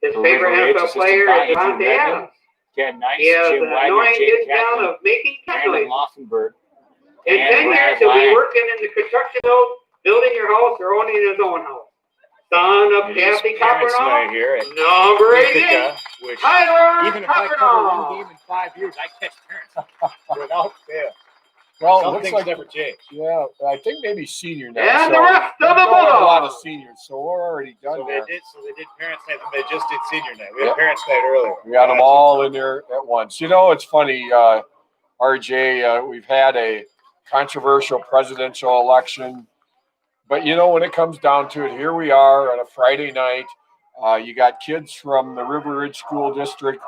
His favorite NFL player is Devontae Adams. Ken Nice, He has Jim an Wagner, annoying Jake down Kaplan, of making cat Brandon noise. Laufenberg. In 10 years, he'll be working in the construction zone, building your house or owning his own house. Son of Kathy Coppernoff, here at number 88, even if I cover one game in 5 years, I catch parents without fail. Well, Some it looks things like never change. Yeah, I think maybe senior now. And so the rest of the we don't have a lot of Bulldogs. seniors, so we're already done there. So they did parents' night, and they just did senior night. We had parents' night earlier. We got them all in there at once. You know, it's funny, RJ, we've had a controversial presidential election. But, you know, when it comes down to it, here we are on a Friday night. You got kids from the River Ridge School District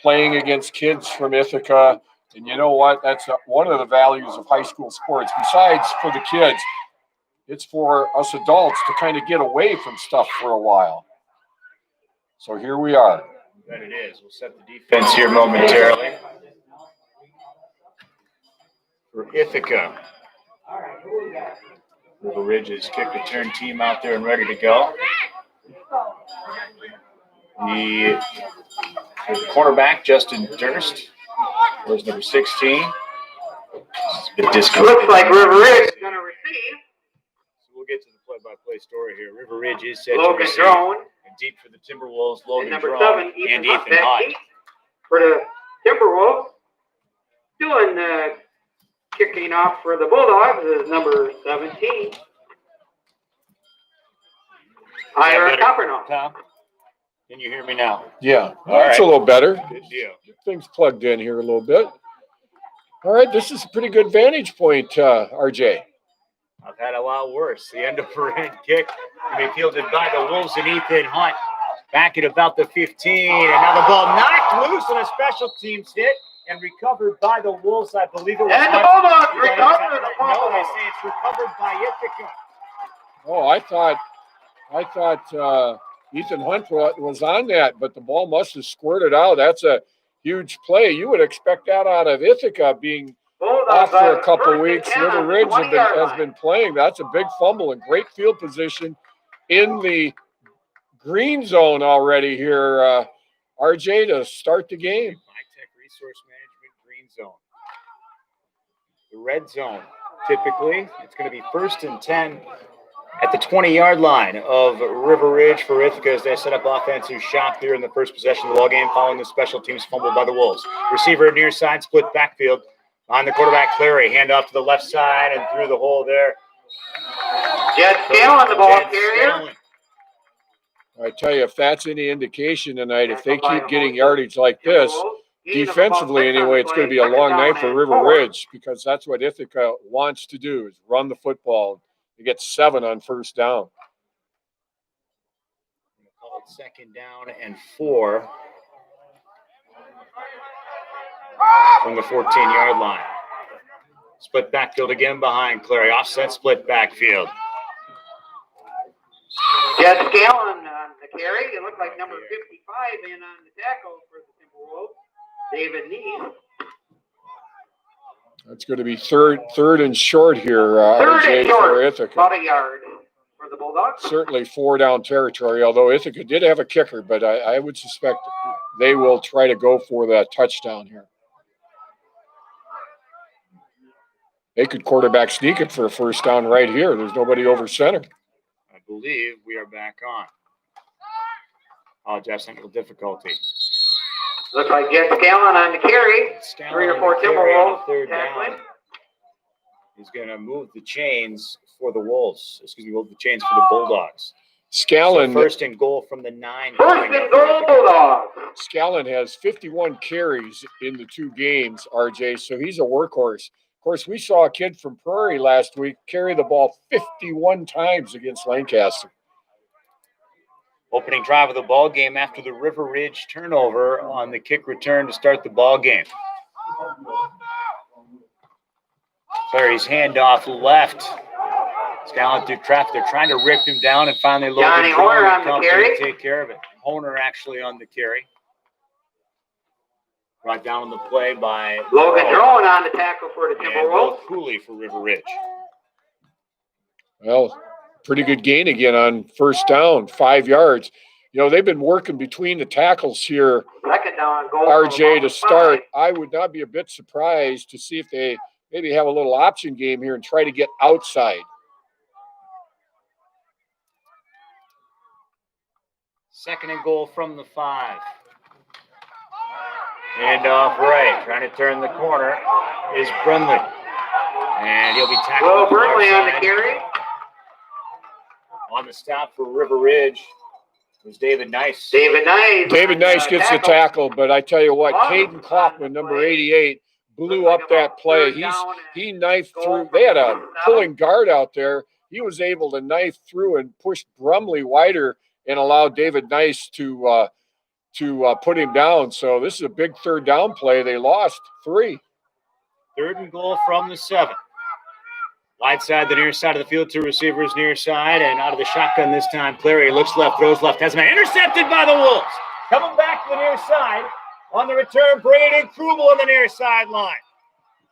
playing against kids from Ithaca. And you know what? That's one of the values of high school sports. Besides for the kids, it's for us adults to kind of get away from stuff for a while. So here we are. That it is. We'll set the defense here momentarily. For Ithaca. River Ridge's kick return team out there and ready to go. The cornerback, Justin Durst, was number 16. Looks like River Ridge is going to receive. So we'll get to the play-by-play story here. River Ridge is set to Logan receive. Drone. And deep for the Timberwolves, Logan Number Drone 7, Ethan and Ethan Hunt. Hunt. For the Timberwolves, doing the kicking off for the Bulldogs is number 17. Ira Coppernoff. Tom, can you hear me now? Yeah, All that's right. a little better. Good deal. Things plugged in here a little bit. All right, this is a pretty good vantage point, RJ. I've had a lot worse. The end over end kick to be fielded by the Wolves and Ethan Hunt. Back at about the 15. And now the ball knocked loose on a special teams hit and recovered by the Wolves. I believe it was. And the Bulldogs recovered the No, ball. they say it's recovered by Ithaca. Oh, I thought Ethan Hunt was on that, but the ball must have squirted out. That's a huge play. You would expect that out of Ithaca being off for a couple of weeks. River Ridge has been playing. That's a big fumble and great field position in the green zone already here, RJ, to start the game. High-tech resource management green zone. The red zone, typically, it's going to be 1st and 10 at the 20-yard line of River Ridge for Ithaca as they set up offensive shop here in the first possession of the ball game following the special teams fumble by the Wolves. Receiver near side, split backfield. On the quarterback, Clary, hand off to the left side and through the hole there. Jed Scale on the ball carrier. I tell you, if that's any indication tonight, if they keep getting yardage like this, defensively anyway, it's going to be a long night for River Ridge because that's what Ithaca wants to do is run the football. You get 7 on first down. Called 2nd down and 4 from the 14-yard line. Split backfield again behind Clary. Offset split backfield. Jed Scale on the carry. It looked like number 55 in on the tackle for the Timberwolves. David Neese. That's going to be third and short here, Third and short, for Ithaca. about a yard for the Bulldogs. Certainly 4-down territory, although Ithaca did have a kicker, but I would suspect they will try to go for that touchdown here. They could quarterback sneak it for a first down right here. There's nobody over center. I believe we are back on. Apologize, technical difficulty. Looks like Jed Scallon on the carry. 3 or 4 Timberwolves tackling. He's going to move the chains for the Wolves. Move the chains for the Bulldogs. Scallon. So 1st and goal from the 9. 1st and goal, Bulldogs. Scallon has 51 carries in the 2 games, RJ, so he's a workhorse. Of course, we saw a kid from Prairie last week carry the ball 51 times against Lancaster. Opening drive of the ball game after the River Ridge turnover on the kick return to start the ball game. Clary's handoff left. Scallon through traffic. They're trying to rip him down, and finally Johnny Horner on the carry. Take care of it. Horner actually on the carry. Brought down on the play by Logan Drone on the tackle for the Timberwolves. Cooley for River Ridge. Well, pretty good gain again on first down, 5 yards. You know, they've been working between the tackles here, Second down and goal. RJ, to start. I would not be a bit surprised to see if they maybe have a little option game here and try to get outside. Second and goal from the 5. Hand off right, trying to turn the corner is Brunley. And he'll be tackled. Will Brunley on the carry. On the stop for River Ridge was David Nice. David Nice gets the tackle, but I tell you what, Caden Kaufman, number 88, blew up that play. He knifed through. They had a pulling guard out there. He was able to knife through and push Brumley wider and allow David Nice to put him down. So this is a big third down play. They lost 3. Third and goal from the 7. Wide side, the near side of the field, 2 receivers near side, and out of the shotgun this time, Clary looks left, throws left, has a man intercepted by the Wolves. Coming back to the near side on the return, Braden Krubel on the near sideline.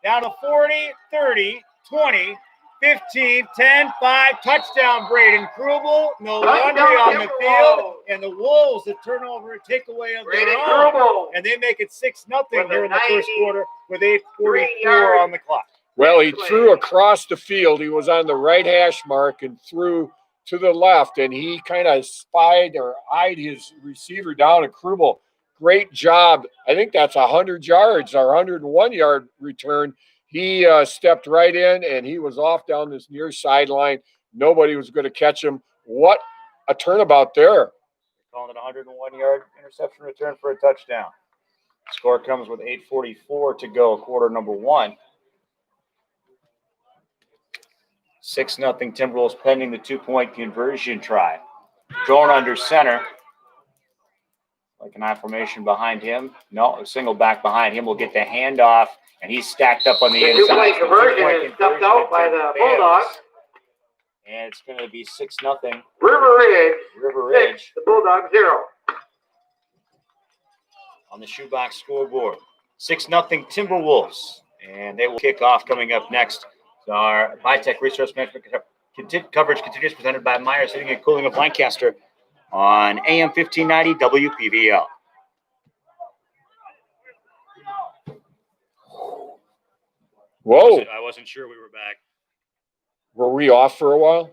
Down to 40, 30, 20, 15, 10, 5, touchdown Braden Krubel. No laundry on the field, and the Wolves, the turnover, takeaway of their own, and they make it 6-0 here in the first quarter with 8:44 on the clock. Well, he threw across the field. He was on the right hash mark and threw to the left, and he kind of spied or eyed his receiver down at Krubel. Great job. I think that's 100 yards, our 101-yard return. He stepped right in, and he was off down this near sideline. Nobody was going to catch him. What a turnabout there. Calling it a 101-yard interception return for a touchdown. Score comes with 8:44 to go, quarter number 1. 6-0 Timberwolves pending the 2-point conversion try. Drawn under center. Like an I formation behind him. No, a single back behind him will get the handoff, and he's stacked up on the inside. The 2-point conversion is stuffed out by the Bulldogs. And it's going to be 6-0. River Ridge. 6, the Bulldogs 0. On the shoebox scoreboard. 6-0 Timberwolves. And they will kick off coming up next. Our Bitech Resource Management coverage continues, presented by Myers Heating and Cooling of Lancaster on AM 1590 WPVL. Whoa. I wasn't sure we were back. Were we off for a while?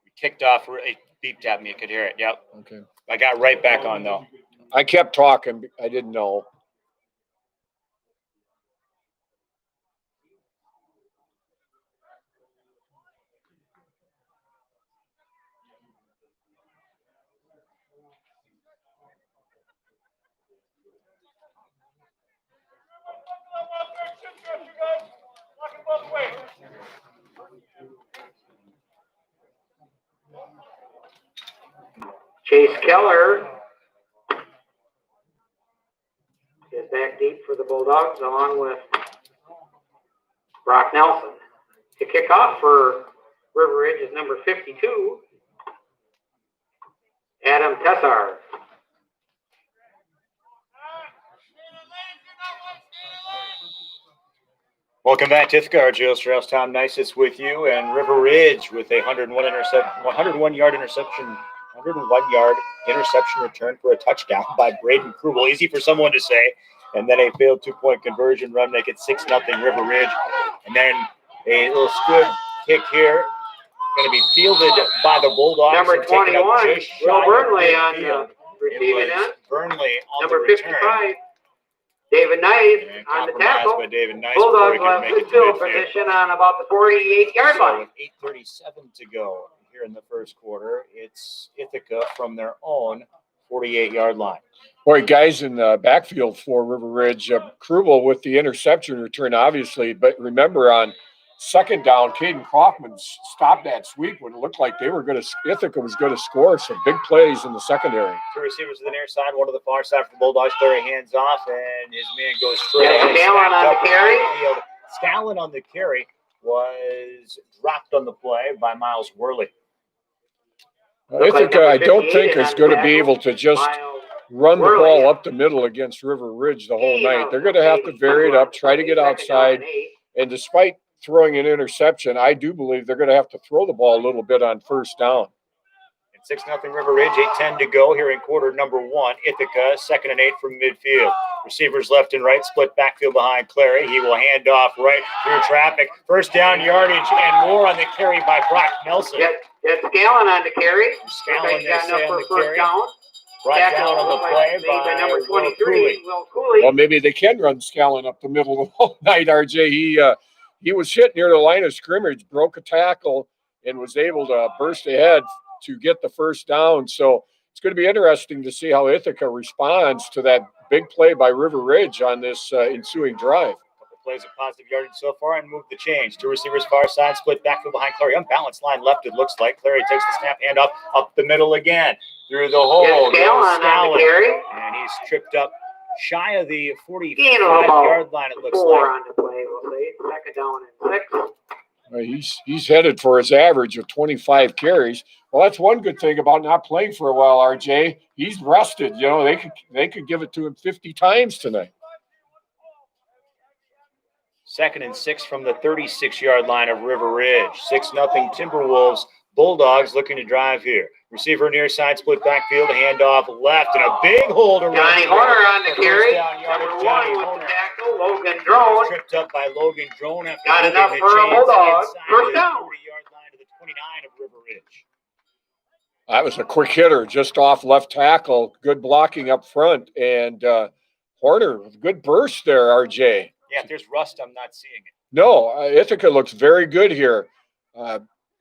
We kicked off. It beeped at me. You could hear it. Yep. Okay. I got right back on, though. I kept talking. I didn't know. Chase Keller is back deep for the Bulldogs, along with Brock Nelson. To kick off for River Ridge is number 52, Adam Tessar. Welcome back to Ithaca. Joe Strauss, Tom Nices with you, and River Ridge with a 101-yard interception return for a touchdown by Braden Krubel. Easy for someone to say. And then a failed 2-point conversion run, make it 6-0 River Ridge. And then a little squib kick here. Going to be fielded by the Bulldogs. Number 21, Will Burnley on the receiving end. Burnley on number the return. 55, David Nice on the tackle. By David Nice. Bulldogs will have good field position on about the 48-yard line. With 8:37 to go here in the first quarter, it's Ithaca from their own 48-yard line. Boy, guys in the backfield for River Ridge. Krubel with the interception return, obviously. But remember, on second down, Caden Kaufman stopped that sweep when it looked like Ithaca was going to score some big plays in the secondary. 2 receivers to the near side, 1 to the far side for the Bulldogs. Clary hands off, and his man goes straight. Scallon on the carry. Scallon on the carry was dropped on the play by Miles Worley. Ithaca, I don't think, is going to be able to just run the ball up the middle against River Ridge the whole night. They're going to have to vary it up, try to get outside. And despite throwing an interception, I do believe they're going to have to throw the ball a little bit on first down. And 6-0 River Ridge, 8:10 to go here in quarter number 1. Ithaca, 2nd and 8 from midfield. Receivers left and right, split backfield behind Clary. He will hand off right through traffic. First down yardage and more on the carry by Brock Nelson. Get Scallon on the carry. Scallon, they got say, enough on for the first carry. down. Brought down on the play by number Will 23, Will Cooley. Well, maybe they can run Scallon up the middle of the night, RJ. He was hit near the line of scrimmage, broke a tackle, and was able to burst ahead to get the first down. So it's going to be interesting to see how Ithaca responds to that big play by River Ridge on this ensuing drive. Couple plays of positive yardage so far and move the change. 2 receivers far side, split backfield behind Clary. Unbalanced line left, it looks like. Clary takes the snap, handoff up the middle again. Through the hole. Scallon on the carry. And he's tripped up shy of the 45-yard line, it looks 4 like. on the play, we'll say. 2nd down and 6. He's headed for his average of 25 carries. Well, that's one good thing about not playing for a while, RJ. He's rested. You know, they could give it to him 50 times tonight. 2nd and 6 from the 36-yard line of River Ridge. 6-0 Timberwolves. Bulldogs looking to drive here. Receiver near side, split backfield, handoff left, and a big hold around. Johnny Horner on the carry. Number Johnny 1 with the tackle. Logan Drone. Tripped up by Logan Drone after Got moving enough the for a chains Bulldog. inside First the down. 40-yard line to the 29 of River Ridge. That was a quick hitter just off left tackle. Good blocking up front. And Horner, good burst there, RJ. Yeah, if there's rust, I'm not seeing it. No, Ithaca looks very good here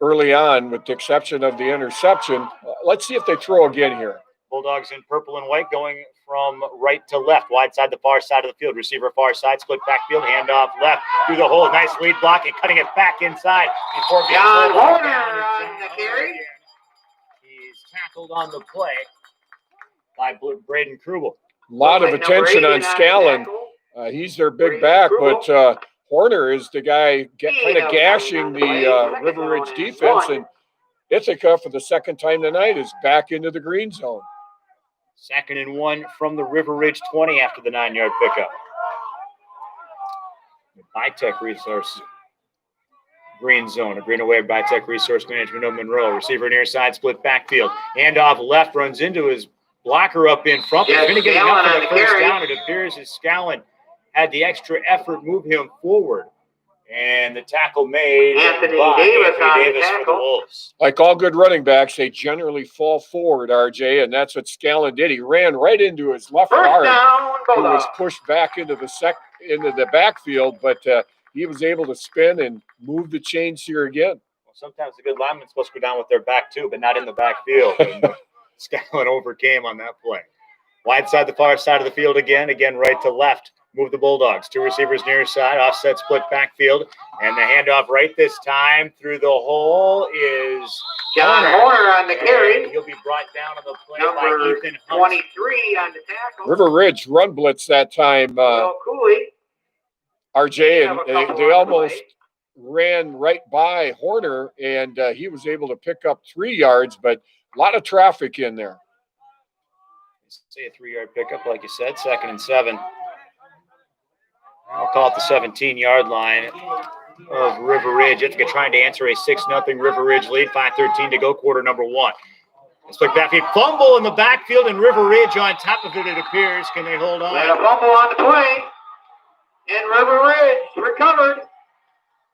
early on, with the exception of the interception. Let's see if they throw again here. Bulldogs in purple and white going from right to left, wide side, the far side of the field. Receiver far side, split backfield, handoff left through the hole. Nice lead block and cutting it back inside before being John pulled Horner down. on the carry. He's tackled on the play by Braden Krubel. A lot of Number attention 8 on Scallon. He's their big back, but Horner is the guy kind of gashing the River Ridge defense, and Ithaca for the second time tonight is back into the green zone. 2nd and 1 from the River Ridge 20 after the 9-yard pickup. Bitech Resource green zone, a green away of Bitech Resource Management of Monroe. Receiver near side, split backfield. Handoff left, runs into his blocker up in front. He's going to get enough for the first down. It appears as Scallon had the extra effort, move him forward. And the tackle made Anthony by Davis on the Anthony Davis for the tackle. Wolves. Like all good running backs, they generally fall forward, RJ, and that's what Scallon did. He ran right into his left First guard, down, who was Bulldogs. pushed back into the backfield, but he was able to spin and move the chains here again. Well, sometimes a good lineman's supposed to go down with their back too, but not in the backfield. And Scallon overcame on that play. Wide side, the far side of the field again right to left. Move the Bulldogs. 2 receivers near side, offset split backfield. And the handoff right this time through the hole is John Horner on the carry. He'll be brought down on the play Number by Ethan Hunt. 23 on the tackle. River Ridge run blitz that time, Will Cooley. RJ, Have a and couple they on the almost play. ran right by Horner, and he was able to pick up 3 yards, but a lot of traffic in there. Say a 3-yard pickup, like you said, 2nd and 7. I'll call it the 17-yard line of River Ridge. Ithaca trying to answer a 6-0 River Ridge lead. 5:13 to go, quarter number 1. Let's look back. Fumble in the backfield, and River Ridge on top of it, it appears. Can they hold on? And a fumble on the play. And River Ridge recovered.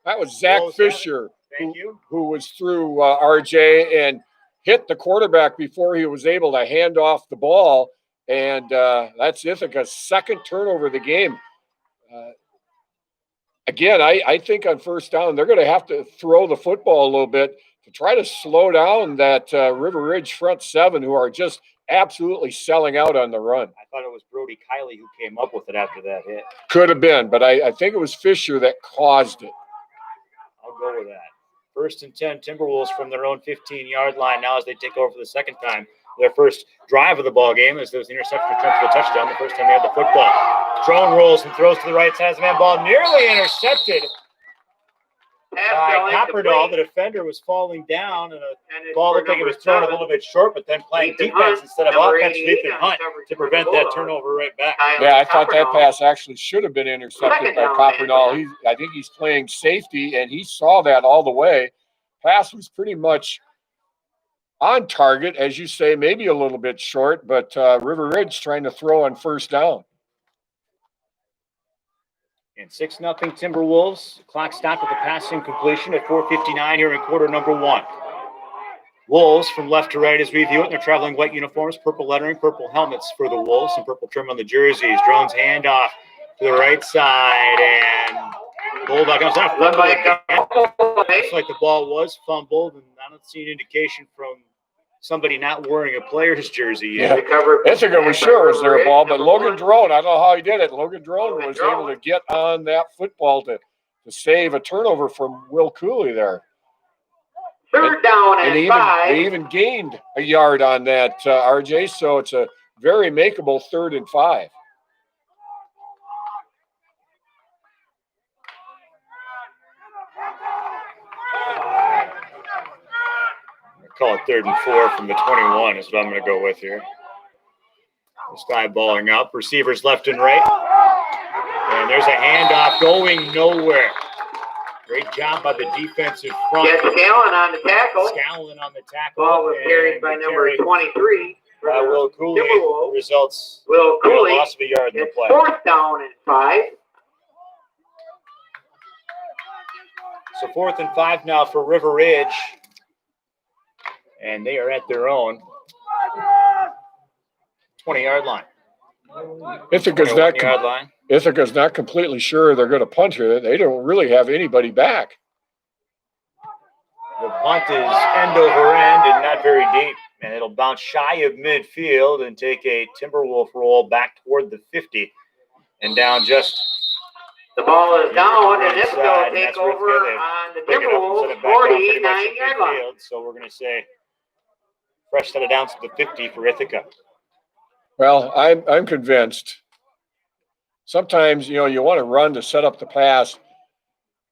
That was Zach Well, Fisher, Thank you. who was through RJ and hit the quarterback before he was able to hand off the ball. And that's Ithaca's second turnover of the game. Again, I think on first down, they're going to have to throw the football a little bit to try to slow down that River Ridge front 7, who are just absolutely selling out on the run. I thought it was Brody Kiley who came up with it after that hit. Could have been, but I think it was Fisher that caused it. I'll go with that. 1st and 10, Timberwolves from their own 15-yard line now as they take over for the second time. Their first drive of the ball game as those interceptions returned for the touchdown. The first time they had the football. Drone rolls and throws to the right side of the man. Ball nearly intercepted by Copperdahl. The defender was falling down, and a ball looked like it was thrown a little bit short, but then playing defense instead of offense. Ethan Hunt to prevent that turnover right back. Yeah, I thought that pass actually should have been intercepted by Copperdahl. I think he's playing safety, and he saw that all the way. Pass was pretty much on target, as you say, maybe a little bit short, but River Ridge trying to throw on first down. And 6-0 Timberwolves. Clock stopped with a passing completion at 4:59 here in quarter number 1. Wolves from left to right as we view it. They're traveling white uniforms, purple lettering, purple helmets for the Wolves, and purple trim on the jerseys. Drones handoff to the right side, and Bulldog comes down. Looks like the ball was fumbled, and I don't see an indication from somebody not wearing a player's jersey yet. Yeah. Ithaca was sure was their ball, but Logan Drone, I don't know how he did it. Logan Drone was able to get on that football to save a turnover from Will Cooley there. Third down and 5. They even gained a yard on that, RJ, so it's a very makeable 3rd and 5. Call it 3rd and 4 from the 21 is what I'm going to go with here. This guy balling up. Receivers left and right. And there's a handoff going nowhere. Great job by the defensive front. Yes, Scallon on the tackle. Scallon on the tackle. Ball was carried by number 23. Will Cooley results Will Cooley. Loss of a yard in the play. 4th down and 5. So 4th and 5 now for River Ridge. And they are at their own 20-yard line. Ithaca's not completely sure they're going to punt here. They don't really have anybody back. The punt is end over end and not very deep. And it'll bounce shy of midfield and take a Timberwolf roll back toward the 50 and down just. The ball is down, and Ithaca will take over on the Timberwolves 49-yard line. So we're going to say fresh set of downs to the 50 for Ithaca. Well, I'm convinced. Sometimes, you want to run to set up the pass,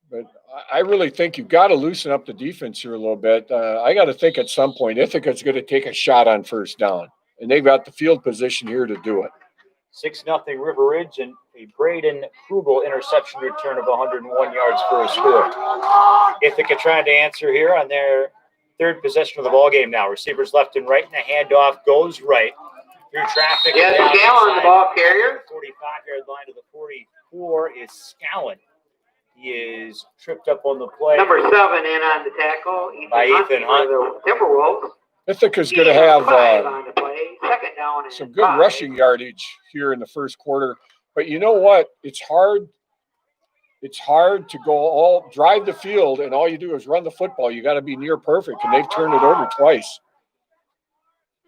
but I really think you've got to loosen up the defense here a little bit. I got to think at some point Ithaca's going to take a shot on first down, and they've got the field position here to do it. 6-0 River Ridge and a Braden Krugel interception return of 101 yards for a score. Ithaca trying to answer here on their 3rd possession of the ball game now. Receivers left and right, and the handoff goes right through traffic. Yes, Scallon, the ball carrier. 45-yard line to the 44 is Scallon. He is tripped up on the play. Number 7 in on the tackle. Ethan Hunt. The Timberwolves. Ithaca's going to have on the play. 2nd down and some good 5. rushing yardage here in the first quarter. But you know what? It's hard to go drive the field, and all you do is run the football. You got to be near perfect, and they've turned it over twice.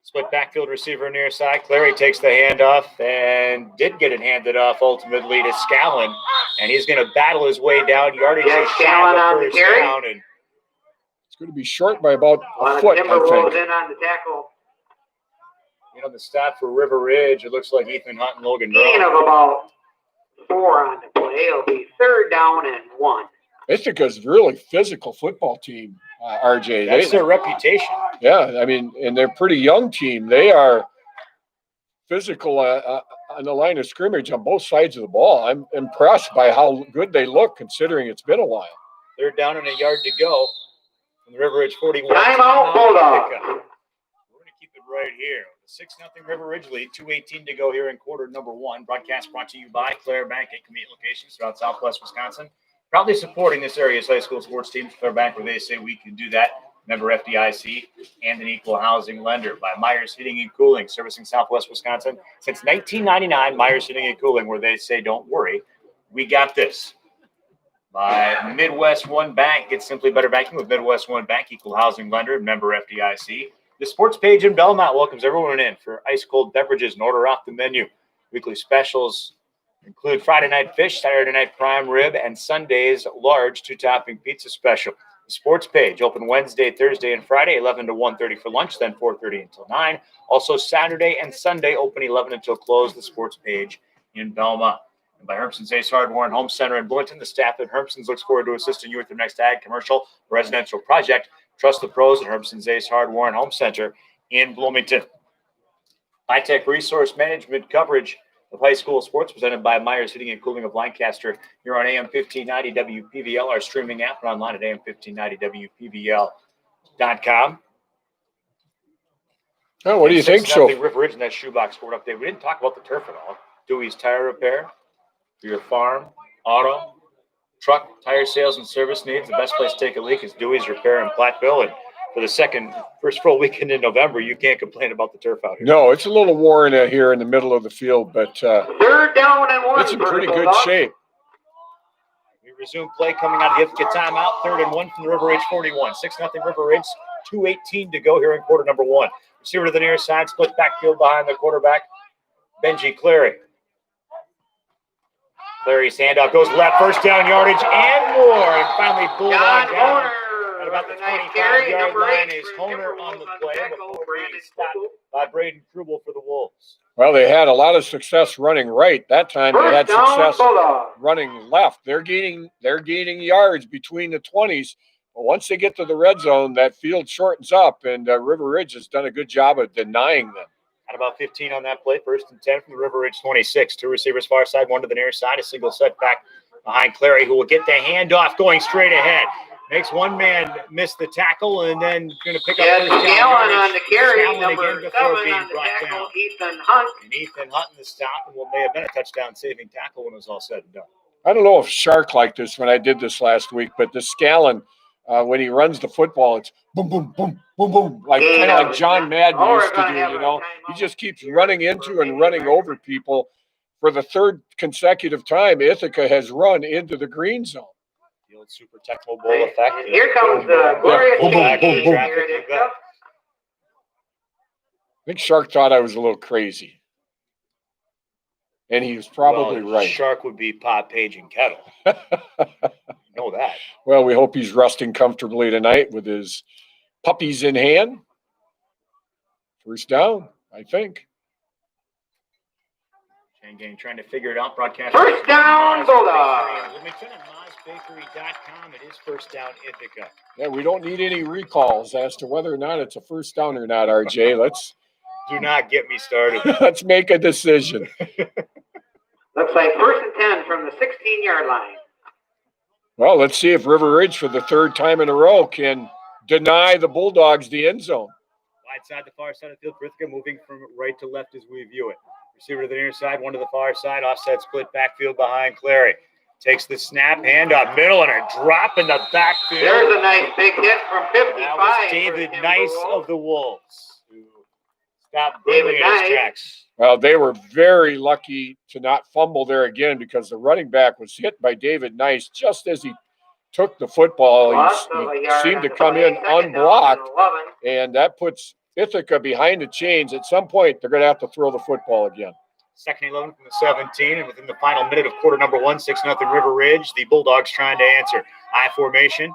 Split backfield receiver near side. Clary takes the handoff and did get it handed off ultimately to Scallon. And he's going to battle his way down. Yardage is Scallon on the carry. And it's going to be short by about a foot, I think. In on the tackle. The stat for River Ridge, it looks like Ethan Hunt and Logan Gain of about 4 on the play. It'll be 3rd down and 1. Ithaca's a really physical football team, RJ. That's their reputation. Yeah, I mean, and they're a pretty young team. They are physical on the line of scrimmage on both sides of the ball. I'm impressed by how good they look considering it's been a while. 3rd down and a yard to go from the River Ridge 41. Timeout, Bulldog. We're going to keep it right here. 6-0 River Ridge lead, 2:18 to go here in quarter number 1. Broadcast brought to you by Claire Bank at convenient locations throughout Southwest Wisconsin. Proudly supporting this area's high school sports teams. Claire Bank, where they say we can do that. Member FDIC and an equal housing lender. By Myers Heating and Cooling, servicing Southwest Wisconsin since 1999. Myers Heating and Cooling, where they say don't worry, we got this. By Midwest One Bank, get simply better banking with Midwest One Bank, equal housing lender, member FDIC. The sports page in Belmont welcomes everyone in for ice-cold beverages and order off the menu. Weekly specials include Friday night fish, Saturday night prime rib, and Sunday's large 2-topping pizza special. The sports page open Wednesday, Thursday, and Friday, 11 to 1:30 for lunch, then 4:30 until 9. Also Saturday and Sunday open 11 until close. The sports page in Belmont. And by Hermson's Ace Hardware and Home Center in Bloomington, the staff at Hermson's looks forward to assisting you with your next ag, commercial, or residential project. Trust the pros at Hermson's Ace Hardware and Home Center in Bloomington. High-tech resource management coverage of high school sports presented by Myers Heating and Cooling of Lancaster. Here on AM 1590 WPVL, our streaming app, and online at AM1590WPVL.com. Oh, what do you think, so? River Ridge in that shoebox scored update. We didn't talk about the turf at all. Dewey's Tire Repair for your farm, auto, truck, tire sales, and service needs. The best place to take a leak is Dewey's Repair in Platteville. And for the first full weekend in November, you can't complain about the turf out here. No, it's a little worn here in the middle of the field, but third down and 1. it's in pretty good shape. We resume play coming out of the Ithaca timeout. 3rd and 1 from the River Ridge 41. 6-0 River Ridge. 2:18 to go here in quarter number 1. Receiver to the near side, split backfield behind the quarterback, Benji Clary. Clary's handoff goes left, first down yardage and more. And finally, Bulldog down at about the 25-yard line is Honer on the play before being stopped by Braden Krubel for the Wolves. Well, they had a lot of success running right. That time they had success running left. They're gaining yards between the 20s. But once they get to the red zone, that field shortens up, and River Ridge has done a good job of denying them. At about 15 on that play, 1st and 10 from the River Ridge 26. 2 receivers far side, 1 to the near side. A single setback behind Clary, who will get the handoff going straight ahead. Makes one man miss the tackle, and then going to pick up first down. Scallon on the carry, number 7 being on the brought tackle, down. Ethan Hunt. And Ethan Hunt in the stop, and what may have been a touchdown-saving tackle when it was all said and done. I don't know if Shark liked this when I did this last week, but the Scallon, when he runs the football, it's boom, boom, boom, boom, boom, kind of like John Madden used to do, you know. He just keeps running into and running over people. For the 3rd consecutive time, Ithaca has run into the green zone. The old Super Tecmo Bowl effect. And here comes the glorious boom, boom, boom, boom. here at Ithaca. I think Shark thought I was a little crazy. And he was probably right. Shark would be pot, page, and kettle. You know that. Well, we hope he's resting comfortably tonight with his puppies in hand. First down, I think. Shane Gang trying to figure it out. Broadcast. First down, Bulldog. Wilmington and MozBakery.com. It is first down, Ithaca. Yeah, we don't need any recalls as to whether or not it's a first down or not, RJ. Do not get me started. Let's make a decision. Looks like 1st and 10 from the 16-yard line. Well, let's see if River Ridge for the 3rd time in a row can deny the Bulldogs the end zone. Wide side, the far side of the field. Ithaca moving from right to left as we view it. Receiver to the near side, 1 to the far side. Offset split backfield behind Clary. Takes the snap, hand up middle, and a drop in the backfield. There's a nice big hit from 55. That was David Nice of the Wolves, who stopped David in his tracks. Well, they were very lucky to not fumble there again because the running back was hit by David Nice just as he took the football. He seemed to come in unblocked, and that puts Ithaca behind the chains. At some point, they're going to have to throw the football again. 2nd and 11 from the 17, and within the final minute of quarter number 1, 6-0 River Ridge. The Bulldogs trying to answer. I formation.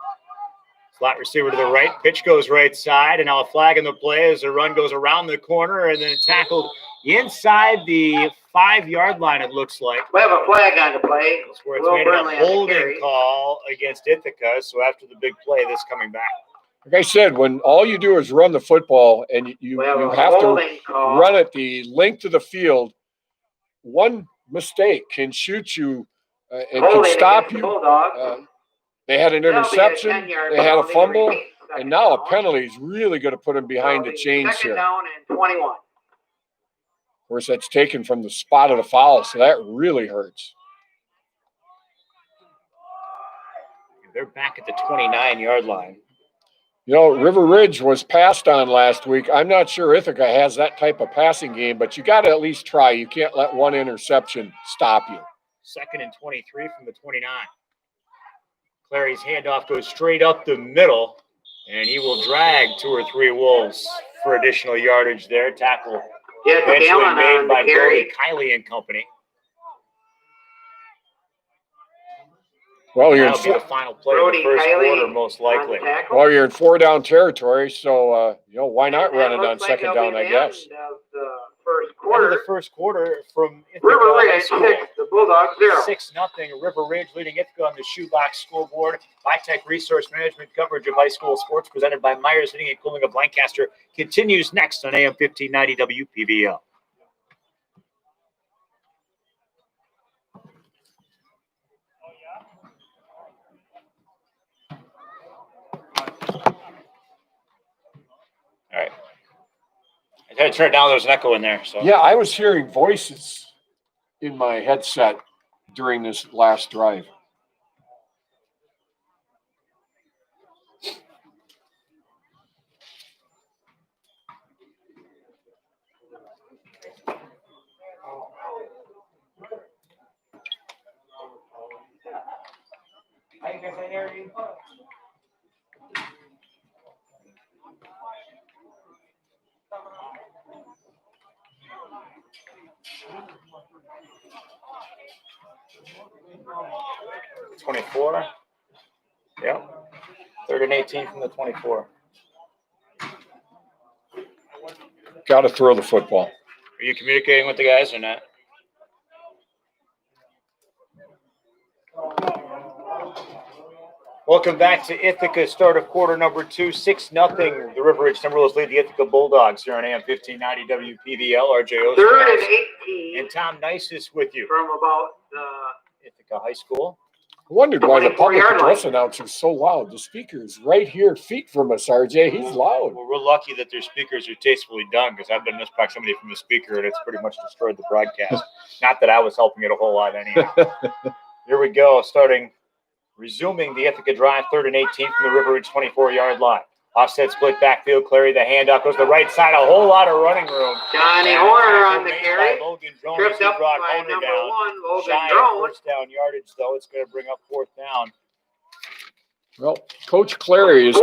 Slot receiver to the right. Pitch goes right side, and now a flag in the play as the run goes around the corner and then tackled inside the 5-yard line, it looks like. We have a flag on the play. That's where it's made a holding call against Ithaca, so after the big play, this coming back. Like I said, when all you do is run the football and you have to run it the length of the field, one mistake can shoot you and can stop you. They had an interception, they had a fumble, and now a penalty is really going to put them behind the chains here. 2nd down and 21. Of course, that's taken from the spot of the foul, so that really hurts. They're back at the 29-yard line. You know, River Ridge was passed on last week. I'm not sure Ithaca has that type of passing game, but you got to at least try. You can't let one interception stop you. 2nd and 23 from the 29. Clary's handoff goes straight up the middle, and he will drag 2 or 3 Wolves for additional yardage there. Tackle eventually made by Brody Kiley and company. Well, you're That'll be the final play of the first quarter, most likely. Well, you're in 4-down territory, so why not run it on 2nd down? I guess. End of the first quarter from River Ridge 6, the Bulldogs 0. 6-0 River Ridge leading Ithaca on the shoebox scoreboard. Vitech Resource Management coverage of high school sports presented by Myers Heating and Cooling of Lancaster continues next on AM 1590 WPVL. All right. I had to turn it down. There was an echo in there. So Yeah, I was hearing voices in my headset during this last drive. $24. Yep. 3rd and 18 from the 24. Got to throw the football. Are you communicating with the guys or not? Welcome back to Ithaca. Start of quarter number 2, 6-0. The River Ridge Timberwolves lead the Ithaca Bulldogs here on AM 1590 WPVL. RJ 3rd and 18. And Tom Nices with you From about Ithaca High School. I wondered why the public 24-yard address announcer is so loud. The speaker is right here, feet from us, RJ. He's loud. Well, we're lucky that their speakers are tastefully done because I've been in this proximity from the speaker and it's pretty much destroyed the broadcast. Not that I was helping it a whole lot anyway. Here we go, resuming the Ithaca drive, 3rd and 18 from the River Ridge 24-yard line. Offset split backfield, Clary, the handoff goes to the right side, a whole lot of running room. Johnny Horner on the carry. Logan Jones, Tripped up brought by Horner number down. 1, Logan Shy of Jones. first down yardage, though. It's going to bring up 4th down. Well, Coach Clary is,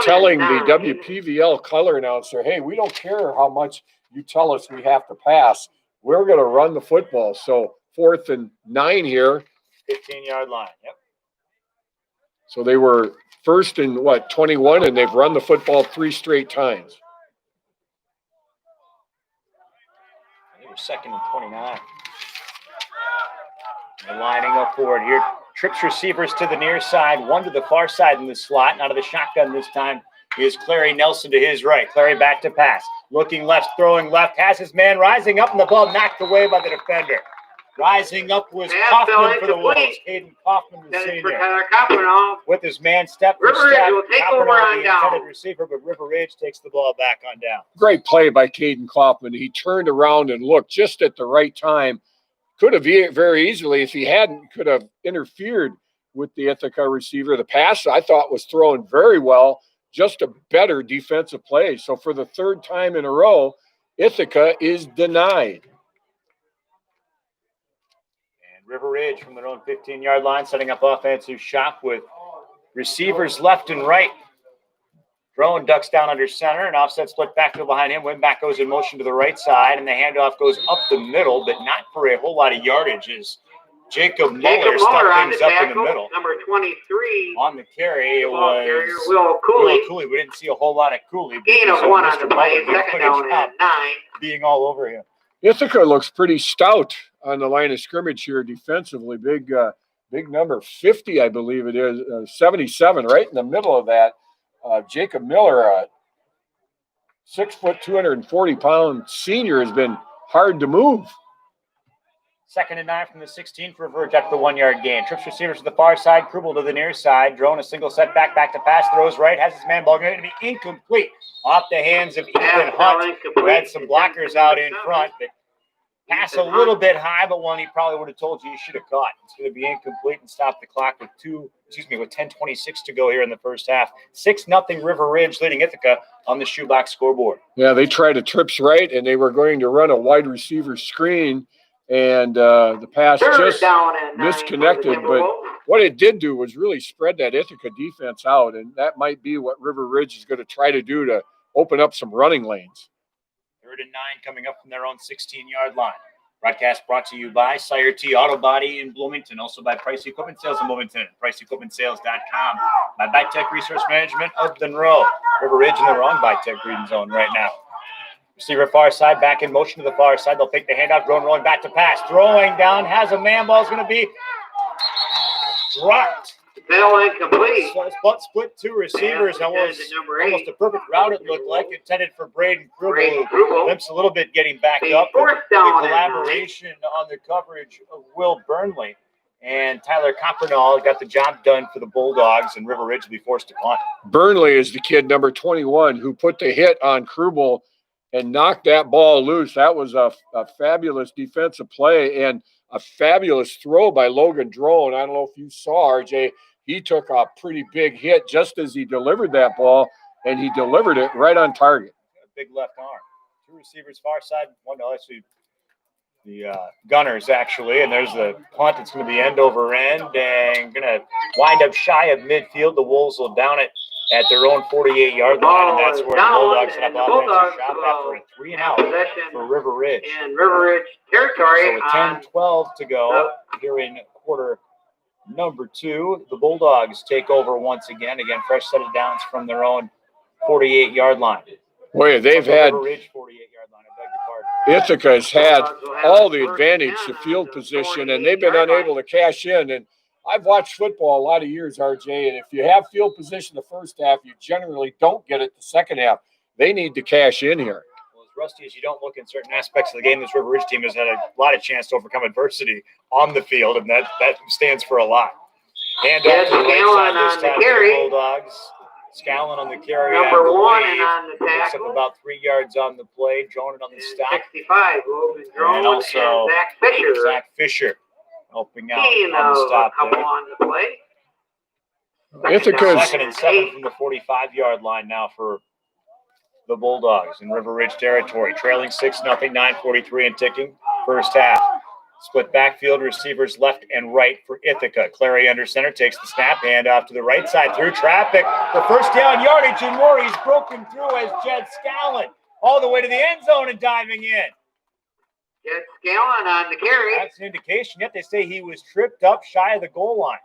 telling the 9. WPVL color announcer, hey, we don't care how much you tell us we have to pass. We're going to run the football. So 4th and 9 here. 15-yard line, yep. So they were 1st and 21, and they've run the football 3 straight times. They were 2nd and 29. They're lining up for it here. Trips receivers to the near side, one to the far side in the slot. And out of the shotgun this time is Clary Nelson to his right. Clary back to pass. Looking left, throwing left. Has his man rising up, and the ball knocked away by the defender. Rising up was Kaufman for the Wolves. Caden Kaufman, the senior. With his man step for River Ridge step. will take Kaufman over on the down. intended receiver, but River Ridge takes the ball back on down. Great play by Caden Kaufman. He turned around and looked just at the right time. Could have very easily, if he hadn't, could have interfered with the Ithaca receiver. The pass, I thought, was thrown very well. Just a better defensive play. So for the 3rd time in a row, Ithaca is denied. River Ridge from their own 15-yard line, setting up offensive shop with receivers left and right. Drone ducks down under center, and offset split backfield behind him. Wingback goes in motion to the right side, and the handoff goes up the middle, but not for a whole lot of yardage as Jacob Muller stuck things up in the middle. Number 23. On the carry, it was Will Cooley. We didn't see a whole lot of Cooley. Gain of 1 on the play, 2nd down and 9. Being all over him. Ithaca looks pretty stout on the line of scrimmage here defensively. Big number, 50, I believe it is, 77, right in the middle of that. Jacob Miller, 6 foot, 240-pound senior, has been hard to move. 2nd and 9 from the 16 for Verge after the 1-yard gain. Trips receivers to the far side, Krubel to the near side. Drone a single setback, back to pass, throws right, has his man ball going to be incomplete. Off the hands of Ethan Hunt, who had some blockers out in front, but pass a little bit high, but one he probably would have told you should have caught. It's going to be incomplete and stop the clock with 10:26 to go here in the first half. 6-0 River Ridge leading Ithaca on the shoebox scoreboard. Yeah, they tried a trips right, and they were going to run a wide receiver screen, and the pass just misconnected. But what it did do was really spread that Ithaca defense out, and that might be what River Ridge is going to try to do to open up some running lanes. 3rd and 9 coming up from their own 16-yard line. Broadcast brought to you by Sire T Auto Body in Bloomington, also by Price Equipment Sales in Bloomington, PriceEquipmentSales.com, by Bytech Resource Management of Monroe. River Ridge in the wrong Bytech reading zone right now. Receiver far side, back in motion to the far side. They'll take the handoff, drone rolling back to pass. Throwing down, has a man ball, is going to be dropped. Bell incomplete. Split 2 receivers. Almost a perfect route it looked like. Intended for Braden Krubel. Limps a little bit getting back up. The collaboration on the coverage of Will Burnley and Tyler Coppernall got the job done for the Bulldogs, and River Ridge will be forced to punt. Burnley is the kid, number 21, who put the hit on Krubel and knocked that ball loose. That was a fabulous defensive play and a fabulous throw by Logan Drone. I don't know if you saw, RJ. He took a pretty big hit just as he delivered that ball, and he delivered it right on target. A big left arm. 2 receivers far side. One, no, actually, the Gunners, actually. And there's the punt. It's going to be end over end and going to wind up shy of midfield. The Wolves will down it at their own 48-yard line, and that's where the Bulldogs have offensive shot after a 3-and-out for River Ridge. In River Ridge territory. So with 10-12 to go here in quarter number 2, the Bulldogs take over once again. Again, fresh set of downs from their own 48-yard line. Boy, they've had River Ridge 48-yard line. I beg your pardon. Ithaca has had all the advantage to field position, and they've been unable to cash in. And I've watched football a lot of years, RJ, and if you have field position the first half, you generally don't get it the second half. They need to cash in here. Well, as rusty as you don't look in certain aspects of the game, this River Ridge team has had a lot of chance to overcome adversity on the field, and that stands for a lot. And off to the right side this time for the Bulldogs. Scallon on the carry. Number 1 and on the Picks up tackle. about 3 yards on the play. Droning on the stop. 65, Logan Drone And also Zach Fisher. Zach Fisher helping out He on the stop come there. on the play. Ithaca's 2nd and 7 from the 45-yard line now for the Bulldogs in River Ridge territory. Trailing 6-0, 9:43 and ticking. First half. Split backfield, receivers left and right for Ithaca. Clary under center takes the snap, hand off to the right side through traffic. The first down yardage and more. He's broken through as Jed Scallon all the way to the end zone and diving in. Jed Scallon on the carry. That's an indication. Yet they say he was tripped up shy of the goal line.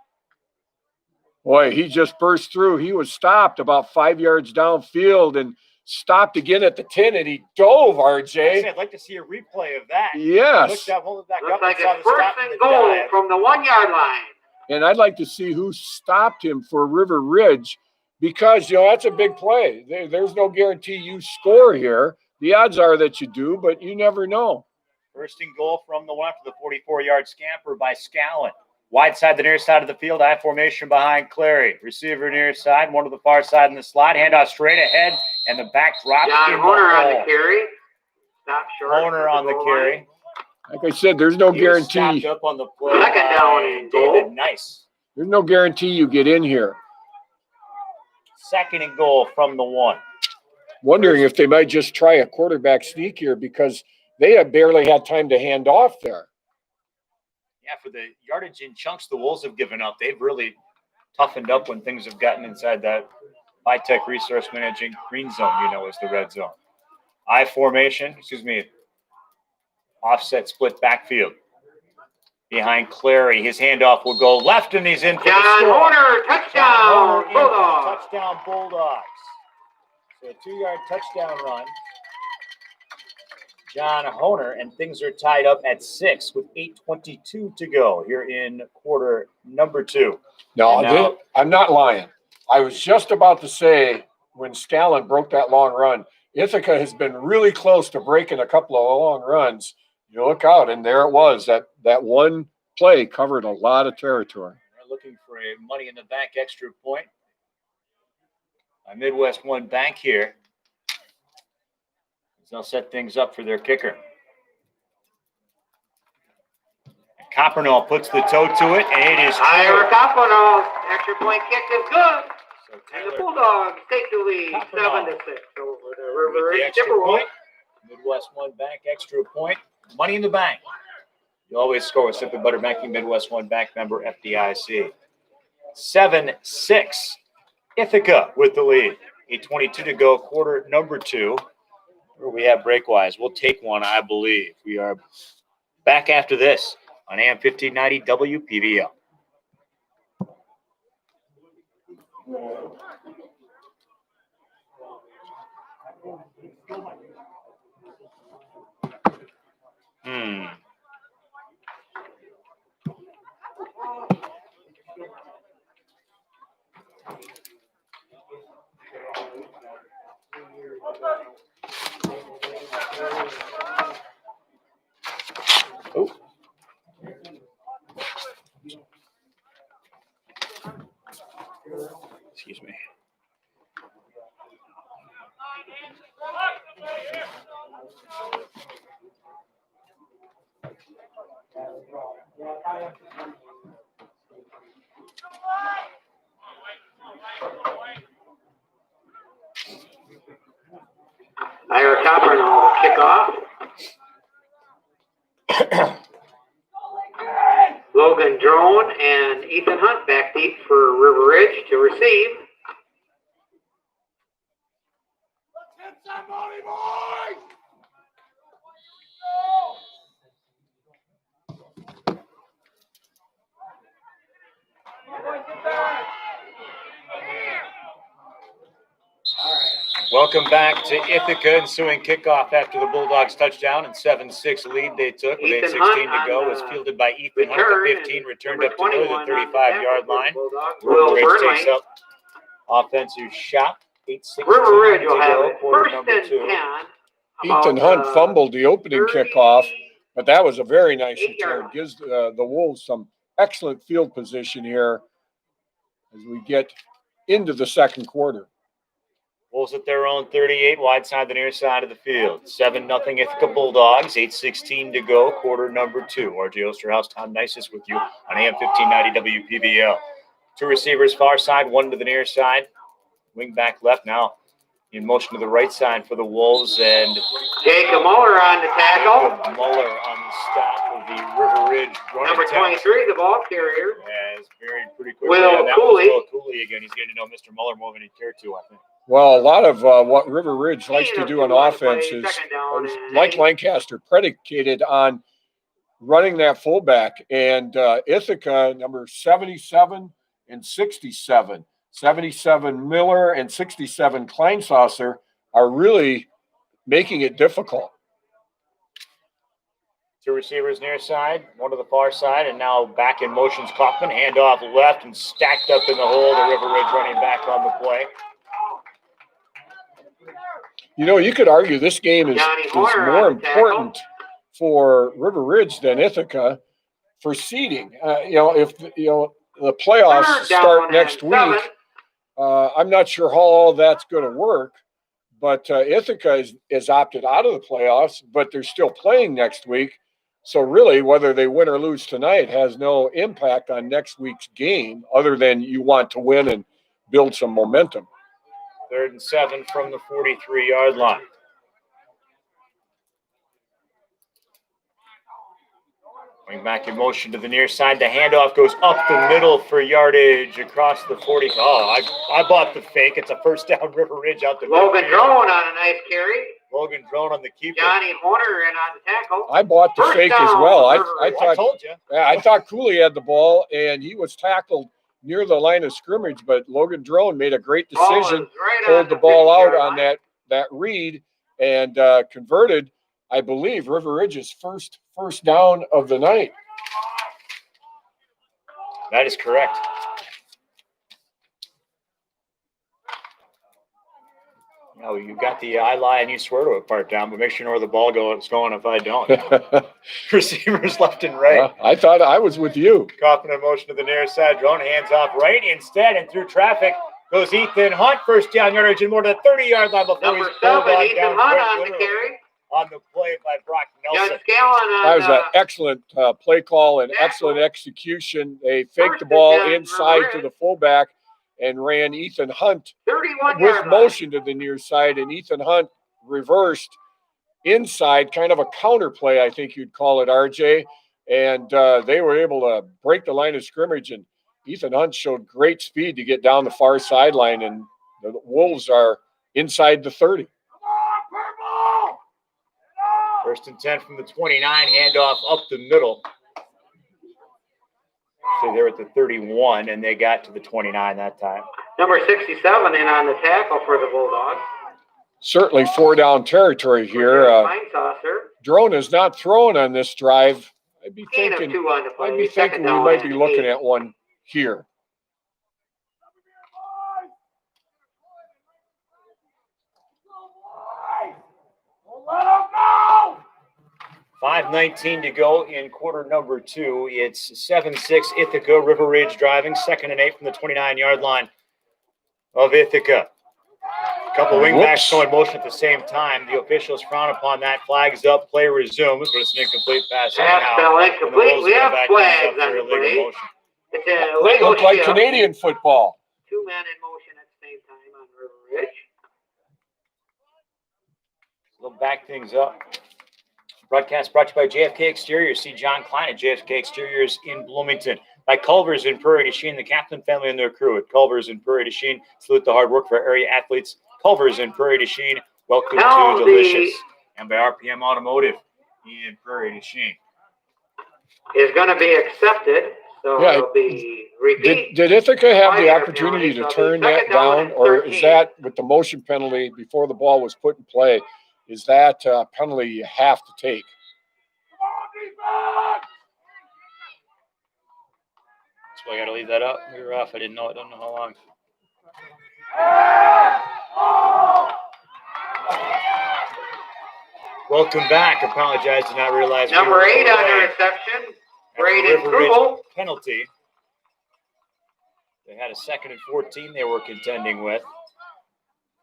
Boy, he just burst through. He was stopped about 5 yards downfield and stopped again at the 10, and he dove, RJ. I'd like to see a replay of that. Yes. Looked up, hold it back Looks up, like and saw it's the first stop and the goal dive. from the 1 yard line. And I'd like to see who stopped him for River Ridge because, that's a big play. There's no guarantee you score here. The odds are that you do, but you never know. First and goal from the one after the 44-yard scamper by Scallon. Wide side, the near side of the field, I formation behind Clary. Receiver near side, one to the far side in the slot. Handoff straight ahead, and the back drops. John Horner on the carry. Stop short. Horner on the carry. Like I said, there's no guarantee. Stopped up on the play. Second down and goal. David Nice. There's no guarantee you get in here. Second and goal from the 1. Wondering if they might just try a quarterback sneak here because they have barely had time to hand off there. Yeah, for the yardage in chunks the Wolves have given up, they've really toughened up when things have gotten inside that high-tech resource managing green zone, is the red zone. Offset split backfield. Behind Clary, his handoff will go left, and he's in for John the score. Horner, touchdown, Bulldogs. Touchdown, Bulldogs. So a 2-yard touchdown run. John Horner, and things are tied up at 6 with 8:22 to go here in quarter number 2. No, I'm not lying. I was just about to say when Scallon broke that long run, Ithaca has been really close to breaking a couple of long runs. You look out, and there it was. That one play covered a lot of territory. We're looking for a money in the bank extra point. A Midwest One Bank here. They'll set things up for their kicker. Coppernoll puts the toe to it, and it is Ira Coppernoll, extra point kick is good. So And the Bulldogs take the lead, Coppernoll 7-6 over the River with the Ridge extra Timberwolves. point. Midwest One Bank extra point. Money in the bank. You always score with Simply Butter Banking, Midwest One Bank member FDIC. 7-6. Ithaca with the lead. 8:22 to go, quarter number 2. Where we have breakwise. We'll take one, I believe. We are back after this on AM 1590 WPVL. Oh. Excuse me. Ira Copper now will kick off. Logan Drone and Ethan Hunt back deep for River Ridge to receive. Let's hit somebody, boys! Welcome back to Ithaca. Ensuing kickoff after the Bulldogs touchdown and 7-6 lead they took with Ethan 8:16 to Hunt go. on, Was fielded by Ethan Hunt at 15, returned up to near the 21 35-yard line. Will River Ridge takes Burnley. up offensive shot. 8:16 River Ridge to will have go. it Quarter first number and 2. 10. Ethan about, Hunt fumbled the opening kickoff, but that was a very nice 8-yard return. Gives the Wolves some excellent field position here as we get into the second quarter. Wolves at their own 38, wide side, the near side of the field. 7-0 Ithaca Bulldogs, 8:16 to go, quarter number 2. RJ Osterhaus, Tom Nices with you on AM 1590 WPBL. 2 receivers far side, 1 to the near side. Wing back left now in motion to the right side for the Wolves. And Jacob Muller on the tackle. Jacob Muller on the stop of the River Ridge running Number 23, the ball carrier. Has buried pretty quickly. Will and that Cooley. was Will Cooley again. He's getting to know Mr. Muller more than he cared to, I think. Well, a lot of what River Ridge likes to do on offense is, like Lancaster, predicated on running that fullback. And Ithaca, number 77 and 67. 77 Miller and 67 Kleinsasser are really making it difficult. 2 receivers near side, 1 to the far side, and now back in motion's Kaufman. Handoff left and stacked up in the hole. The River Ridge running back on the play. You know, you could argue this game is more important for River Ridge than Ithaca for seeding. If the playoffs start next week, I'm not sure how all that's going to work. But Ithaca is opted out of the playoffs, but they're still playing next week. So really, whether they win or lose tonight has no impact on next week's game, other than you want to win and build some momentum. 3rd and 7 from the 43-yard line. Going back in motion to the near side. The handoff goes up the middle for yardage across the 40. Oh, I bought the fake. It's a first down, River Ridge out the Logan Drone on a nice carry. Logan Drone on the keeper. Johnny Horner in on the tackle. I bought the fake as well. I told you. Yeah, I thought Cooley had the ball, and he was tackled near the line of scrimmage, but Logan Drone made a great decision, pulled the ball out on that read, and converted, I believe, River Ridge's first down of the night. That is correct. No, you got the I lie and you swear to it part down, but make sure you know where the ball is going if I don't. Receivers left and right. I thought I was with you. Kaufman in motion to the near side. Drone hands off right instead, and through traffic goes Ethan Hunt. First down yardage and more to the 30-yard line before Number he's pulled 7, on Ethan down. Hunt on the carry. On the play by Brock Nelson. That was an excellent play call and excellent execution. They faked the ball inside to the fullback and ran Ethan Hunt with motion to the near side, and Ethan Hunt reversed inside, kind of a counter play, I think you'd call it, RJ. And they were able to break the line of scrimmage, and Ethan Hunt showed great speed to get down the far sideline, and the Wolves are inside the 30. 1st and 10 from the 29, handoff up the middle. So they're at the 31, and they got to the 29 that time. Number 67 in on the tackle for the Bulldogs. Certainly 4-down territory here. Drone is not throwing on this drive. I'd be thinking we might be looking at one here. 5:19 to go in quarter number 2. It's 7-6 Ithaca. River Ridge driving. 2nd and 8 from the 29-yard line of Ithaca. Couple wingbacks go in motion at the same time. The officials frown upon that. Flags up. Play resumes, but it's an incomplete pass. Pass fell incomplete. We have flags on the play. It's a They legal look like shift. Canadian football. 2 men in motion at the same time on River Ridge. We'll back things up. Broadcast brought to you by JFK Exteriors. See John Klein at JFK Exteriors in Bloomington. By Culver's in Prairie du Chien, the Kaplan family and their crew at Culver's in Prairie du Chien. Salute the hard work for area athletes. Culver's in Prairie du Chien. Welcome to Delicious. And by RPM Automotive in Prairie du Chien. Is going to be accepted, so it'll be repeat. Did Ithaca have the Minor opportunity penalty, to so turn the that second down down, and or 13. is that with the motion penalty before the ball was put in play? Is that a penalty you have to take? So I got to leave that up. We were off. I didn't know it. Don't know how long. Welcome back. Apologize. Did not realize. Number 8 on the reception. Braden Krugel. Penalty. They had a 2nd and 14 they were contending with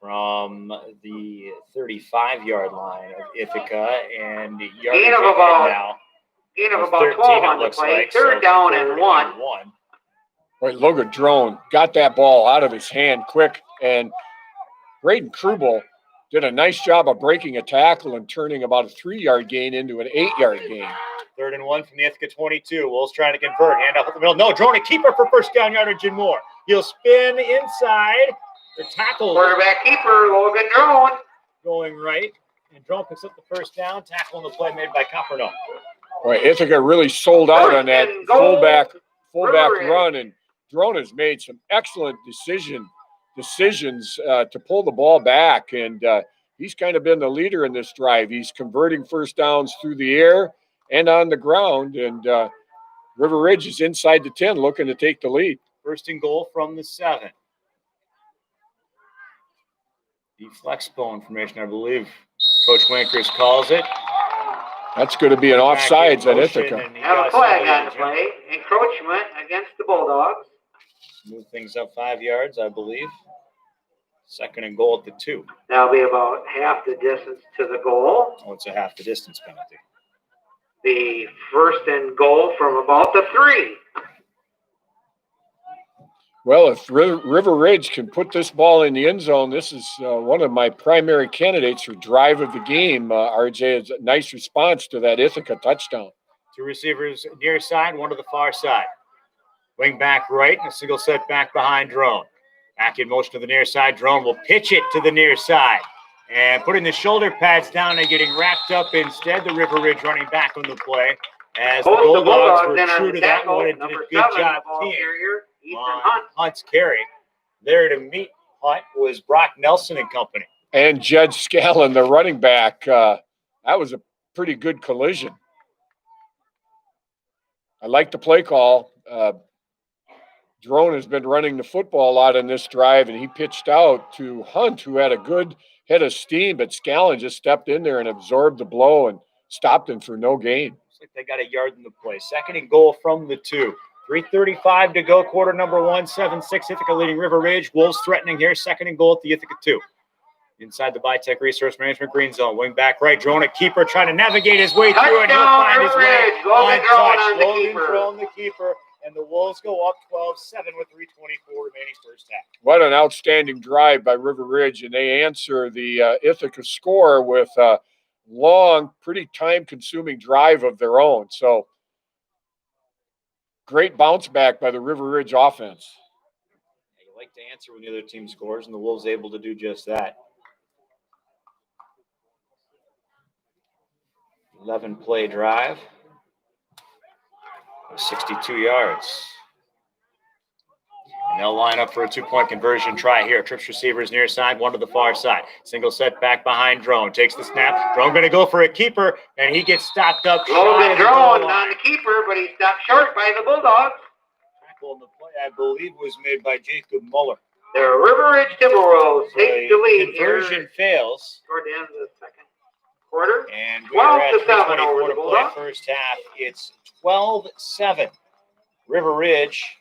from the 35-yard line of Ithaca, and Gain of about 12 on the play. Like, third down and 1. Wait, Logan Drone got that ball out of his hand quick, and Braden Krugel did a nice job of breaking a tackle and turning about a 3-yard gain into an 8-yard gain. 3rd and 1 from the Ithaca 22. Wolves trying to convert. Hand off at the middle. No, Drone, a keeper for first down yardage and more. He'll spin inside. The tackle. Quarterback keeper, Logan Drone. Going right. And Drone picks up the first down. Tackle on the play made by Copperno. Boy, Ithaca really sold out on that fullback run, and Drone has made some excellent decisions to pull the ball back, and he's kind of been the leader in this drive. He's converting first downs through the air and on the ground, and River Ridge is inside the 10 looking to take the lead. 1st and goal from the 7. The flex bone formation, I believe Coach Winkers calls it. That's going to be an offsides at Ithaca. Have a flag on the play. Encroachment against the Bulldogs. Move things up 5 yards, I believe. 2nd and goal at the 2. That'll be about half the distance to the goal. Oh, it's a half the distance penalty. The 1st and goal from about the 3. Well, if River Ridge can put this ball in the end zone, this is one of my primary candidates for drive of the game. RJ, is a nice response to that Ithaca touchdown. 2 receivers near side, 1 to the far side. Wing back right, and a single set back behind Drone. Back in motion to the near side. Drone will pitch it to the near side. And putting the shoulder pads down and getting wrapped up instead. The River Ridge running back on the play. As the Bulldogs were true to that one and did a good job on Hunt's carry. There to meet Hunt was Brock Nelson and company. And Jed Scallon, the running back. That was a pretty good collision. I like the play call. Drone has been running the football a lot in this drive, and he pitched out to Hunt, who had a good head of steam, but Scallon just stepped in there and absorbed the blow and stopped him for no gain. Looks like they got a yard in the play. 2nd and goal from the 2. 3:35 to go, quarter number 1, 7-6, Ithaca leading River Ridge. Wolves threatening here, 2nd and goal at the Ithaca 2. Inside the Bitech Resource Management green zone. Wing back right, Drone, a keeper trying to navigate his way through, and he'll find his way untouched. Logan Drone, the keeper, and the Wolves go up 12-7 with 3:24 remaining first half. What an outstanding drive by River Ridge, and they answer the Ithaca score with a long, pretty time-consuming drive of their own. So, great bounce back by the River Ridge offense. You like to answer when the other team scores, and the Wolves able to do just that. 11-play drive. 62 yards. And they'll line up for a 2-point conversion try here. Trips receivers near side, 1 to the far side. Single set back behind Drone. Takes the snap. Drone going to go for a keeper, and he gets stopped up. Logan Drone on the keeper, but he stopped short by the Bulldogs. Tackle on the play, I believe, was made by Jacob Muller. The River Ridge Timberwolves take the lead. Conversion fails. Toward the end of the second quarter. And we are at 12-7 over 3:24 the to play Bulldogs. first half. It's 12-7. River Ridge.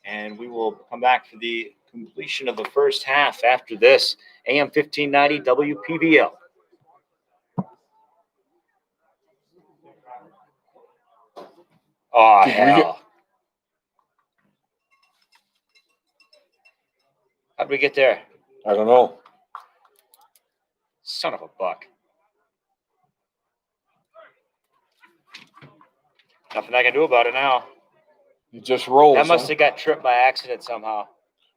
And we will come back for the completion of the first half after this. AM 1590 WPVL. Oh, Did we hell. How'd we get there? I don't know. Son of a buck. Nothing I can do about it now. It just rolls. That must huh? have got tripped by accident somehow.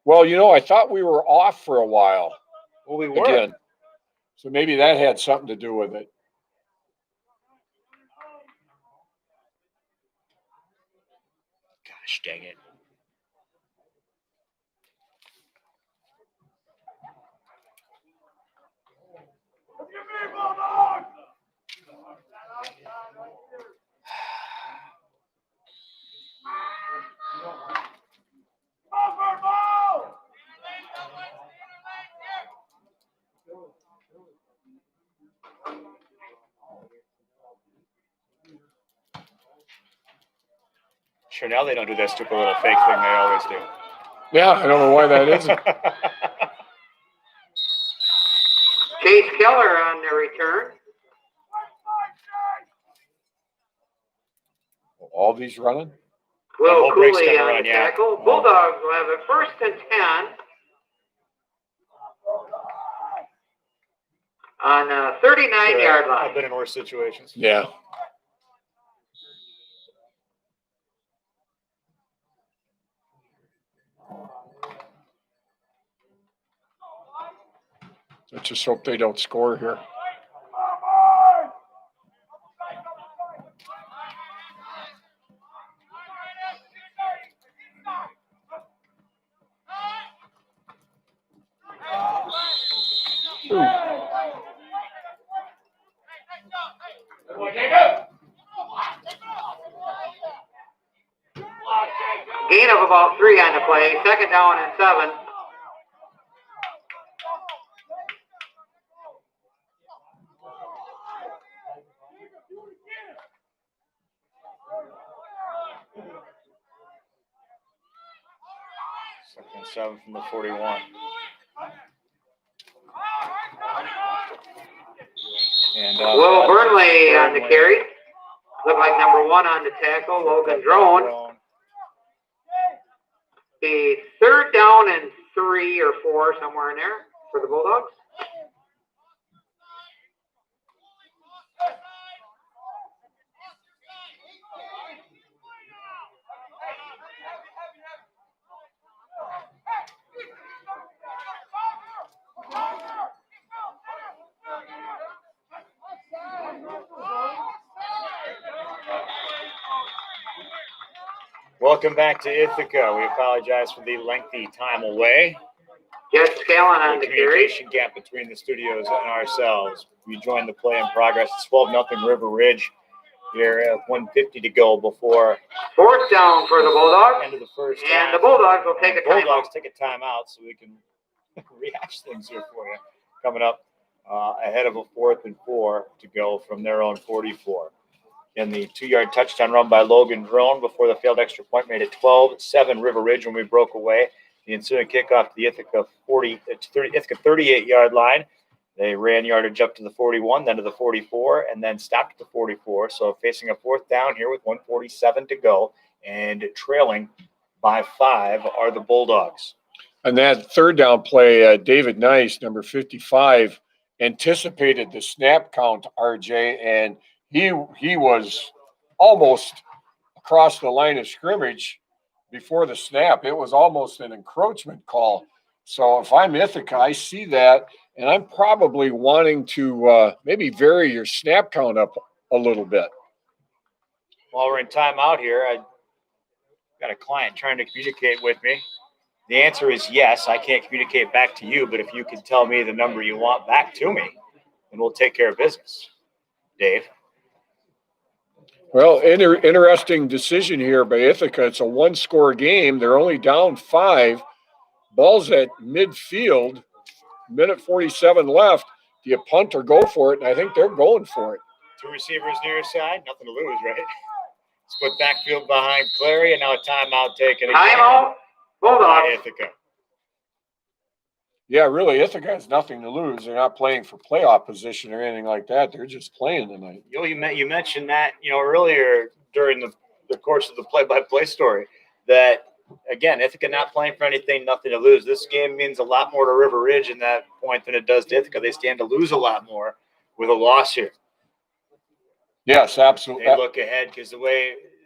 Well, I thought we were off for a while Well, we were. again. So maybe that had something to do with it. Gosh dang it. Sure, now they don't do that stupid little fake thing they always do. Yeah, I don't know why that isn't. Chase Keller on the return. All these running? Will whole break's Cooley gonna on run, the yeah. tackle. Bulldogs will have it 1st and 10 on a 39-yard I've line. been in worse situations. Yeah. Let's just hope they don't score here. Gain of about 3 on the play. 2nd down and 7. Second and 7 from the 41. And Will Burnley on the carry. Look like number 1 on the tackle. Logan Drone. The 3rd down and 3 or 4, somewhere in there for the Bulldogs. Welcome back to Ithaca. We apologize for the lengthy time away. Jet Scallon on The the carry. communication gap between the studios and ourselves. We joined the play in progress. It's 12-0 River Ridge. Here at 1:50 to go before 4th down for the Bulldogs. end of the first And half. the Bulldogs will take a timeout. Bulldogs take a timeout so we can rehash things here for you. Coming up ahead of a 4th and 4 to go from their own 44. And the 2-yard touchdown run by Logan Drone before the failed extra point made it 12-7 River Ridge when we broke away. The ensuing kickoff to the Ithaca 38-yard line. They ran yardage up to the 41, then to the 44, and then stopped at the 44. So facing a 4th down here with 1:47 to go and trailing by 5 are the Bulldogs. And that 3rd down play, David Nice, number 55, anticipated the snap count, RJ, and he was almost across the line of scrimmage before the snap. It was almost an encroachment call. So if I'm Ithaca, I see that, and I'm probably wanting to maybe vary your snap count up a little bit. While we're in timeout here, I got a client trying to communicate with me. The answer is yes. I can't communicate back to you, but if you can tell me the number you want back to me, then we'll take care of business. Dave? Well, interesting decision here by Ithaca. It's a 1-score game. They're only down 5. Ball's at midfield. Minute 47 left. Do you punt or go for it? And I think they're going for it. 2 receivers near side. Nothing to lose, right? Split backfield behind Clary, and now a timeout taken again Timeout. by Bulldogs. Ithaca. Yeah, really, Ithaca has nothing to lose. They're not playing for playoff position or anything like that. They're just playing tonight. You mentioned that, earlier during the course of the play-by-play story that, again, Ithaca not playing for anything, nothing to lose. This game means a lot more to River Ridge in that point than it does to Ithaca. They stand to lose a lot more with a loss here. Yes, absolutely. They look ahead because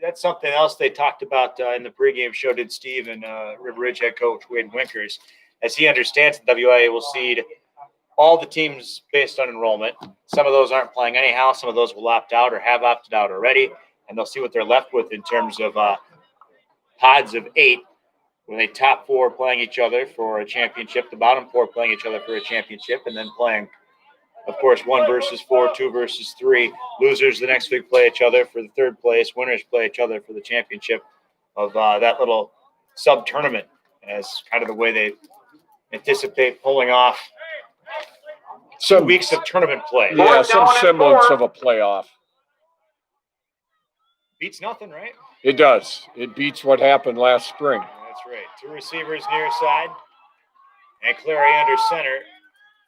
that's something else they talked about in the pregame show, did Steve and River Ridge head coach Wade Winkers. As he understands, the WIA will seed all the teams based on enrollment. Some of those aren't playing anyhow. Some of those will opt out or have opted out already, and they'll see what they're left with in terms of pods of 8, when they top 4 playing each other for a championship, the bottom 4 playing each other for a championship, and then playing, of course, 1 versus 4, 2 versus 3. Losers the next week play each other for the 3rd place. Winners play each other for the championship of that little sub-tournament, as kind of the way they anticipate pulling off 2 weeks of tournament play. Yeah, some semblance of a playoff. Beats nothing, right? It does. It beats what happened last spring. That's right. 2 receivers near side, and Clary under center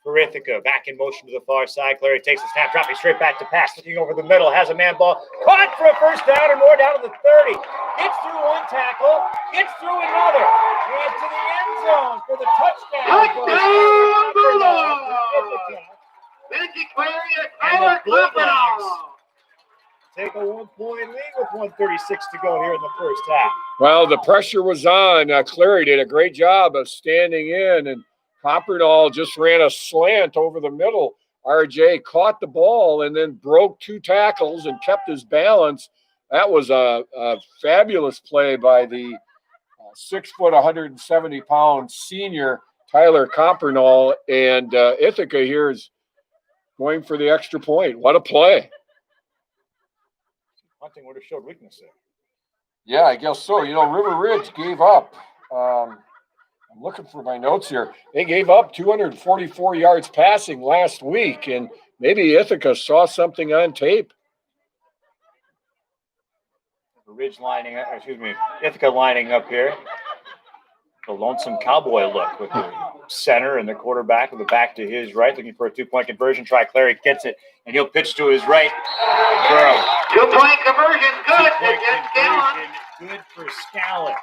for Ithaca. Back in motion to the far side. Clary takes the snap, dropping straight back to pass, looking over the middle, has a man ball, caught for a first down or more down to the 30. Gets through 1 tackle, gets through another, and to the end zone for the touchdown. Benji Clary and Tyler Bulldogs take a 1-point lead with 1:36 to go here in the first half. Well, the pressure was on. Clary did a great job of standing in, and Coppernall just ran a slant over the middle. RJ caught the ball and then broke 2 tackles and kept his balance. That was a fabulous play by the 6 foot, 170-pound senior Tyler Coppernall, and Ithaca here is going for the extra point. What a play. Hunting would have showed weakness there. Yeah, I guess so. River Ridge gave up. I'm looking for my notes here. They gave up 244 yards passing last week, and maybe Ithaca saw something on tape. Ithaca lining up here. The lonesome cowboy look with the center and the quarterback with the back to his right, looking for a 2-point conversion try. Clary gets it, and he'll pitch to his right for a 2-point conversion. Good. 2-point conversion. Good for Scallon.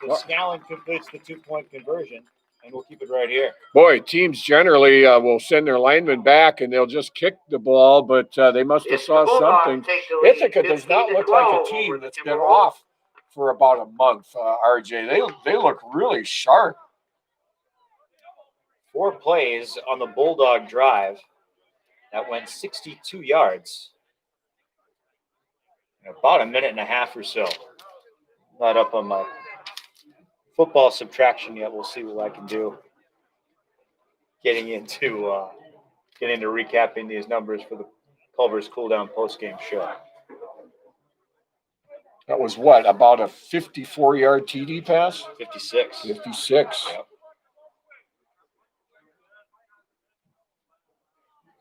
So Scallon completes the 2-point conversion, and we'll keep it right here. Boy, teams generally will send their linemen back, and they'll just kick the ball, but they must have saw something. Ithaca does not look like a team that's been off for about a month, RJ. They look really sharp. 4 plays on the Bulldog drive that went 62 yards in about a minute and a half or so. Not up on my football subtraction yet. We'll see what I can do getting into recapping these numbers for the Culver's Cool Down postgame show. That was what, about a 54-yard TD pass? 56. 56. Yep.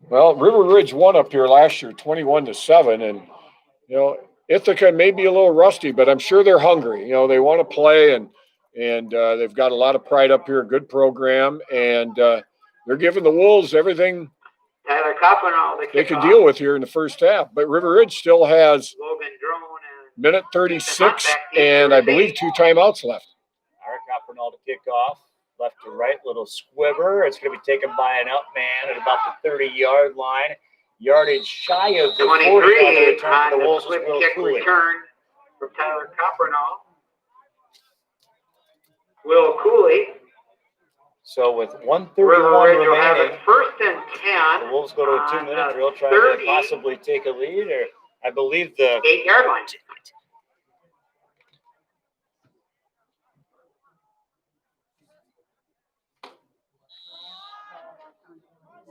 Well, River Ridge won up here last year, 21-7, and Ithaca may be a little rusty, but I'm sure they're hungry. They want to play, and they've got a lot of pride up here, a good program, and they're giving the Wolves everything Tyler Coppernall they can deal with here in the first half. But River Ridge still has Logan Drone and minute 36 and I believe 2 timeouts left. Tyler Coppernall to kick off. Left to right, little squibber. It's going to be taken by an up man at about the 30-yard line. Yardage shy of the 40 on the return for the Wolves. Quick kick return from Tyler Coppernall. Will Cooley. So with 1:31 will have remaining, it 1st and 10. the Wolves go to a 2-minute drill, trying to possibly take a lead, or I believe the 8-yard line.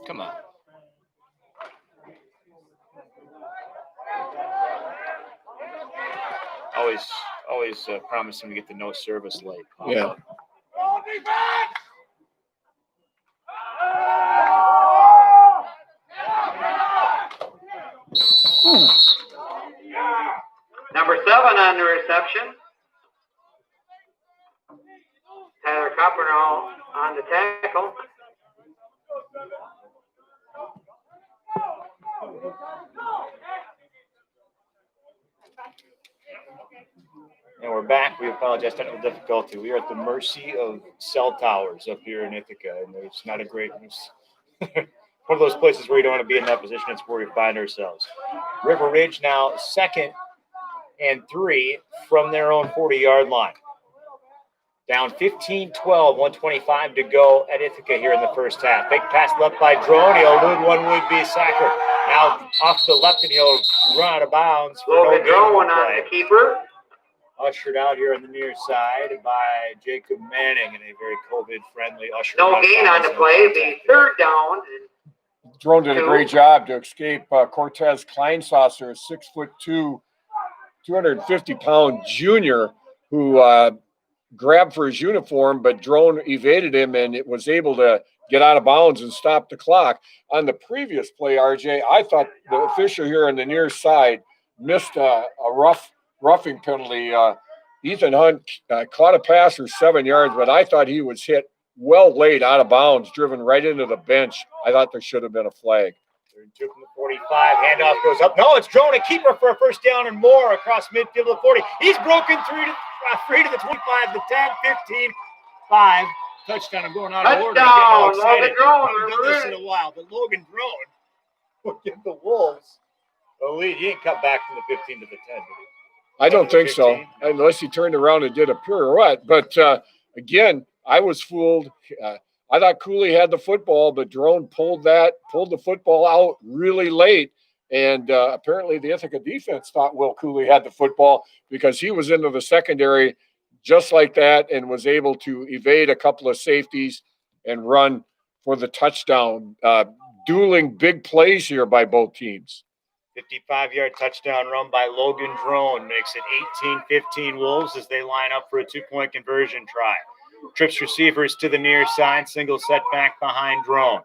Come on. Always promising to get the no service late. Yeah. Number 7 on the reception. Tyler Coppernall on the tackle. And we're back. We apologize for technical difficulty. We are at the mercy of cell towers up here in Ithaca, and there's not a great one of those places where you don't want to be in that position. It's where we find ourselves. River Ridge now 2nd and 3 from their own 40-yard line. Down 15-12, 125 to go at Ithaca here in the first half. Big pass left by Drone. He'll elude one would-be sacker. Now off the left, and he'll run out of bounds. Logan Drone on the keeper. Ushered out here on the near side by Jacob Manning, and a very COVID-friendly usher. No gain on the play. The 3rd down. Drone did a great job to escape Cortez Kleinsasser, a 6'2", 250-pound junior who grabbed for his uniform, but Drone evaded him and it was able to get out of bounds and stop the clock. On the previous play, RJ, I thought the official here on the near side missed a roughing penalty. Ethan Hunt caught a pass for 7 yards, but I thought he was hit well laid out of bounds, driven right into the bench. I thought there should have been a flag. 2 from the 45, handoff goes up. No, it's Drone, a keeper for a first down and more across midfield of the 40. He's broken free to the 25, the 10, 15, 5. Touchdown. I'm going out of order. Touchdown, Logan Drone. I haven't done this in a while, but Logan Drone will give the Wolves a lead. He ain't cut back from the 15 to the 10, did he? I don't think so, unless he turned around and did a pirouette. But again, I was fooled. I thought Cooley had the football, but Drone pulled the football out really late. And apparently the Ithaca defense thought Will Cooley had the football because he was into the secondary just like that and was able to evade a couple of safeties and run for the touchdown. Dueling big plays here by both teams. 55-yard touchdown run by Logan Drone makes it 18-15 Wolves as they line up for a 2-point conversion try. Trips receivers to the near side, single setback behind Drone.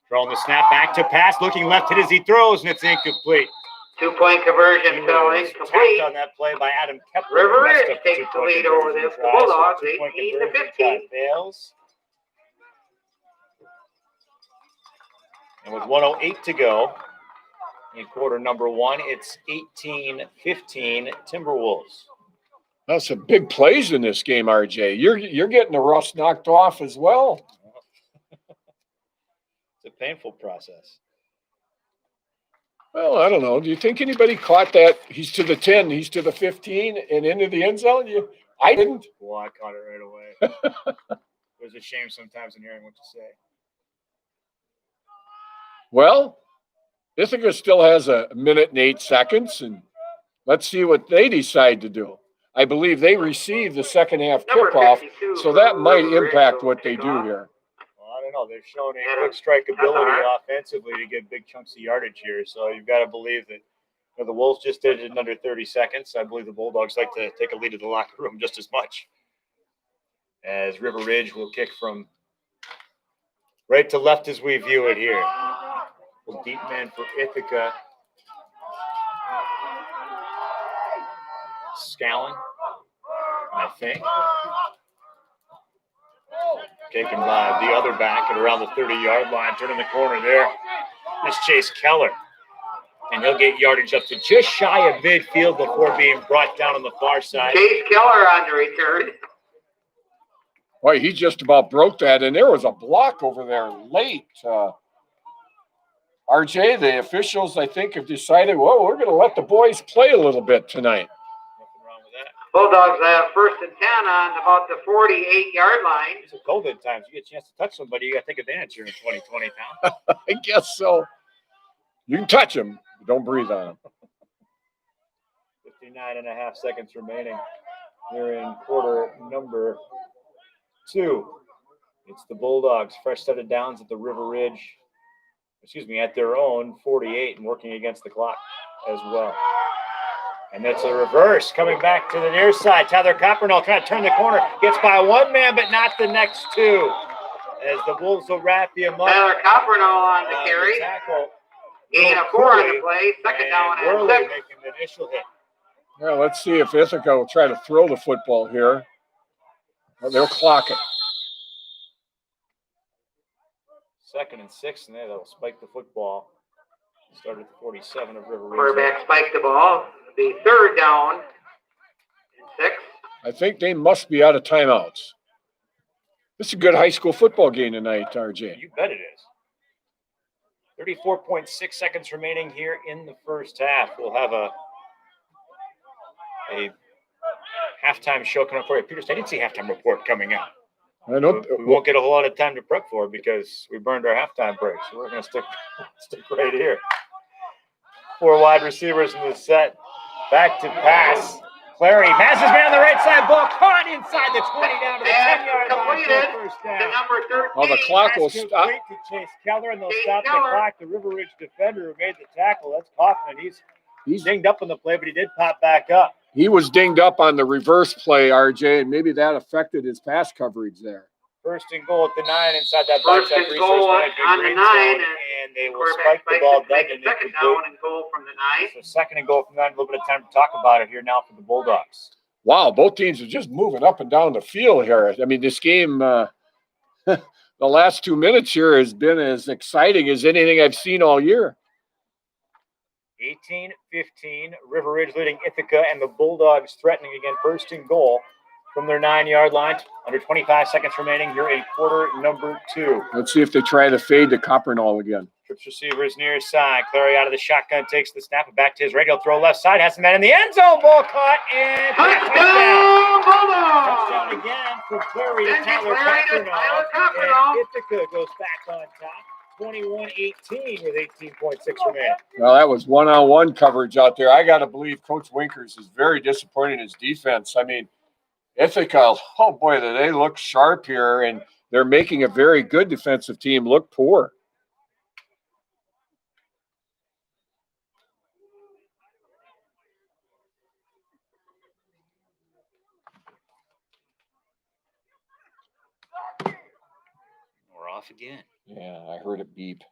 Drone the snap back to pass, looking left hit as he throws, and it's incomplete. 2-point conversion fell incomplete. On that play by Adam Kepler. River Ridge takes the lead over the Bulldogs, 18-15. Fails. And with 1:08 to go in quarter number 1, it's 18-15 Timberwolves. That's some big plays in this game, RJ. You're getting the rust knocked off as well. It's a painful process. Well, I don't know. Do you think anybody caught that? He's to the 10, he's to the 15, and into the end zone? I didn't. Well, I caught it right away. It was a shame sometimes in hearing what you say. Well, Ithaca still has a minute and 8 seconds, and let's see what they decide to do. I believe they received the second half kickoff, so that might impact what they do here. Well, I don't know. They've shown a quick strike ability offensively to get big chunks of yardage here, so you've got to believe that the Wolves just did it in under 30 seconds. I believe the Bulldogs like to take a lead to the locker room just as much. As River Ridge will kick from right to left as we view it here. Deep man for Ithaca. Scallon, I think. Taken by the other back at around the 30-yard line. Turning the corner there. That's Chase Keller. And he'll get yardage up to just shy of midfield before being brought down on the far side. Chase Keller on the return. Boy, he just about broke that, and there was a block over there late. RJ, the officials, I think, have decided, well, we're going to let the boys play a little bit tonight. Nothing wrong with that. Bulldogs have 1st and 10 on about the 48-yard line. It's a COVID times. You get a chance to touch somebody, you got to take advantage here in 2020 now. I guess so. You can touch them, but don't breathe on them. 59.5 seconds remaining here in quarter number 2. It's the Bulldogs, fresh set of downs at the River Ridge. At their own 48 and working against the clock as well. And that's a reverse coming back to the near side. Tyler Coppernall trying to turn the corner. Gets by one man, but not the next two. As the Wolves will wrap him up. Tyler Coppernall on the carry. Gain of 4 on the play. Second down and 6. Making the initial hit. Well, let's see if Ithaca will try to throw the football here. Well, they'll clock it. 2nd and 6, and they'll spike the football. Start at the 47 of River Ridge. Quarterback spiked the ball. The 3rd down and 6. I think they must be out of timeouts. This is a good high school football game tonight, RJ. You bet it is. 34.6 seconds remaining here in the first half. We'll have a halftime show coming up for you. Peter, I didn't see halftime report coming out. I know. We won't get a whole lot of time to prep for it because we burned our halftime break. So we're going to stick right here. 4 wide receivers in the set. Back to pass. Clary passes man on the right side. Ball caught inside the 20 down to the 10-yard line for first The down. number 13. Well, the clock will Pass stop. complete to Chase Keller, and they'll Chase stop the Keller. clock. The River Ridge defender who made the tackle, that's Kaufman. He's dinged up on the play, but he did pop back up. He was dinged up on the reverse play, RJ, and maybe that affected his pass coverage there. 1st and goal at the 9 inside that First bicep and resource goal management on the green 9, zone, and and they will Quarterback spike the ball dead make and a 2nd down and goal from the 9. So 2nd and goal from 9. A little bit of time to talk about it here now for the Bulldogs. Wow, both teams are just moving up and down the field here. I mean, this game, the last 2 minutes here has been as exciting as anything I've seen all year. 18-15, River Ridge leading Ithaca, and the Bulldogs threatening again 1st and goal from their 9-yard line. Under 25 seconds remaining here in quarter number 2. Let's see if they try to fade to Coppernall again. Trips receivers near side. Clary out of the shotgun, takes the snap, and back to his radio throw left side. Has the man in the end zone. Ball caught and touchdown. Bulldogs! Touchdown again from Clary to Thank you, Tyler Clary to Tyler Coppernall. And Ithaca goes back on top. 21-18 with 18.6 remaining. Well, that was one-on-one coverage out there. I got to believe Coach Winkers is very disappointed in his defense. I mean, Ithaca, oh boy, do they look sharp here, and they're making a very good defensive team look poor. We're off again. Yeah, I heard it beep.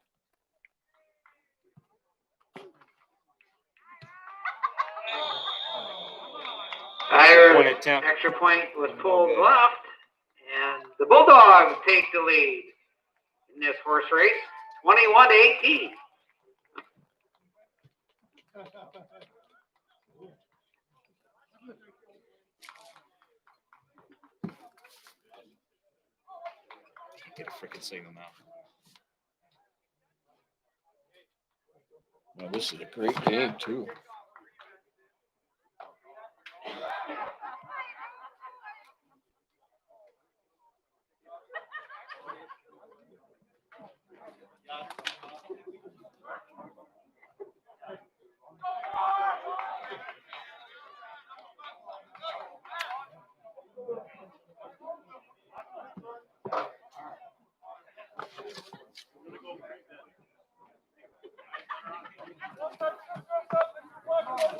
Point attempt. Extra point was pulled left, and the Bulldogs take the lead in this horse race, 21-18. Get a freaking signal now. Well, this is a great game, too.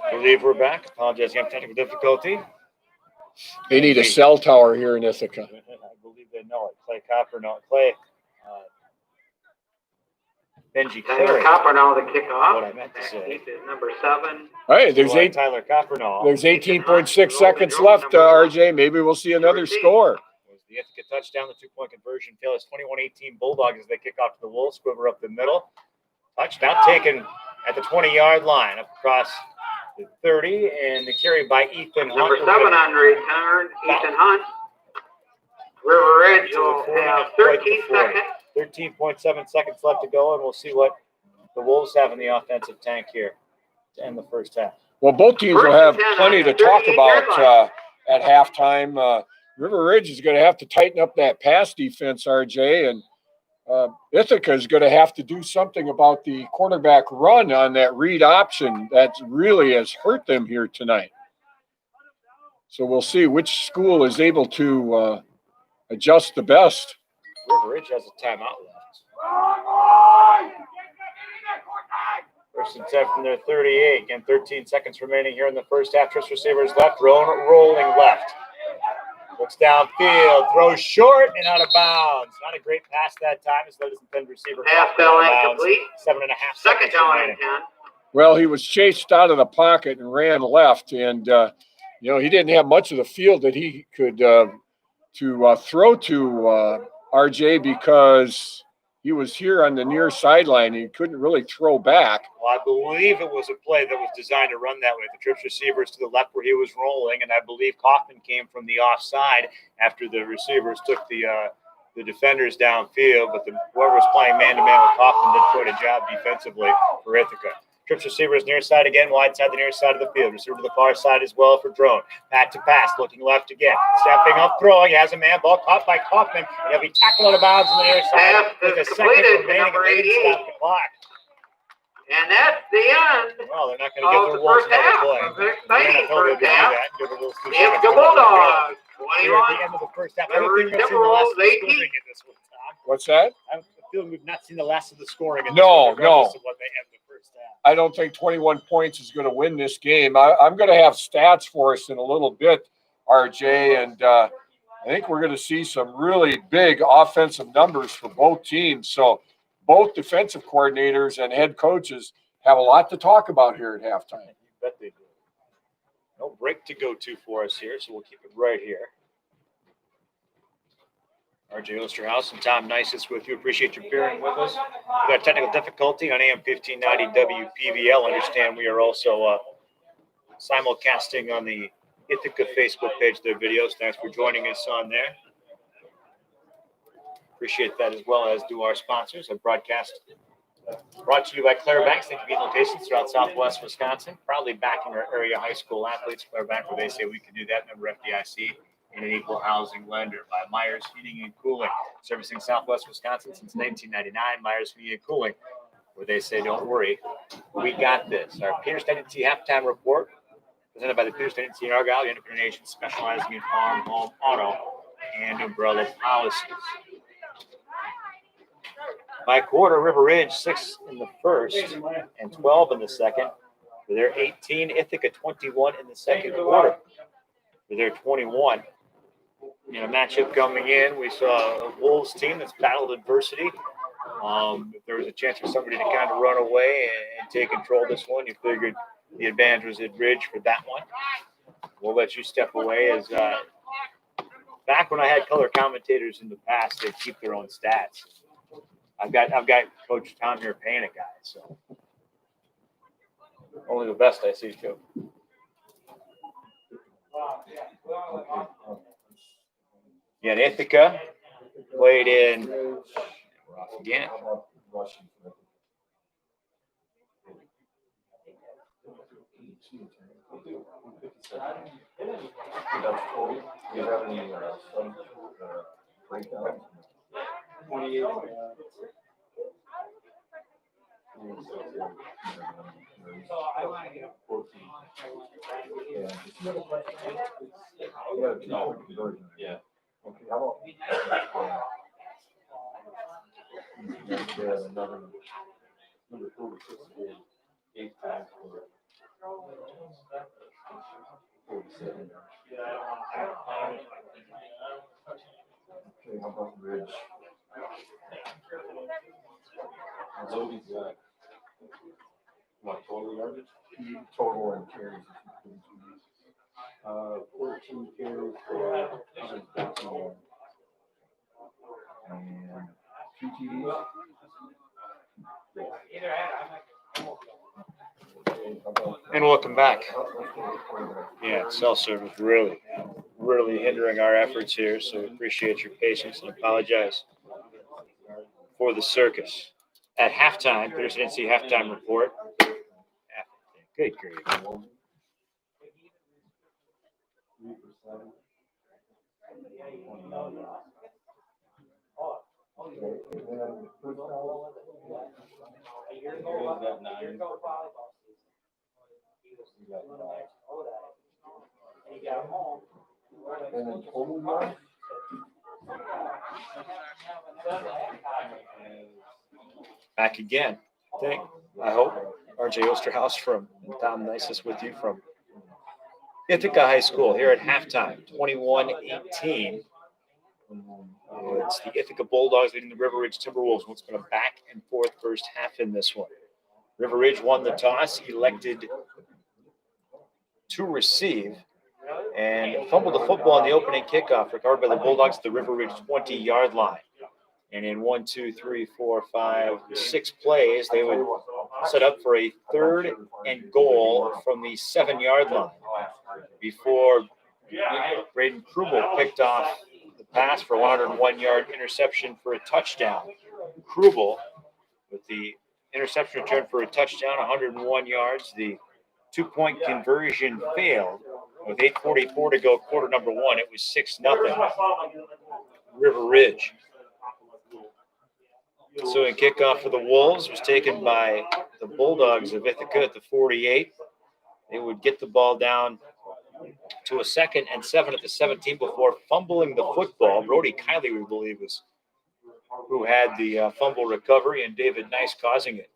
I believe we're back. Apologize, you have technical difficulty. They need a cell tower here in Ithaca. I believe they know it. Clay Coppernall. Clay. Benji Tyler Clary. Coppernall, the kickoff. What I meant to say. He's number 7. Hey, there's Tyler Coppernall. There's 18.6 seconds left, RJ. Maybe we'll see another score. Was the Ithaca touchdown, the 2-point conversion fail is 21-18 Bulldogs as they kick off to the Wolves. Squiver up the middle. Touchdown taken at the 20-yard line up across the 30, and the carry by Ethan Hunt. Number 7 on return, Ethan Hunt. River Ridge will have 13 seconds. 13.7 seconds left to go, and we'll see what the Wolves have in the offensive tank here to end the first half. Well, both teams will have plenty to talk about at halftime. River Ridge is going to have to tighten up that pass defense, RJ, and Ithaca is going to have to do something about the quarterback run on that read option that really has hurt them here tonight. So we'll see which school is able to adjust the best. River Ridge has a timeout left. First and 10 from their 38. Again, 13 seconds remaining here in the first half. Trips receivers left, rolling left. Looks downfield, throws short and out of bounds. Not a great pass that time. His latest intended receiver. Pass fell incomplete. 7.5 seconds. Second down and 10. Well, he was chased out of the pocket and ran left, and he didn't have much of the field that he could to throw to RJ because he was here on the near sideline. He couldn't really throw back. Well, I believe it was a play that was designed to run that way. The trips receivers to the left where he was rolling, and I believe Kaufman came from the offside after the receivers took the defenders downfield. But whoever was playing man-to-man with Kaufman did quite a job defensively for Ithaca. Trips receivers near side again, wide side, the near side of the field. Receiver to the far side as well for Drone. Back to pass, looking left again. Stepping up, throwing. He has a man, ball caught by Kaufman. And he'll be tackled out of bounds on the near side. Pass With a is second completed to remaining, number and they didn't 88. stop the clock. And that's the end Well, they're not going to give of their the Wolves first another half. play. It was an The exciting NFL will first do half. that. Give the Wolves 2 It's seconds the to go. Bulldogs, We're at the 21. end of the first half. I don't River think we've seen the last of the Timberwolves, 18. scoring in this one, Tom. What's that? I feel we've not seen the last of the scoring in this No, one, regardless no. of what they end the first half. I don't think 21 points is going to win this game. I'm going to have stats for us in a little bit, RJ, and I think we're going to see some really big offensive numbers for both teams. So both defensive coordinators and head coaches have a lot to talk about here at halftime. You bet they do. No break to go to for us here, so we'll keep it right here. RJ Osterhaus and Tom Nices with you. Appreciate you bearing with us. We got technical difficulty on AM 1590 WPVL. Understand we are also simulcasting on the Ithaca Facebook page their videos. Thanks for joining us on there. Appreciate that, as well as do our sponsors. A broadcast brought to you by Claire Banks. They convenient locations throughout Southwest Wisconsin. Proudly backing our area high school athletes. Claire Bank, where they say we can do that. Member FDIC. And an equal housing lender. By Myers Heating and Cooling, servicing Southwest Wisconsin since 1999. Myers Heating and Cooling, where they say, don't worry, we got this. Our Peters Tendency halftime report, presented by the Peters Tendency in Argyle, the independent nation specializing in farm, home, auto, and umbrella policies. By quarter, River Ridge 6 in the first and 12 in the second. For their 18, Ithaca 21 in the second quarter. For their 21. In a matchup coming in, we saw a Wolves team that's battled adversity. If there was a chance for somebody to kind of run away and take control of this one, you figured the advantage was at Ridge for that one. We'll let you step away. As back when I had color commentators in the past, they keep their own stats. I've got Coach Tom here paying a guy, so only the best I see too. Yeah, and Ithaca played in. We're off again. Yeah. Okay, how about Number 46 is 8 times for 47. okay, how about Ridge? Zoe's got what, total yardage? Total and carries. 14 carries for 114 And 2 TDs. And welcome back. Yeah, cell service really hindering our efforts here, so we appreciate your patience and apologize for the circus. At halftime, Peters Tendency halftime report. Good grief. And then total yards. Back again, I hope. RJ Osterhaus from Tom Nices with you from Ithaca High School here at halftime, 21-18. It's the Ithaca Bulldogs leading the River Ridge Timberwolves. It's been a back and forth first half in this one. River Ridge won the toss, elected to receive, and fumbled the football on the opening kickoff, recovered by the Bulldogs at the River Ridge 20-yard line. And in 1, 2, 3, 4, 5, 6 plays, they would set up for a 3rd and goal from the 7-yard line before Braden Krubel picked off the pass for a 101-yard interception for a touchdown. Krubel with the interception return for a touchdown, 101 yards. The 2-point conversion failed. With 8:44 to go, quarter number 1, it was 6-0 River Ridge. So in kickoff for the Wolves was taken by the Bulldogs of Ithaca at the 48. They would get the ball down to a 2nd and 7 at the 17 before fumbling the football. Brody Kiley, we believe, was who had the fumble recovery, and David Nice causing it.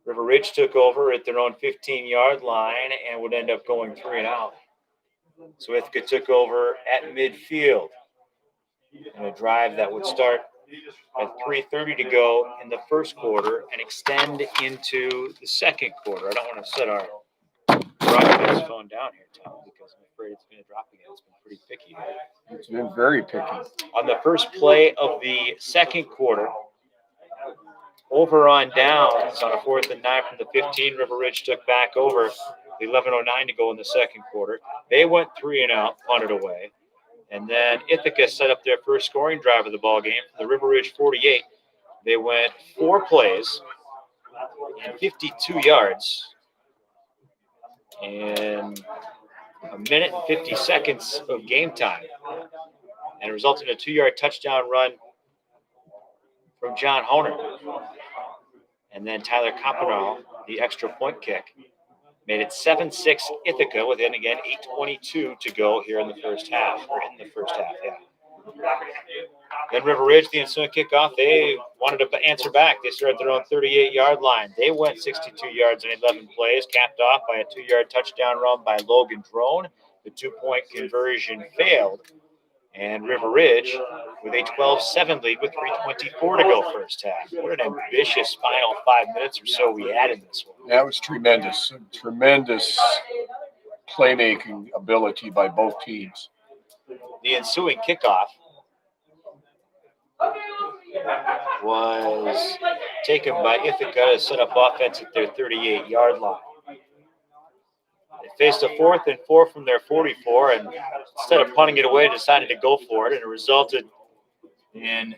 River Ridge took over at their own 15-yard line and would end up going 3 and out. So Ithaca took over at midfield in a drive that would start at 3:30 to go in the first quarter and extend into the second quarter. I don't want to set our broadcast phone down here, Tom, because I'm afraid it's going to drop again. It's been pretty picky here. It's been very picky. On the first play of the second quarter, over on downs on a 4th and 9 from the 15, River Ridge took back over. 11:09 to go in the second quarter. They went 3 and out, punted away. And then Ithaca set up their first scoring drive of the ball game from the River Ridge 48. They went 4 plays and 52 yards in a minute and 50 seconds of game time. And it resulted in a 2-yard touchdown run from John Honer. And then Tyler Campanaro, the extra point kick, made it 7-6 Ithaca within, again, 8:22 to go here in the first half, yeah. Then River Ridge, the ensuing kickoff, they wanted to answer back. They started their own 38-yard line. They went 62 yards in 11 plays, capped off by a 2-yard touchdown run by Logan Drone. The 2-point conversion failed. And River Ridge with a 12-7 lead with 3:24 to go first half. What an ambitious final 5 minutes or so we had in this one. That was tremendous. Tremendous playmaking ability by both teams. The ensuing kickoff was taken by Ithaca to set up offense at their 38-yard line. They faced a 4th and 4 from their 44, and instead of punting it away, decided to go for it, and it resulted in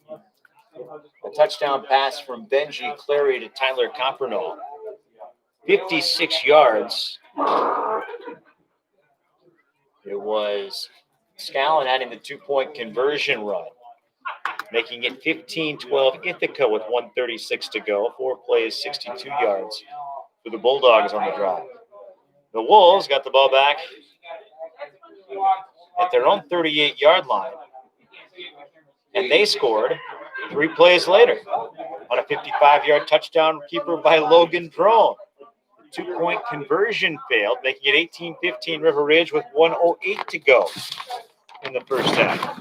a touchdown pass from Benji Clary to Tyler Campanaro. 56 yards. It was Scallon adding the 2-point conversion run, making it 15-12 Ithaca with 1:36 to go. 4 plays, 62 yards for the Bulldogs on the drive. The Wolves got the ball back at their own 38-yard line, and they scored 3 plays later on a 55-yard touchdown keeper by Logan Drone. The 2-point conversion failed, making it 18-15 River Ridge with 1:08 to go in the first half.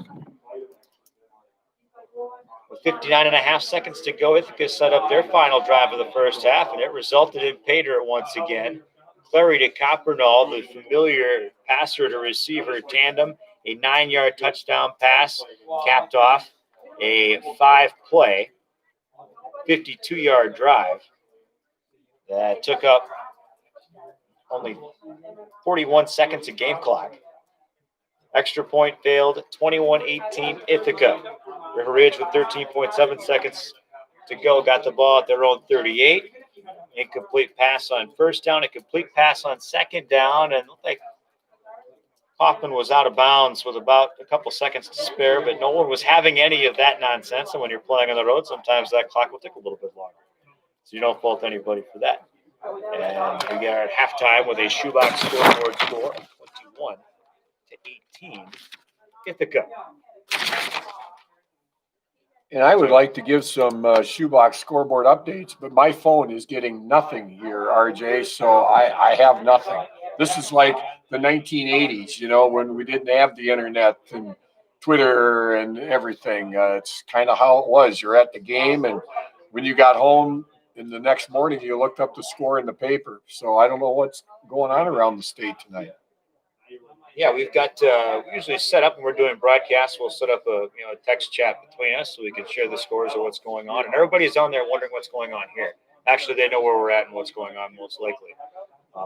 With 59.5 seconds to go, Ithaca set up their final drive of the first half, and it resulted in pay dirt once again. Clary to Coppernoll, the familiar passer to receiver tandem, a 9-yard touchdown pass, capped off a 5-play, 52-yard drive that took up only 41 seconds of game clock. Extra point failed, 21-18 Ithaca. River Ridge with 13.7 seconds to go got the ball at their own 38. Incomplete pass on first down, a complete pass on second down, and it looked like Hoffman was out of bounds with about a couple seconds to spare, but no one was having any of that nonsense. And when you're playing on the road, sometimes that clock will take a little bit longer. So you don't fault anybody for that. And we get at halftime with a shoebox scoreboard score of 21-18 Ithaca. And I would like to give some shoebox scoreboard updates, but my phone is getting nothing here, RJ, so I have nothing. This is like the 1980s, you know, when we didn't have the internet and Twitter and everything. It's kind of how it was. You're at the game, and when you got home in the next morning, you looked up the score in the paper. So I don't know what's going on around the state tonight. Yeah, we've got we usually set up when we're doing broadcasts. We'll set up a text chat between us so we can share the scores of what's going on, and everybody's on there wondering what's going on here. Actually, they know where we're at and what's going on most likely.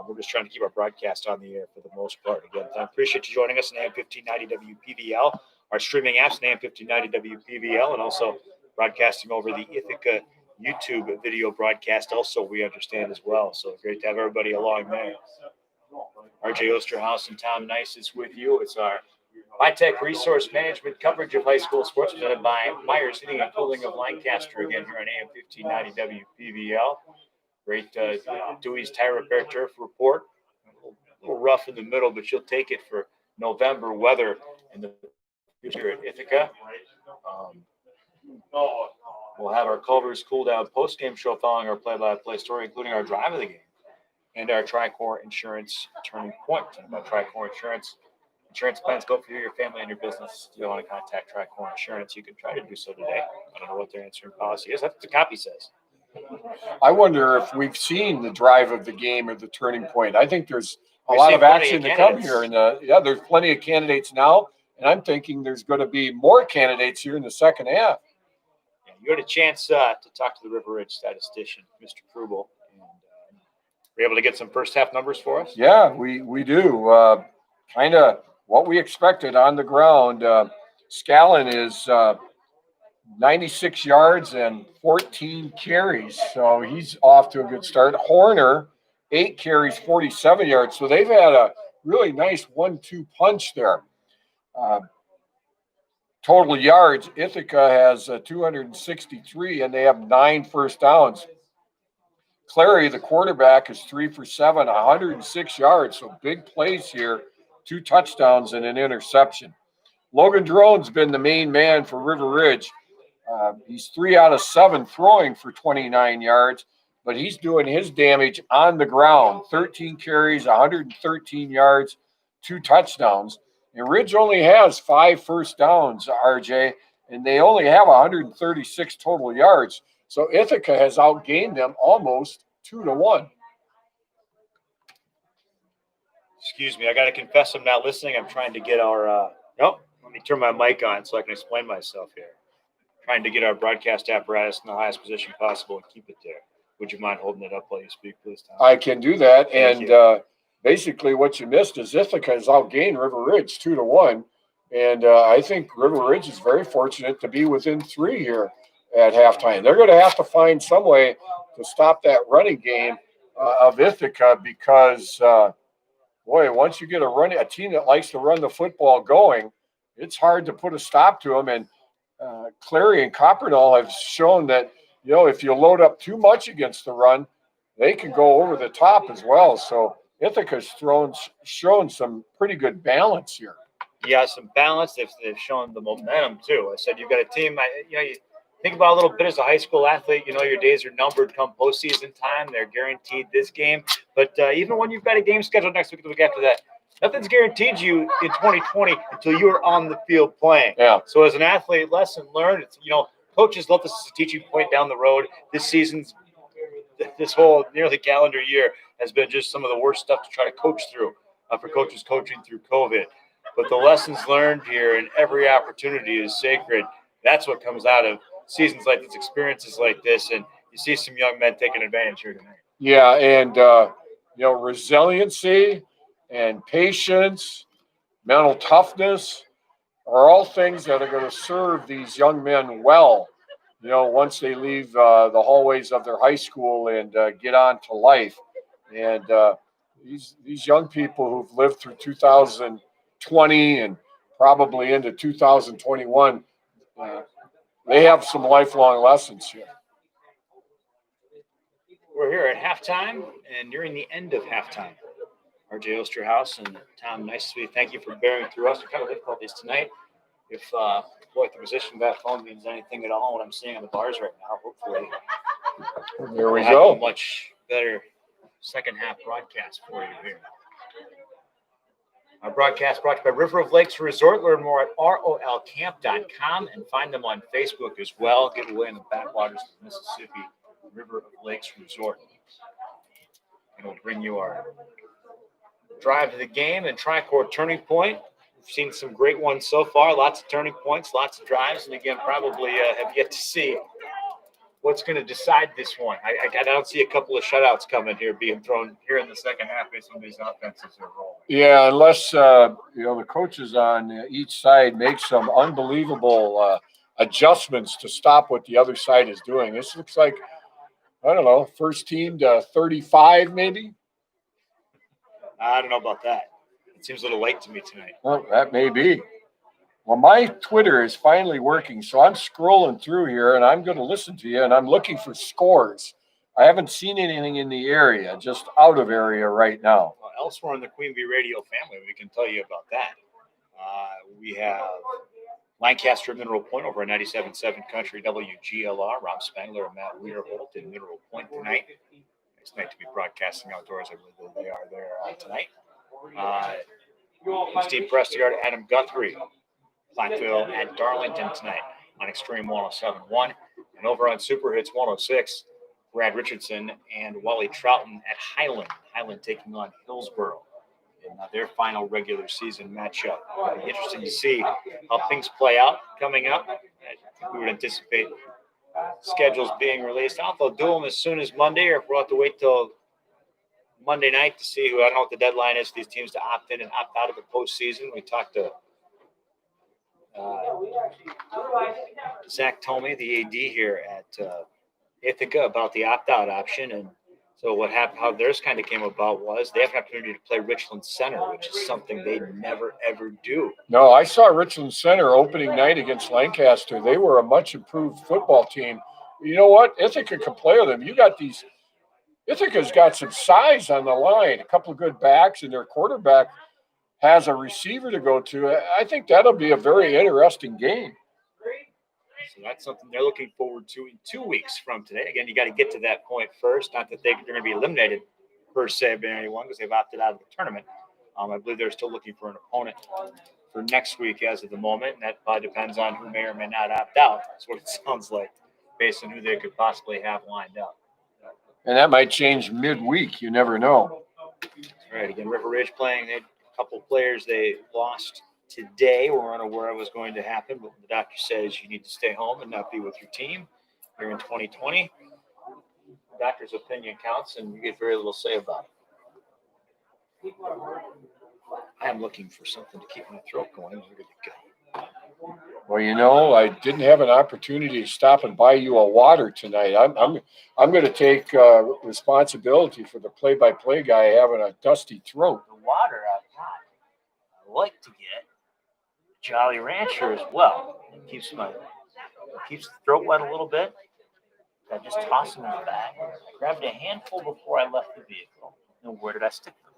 We're just trying to keep our broadcast on the air for the most part. Again, I appreciate you joining us on AM 1590 WPVL, our streaming apps on AM 1590 WPVL, and also broadcasting over the Ithaca YouTube video broadcast. Also, we understand as well. So great to have everybody along there. RJ Osterhaus and Tom Nice is with you. It's our high-tech resource management coverage of high school sports presented by Myers Heating and Cooling of Lancaster again here on AM 1590 WPVL. Great Dewey's Tire Repair Turf Report. A little rough in the middle, but you'll take it for November weather in the future at Ithaca. We'll have our Culver's Cool Down post-game show following our play-by-play story, including our drive of the game and our Tricor Insurance Turning Point. About Tricor Insurance. Insurance plans go for you, your family, and your business. If you want to contact Tricor Insurance, you can try to do so today. I don't know what their answering policy is. That's what the copy says. I wonder if we've seen the drive of the game or the turning point. I think there's a lot of action to come here. And there's plenty of candidates now. And I'm thinking there's going to be more candidates here in the second half. Yeah, you had a chance to talk to the River Ridge statistician, Mr. Krubel. Were you able to get some first half numbers for us? Yeah, we do. Kind of what we expected on the ground. Scallon is 96 yards and 14 carries. So he's off to a good start. Horner, 8 carries, 47 yards. So they've had a really nice 1-2 punch there. Total yards, Ithaca has 263, and they have 9 first downs. Clary, the quarterback, is 3 for 7, 106 yards. So big plays here, 2 touchdowns and an interception. Logan Drone's been the main man for River Ridge. He's 3 out of 7 throwing for 29 yards, but he's doing his damage on the ground. 13 carries, 113 yards, 2 touchdowns. And Ridge only has 5 first downs, RJ, and they only have 136 total yards. So Ithaca has outgained them almost 2-1. Excuse me, I got to confess I'm not listening. I'm trying to get our let me turn my mic on so I can explain myself here. Trying to get our broadcast apparatus in the highest position possible and keep it there. Would you mind holding it up while you speak, please, Tom? I can do that. Thank and basically what you missed is Ithaca has outgained River Ridge 2-1. And I think River Ridge is very fortunate to be within 3 here at halftime. They're going to have to find some way to stop that running game of Ithaca because, once you get a team that likes to run the football going, it's hard to put a stop to them. And Clary and Copperdall have shown that, if you load up too much against the run, they can go over the top as well. So Ithaca's shown some pretty good balance here. Yeah, some balance. They've shown the momentum, too. I said you've got a team, you think about a little bit as a high school athlete, your days are numbered come postseason time. They're guaranteed this game. But even when you've got a game scheduled next week, the week after that, nothing's guaranteed you in 2020 until you're on the field playing. Yeah. So as an athlete, lesson learned. It's, coaches love this as a teaching point down the road. This whole nearly calendar year has been just some of the worst stuff to try to coach through for coaches coaching through COVID. But the lessons learned here and every opportunity is sacred. That's what comes out of seasons like this, experiences like this, and you see some young men taking advantage here tonight. Yeah, and resiliency and patience, mental toughness are all things that are going to serve these young men well, once they leave the hallways of their high school and get on to life. And these young people who've lived through 2020 and probably into 2021, they have some lifelong lessons here. We're here at halftime and nearing the end of halftime. RJ Osterhaus and Tom Nicely, thank you for bearing through us. We're having difficulties tonight. If the position of that phone means anything at all, what I'm seeing on the bars right now, hopefully there we we'll go. have a much better second half broadcast for you here. Our broadcast brought to you by River of Lakes Resort. Learn more at rolcamp.com and find them on Facebook as well. Get away in the backwaters of Mississippi, River of Lakes Resort. And we'll bring you our drive of the game and Tricord Turning Point. We've seen some great ones so far. Lots of turning points, lots of drives, and again, probably have yet to see what's going to decide this one. I don't see a couple of shutouts coming here being thrown here in the second half based on these offenses are rolling. Yeah, unless the coaches on each side make some unbelievable adjustments to stop what the other side is doing. This looks like, I don't know, first team to 35 maybe. I don't know about that. It seems a little late to me tonight. Well, that may be. Well, my Twitter is finally working, so I'm scrolling through here, and I'm going to listen to you, and I'm looking for scores. I haven't seen anything in the area, just out of area right now. Well, elsewhere in the Queen Bee Radio family, we can tell you about that. We have Lancaster Mineral Point over at 97.7 Country WGLR. Rob Spangler and Matt Weirholt in Mineral Point tonight. It's nice to be broadcasting outdoors. I believe they are there tonight. Steve Prestigard, Adam Guthrie, Platteville at Darlington tonight on Extreme 107.1. And over on Super Hits 106, Brad Richardson and Wally Troughton at Highland. Highland taking on Hillsborough in their final regular season matchup. It'll be interesting to see how things play out coming up. I think we would anticipate schedules being released. I don't know if they'll do them as soon as Monday or if we'll have to wait till Monday night to see who. I don't know what the deadline is for these teams to opt in and opt out of the postseason. We talked to Zach Tomey, the AD here at Ithaca, about the opt-out option. And so what happened, how theirs kind of came about was they have an opportunity to play Richland Center, which is something they never, ever do. No, I saw Richland Center opening night against Lancaster. They were a much improved football team. You know what? Ithaca can play with them. You got these – Ithaca's got some size on the line, a couple of good backs, and their quarterback has a receiver to go to. I think that'll be a very interesting game. So that's something they're looking forward to in 2 weeks from today. Again, you got to get to that point first. Not that they're going to be eliminated per se by anyone because they've opted out of the tournament. I believe they're still looking for an opponent for next week as of the moment. And that probably depends on who may or may not opt out. That's what it sounds like based on who they could possibly have lined up. And that might change midweek. You never know. That's right. Again, River Ridge playing. They had a couple of players they lost today. We're unaware of what's going to happen, but the doctor says you need to stay home and not be with your team here in 2020. The doctor's opinion counts, and you get very little say about it. I am looking for something to keep my throat going. Where did it go? Well, you know, I didn't have an opportunity to stop and buy you a water tonight. I'm going to take responsibility for the play-by-play guy having a dusty throat. The water I've got, I like to get Jolly Rancher as well. It keeps the throat wet a little bit. I just toss them in the bag. I grabbed a handful before I left the vehicle. And where did I stick them?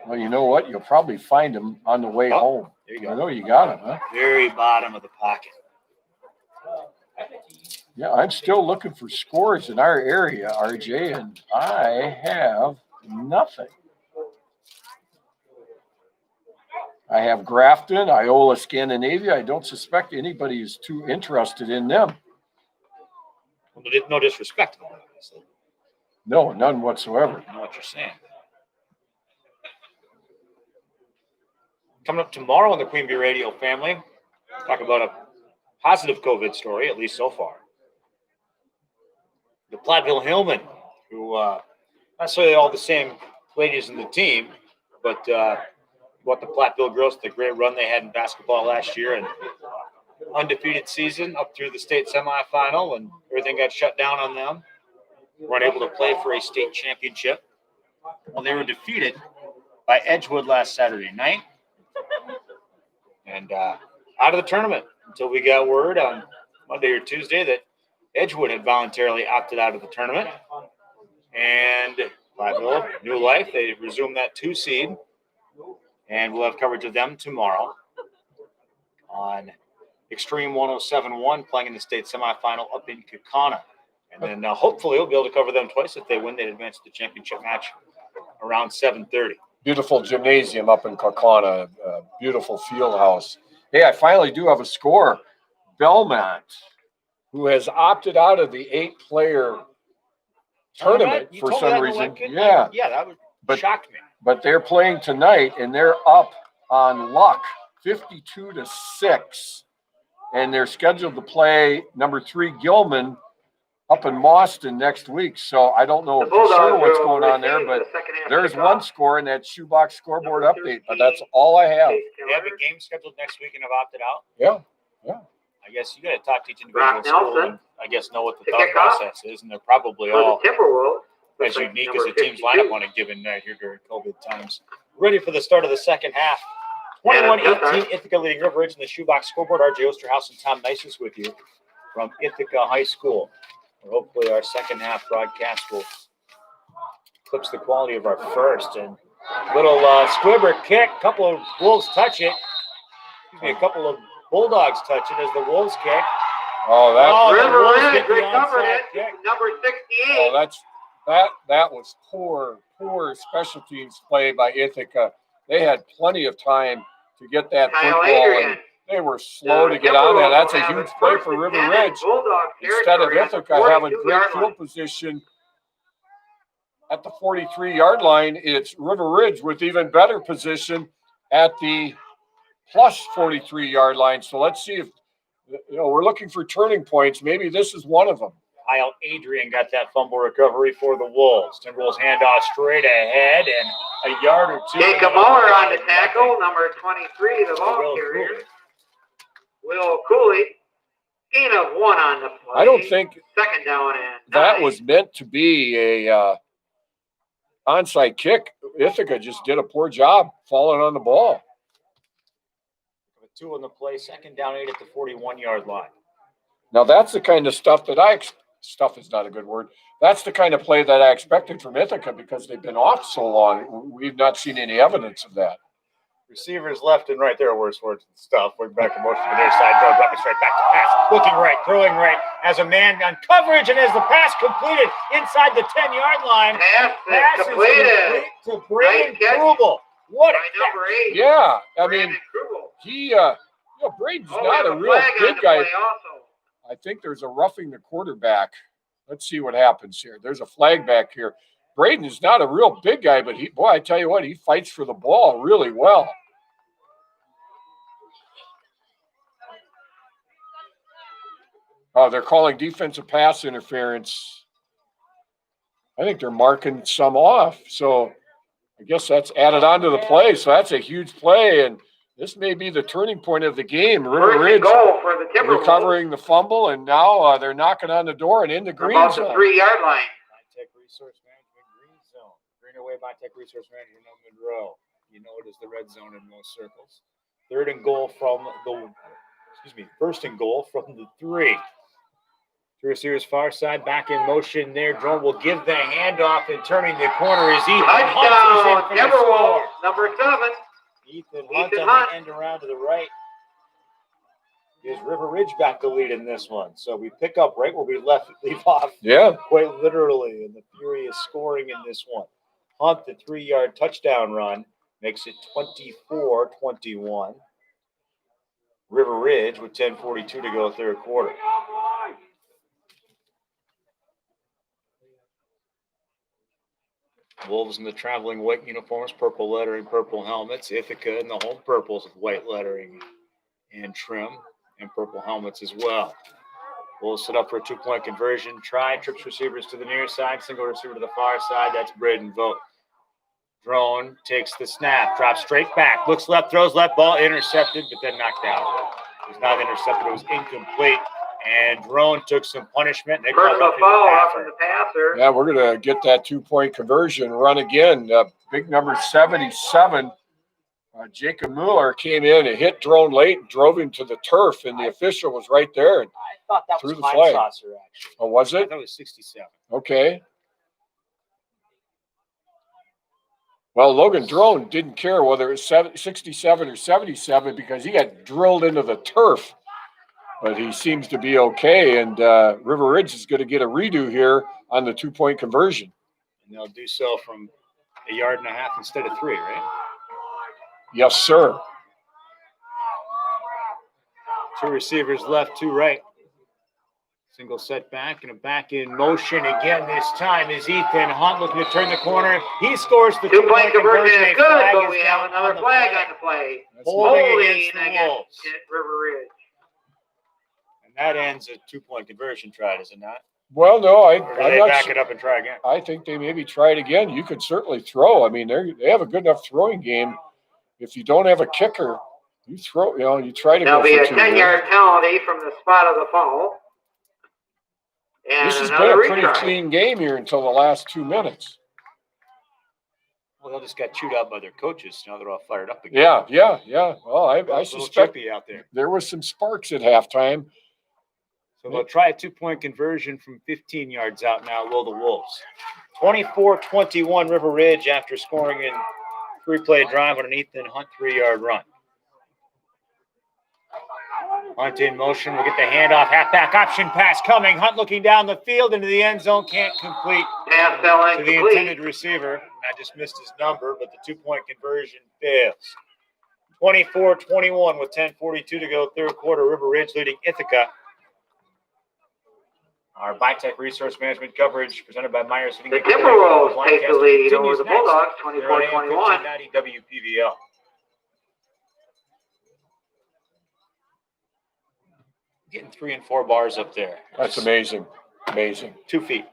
Well, you know what? You'll probably find them on the way home. There you go. I know you got them, huh? Very bottom of the pocket. Yeah, I'm still looking for scores in our area, RJ, and I have nothing. I have Grafton, Iola, Scandinavia. I don't suspect anybody is too interested in them. Well, no disrespect to them, obviously. No, none whatsoever. I know what you're saying. Coming up tomorrow on the Queen Bee Radio family, talk about a positive COVID story, at least so far. The Platteville Hillmen, who not necessarily all the same ladies in the team, but what the Platteville girls, the great run they had in basketball last year and undefeated season up through the state semifinal, and everything got shut down on them. Weren't able to play for a state championship. Well, they were defeated by Edgewood last Saturday night. And out of the tournament until we got word on Monday or Tuesday that Edgewood had voluntarily opted out of the tournament. And Platteville, new life, they resumed that 2 seed. And we'll have coverage of them tomorrow on Extreme 107.1 playing in the state semifinal up in Kaukauna. And then hopefully we'll be able to cover them twice. If they win, they'd advance to the championship match around 7:30. Beautiful gymnasium up in Kaukauna, beautiful field house. Hey, I finally do have a score. Belmont, who has opted out of the 8-player tournament for some reason. Yeah, But- shocked me. But they're playing tonight, and they're up on luck, 52-6. And they're scheduled to play number 3 Gilman up in Mauston next week. So I don't know The for sure Bulldogs what's will going on there, receive but the second half there's kickoff. one score in that shoebox scoreboard Number update. But 13, that's all I have. Chase They have Keller. a game scheduled next week and have opted out. Yeah. I guess you got to talk to each individual Brock school Nelson. and I guess know what the To thought kick off. process is, and they're probably For all the Timberwolves. as looks like unique as number a team's 52. lineup on a given night here during COVID times. Ready for the start of the second half. Adam 21-18, Ithaca leading River Ridge in the shoebox scoreboard. RJ Osterhouse and Tom Nice is with you from Ithaca High School. And hopefully our second half broadcast will eclipse the quality of our first. And little squibber kick, couple of Wolves touch it. Excuse me, a couple of Bulldogs touch it as the Wolves kick. Oh, Oh, the River Wolves Ridge get the recovered onside it. kick. Number 68. that was poor special teams play by Ithaca. They had plenty of time to get that Kyle football, Adrian. and they were slow to get on there. That's a huge play for River Ridge. Instead of Ithaca having great field position at the 43-yard line, it's River Ridge with even better position at the plus 43-yard line. So let's see if, we're looking for turning points. Maybe this is one of them. Kyle Adrian got that fumble recovery for the Wolves. Timberwolves handoff straight ahead and a yard or two. Jacob Muller on the tackle, number 23, the ball carrier. Cooley. Will Cooley, gain of 1 on the play. I don't think Second down and that 9. was meant to be a onside kick. Ithaca just did a poor job falling on the ball. 2 on the play, second down 8 at the 41-yard line. Now that's the kind of stuff that stuff is not a good word. That's the kind of play that I expected from Ithaca because they've been off so long. We've not seen any evidence of that. Receivers left and right there are worse words than stuff. We're back in motion to the near side. Throw bucket straight back to pass. Looking right, throwing right. As a man on coverage and as the pass completed inside the 10-yard line. Pass is completed. To Braden Nice catch. Krubel. What By a number 8. Yeah, I Brandon mean, Krubel. he, Braden's Oh, not we a have real flag on big the guy. play also. I think there's a roughing the quarterback. Let's see what happens here. There's a flag back here. Braden is not a real big guy, but I tell you what, he fights for the ball really well. Oh, they're calling defensive pass interference. I think they're marking some off. So I guess that's added onto the play. So that's a huge play, and this may be the turning point of the game. River First and Ridge goal for the Timberwolves. recovering the fumble, and now they're knocking on the door and in the green About the zone. 3-yard line. Tech Resource Management Green Zone. Green away by Tech Resource Management of Monroe. You know it is the red zone in most circles. First and goal from the 3. Two receivers far side, back in motion there. Drone will give the handoff and turning the corner is Ethan Hunt. Touchdown, Timberwolves, number 7. Ethan Hunt Ethan on Hunt. the end around to the right. Is River Ridge back to lead in this one? So we pick up right where we leave off. Yeah. Quite literally in the furious scoring in this one. Hunt, the 3-yard touchdown run, makes it 24-21. River Ridge with 10:42 to go third quarter. Wolves in the traveling white uniforms, purple lettering, purple helmets. Ithaca in the home purples with white lettering and trim and purple helmets as well. Wolves set up for a 2-point conversion. Try, trips receivers to the near side, single receiver to the far side. That's Braden Vogt. Drone takes the snap, drops straight back, looks left, throws left, ball intercepted, but then knocked out. It was not intercepted, it was incomplete. And Drone took some punishment. They called Personal roughing foul the off passer. of the passer. Yeah, we're going to get that 2-point conversion run again. Big number 77. Jacob Mueller came in and hit Drone late and drove him to the turf, and the official was right there. And I thought that was threw the Klein flag. Saucer, actually. oh, was I it? thought it was 67. Okay. Well, Logan Drone didn't care whether it was 67 or 77 because he got drilled into the turf. But he seems to be okay, and River Ridge is going to get a redo here on the 2-point conversion. And they'll do so from 1.5 yards instead of 3, right? Yes, sir. 2 receivers left, 2 right. Single set back and a back in motion again. This time is Ethan Hunt looking to turn the corner. He scores the 2-point conversion A is good, flag but is we down have another the flag play. on the play. Holding against the Wolves. River Ridge. And that ends a 2-point conversion try, does it not? Well, no, Or do I'm they not back sure. it up and try again? I think they maybe try it again. You could certainly throw. I mean, they have a good enough throwing game. If you don't have a kicker, you throw. You try to There'll go be for a 2 10-yard here. penalty from the spot of the foul. And This has been another a pretty retry. clean game here until the last 2 minutes. Well, they'll just got chewed out by their coaches. Now they're all fired up again. Yeah. Well, I Little suspect chippy out there. there was some sparks at halftime. So they'll try a 2-point conversion from 15 yards out now, will the Wolves. 24-21 River Ridge after scoring in 3-play drive on an Ethan Hunt 3-yard run. Hunt in motion. We'll get the handoff. Halfback option pass coming. Hunt looking down the field into the end zone. Can't complete Pass fell to the incomplete. intended receiver. I just missed his number, but the 2-point conversion fails. 24-21 with 10:42 to go, third quarter. River Ridge leading Ithaca. Our Bitech Resource Management coverage presented by Myers. The Timberwolves take the lead over the Bulldogs. Bulldogs, 24-21. 1590 WPVL. Getting 3 and 4 bars up there. That's amazing. Amazing. 2 feet.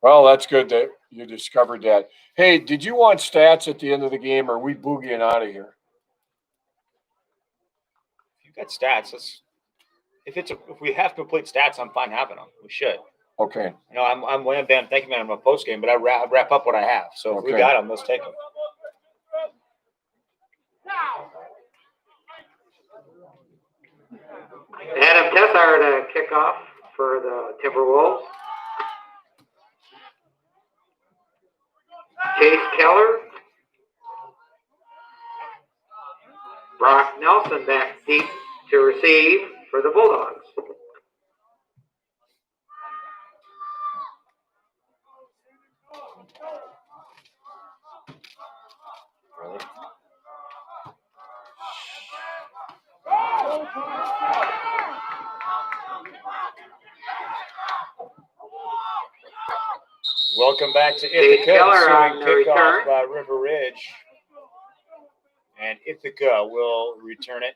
Well, that's good that you discovered that. Hey, did you want stats at the end of the game, or are we boogieing out of here? If you've got stats, if we have complete stats, I'm fine having them. We should. Okay. You know, I'm way down thinking man, I'm a post game, but I wrap up what I have. So if we got them, let's take them. Adam Tessar to kick off for the Timberwolves. Chase Keller. Brock Nelson back deep to receive for the Bulldogs. Really? Welcome back to Ithaca. Keller on the Kickoff return. by River Ridge. And Ithaca will return it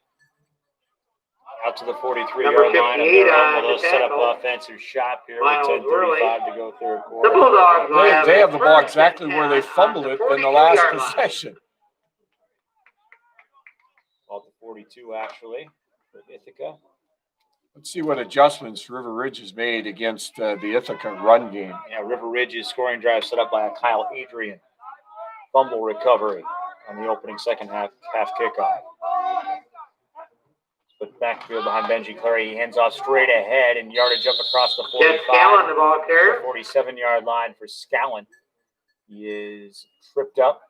out to the 43-yard line. Number 58 on They'll the set up tackle. offensive shot here Miles with 10:35 to go third The quarter. Bulldogs will have They it have the ball first exactly and where they 10 fumbled on it the in the last 42-yard line. possession. Ball to 42, actually, for Ithaca. Let's see what adjustments River Ridge has made against the Ithaca run game. Yeah, River Ridge's scoring drive set up by a Kyle Adrian. Fumble recovery on the opening second half kickoff. Split backfield behind Benji Clary. He hands off straight ahead and yardage up across the 45. Jet Scallon, the ball carrier. 47-yard line for Scallon. He is tripped up.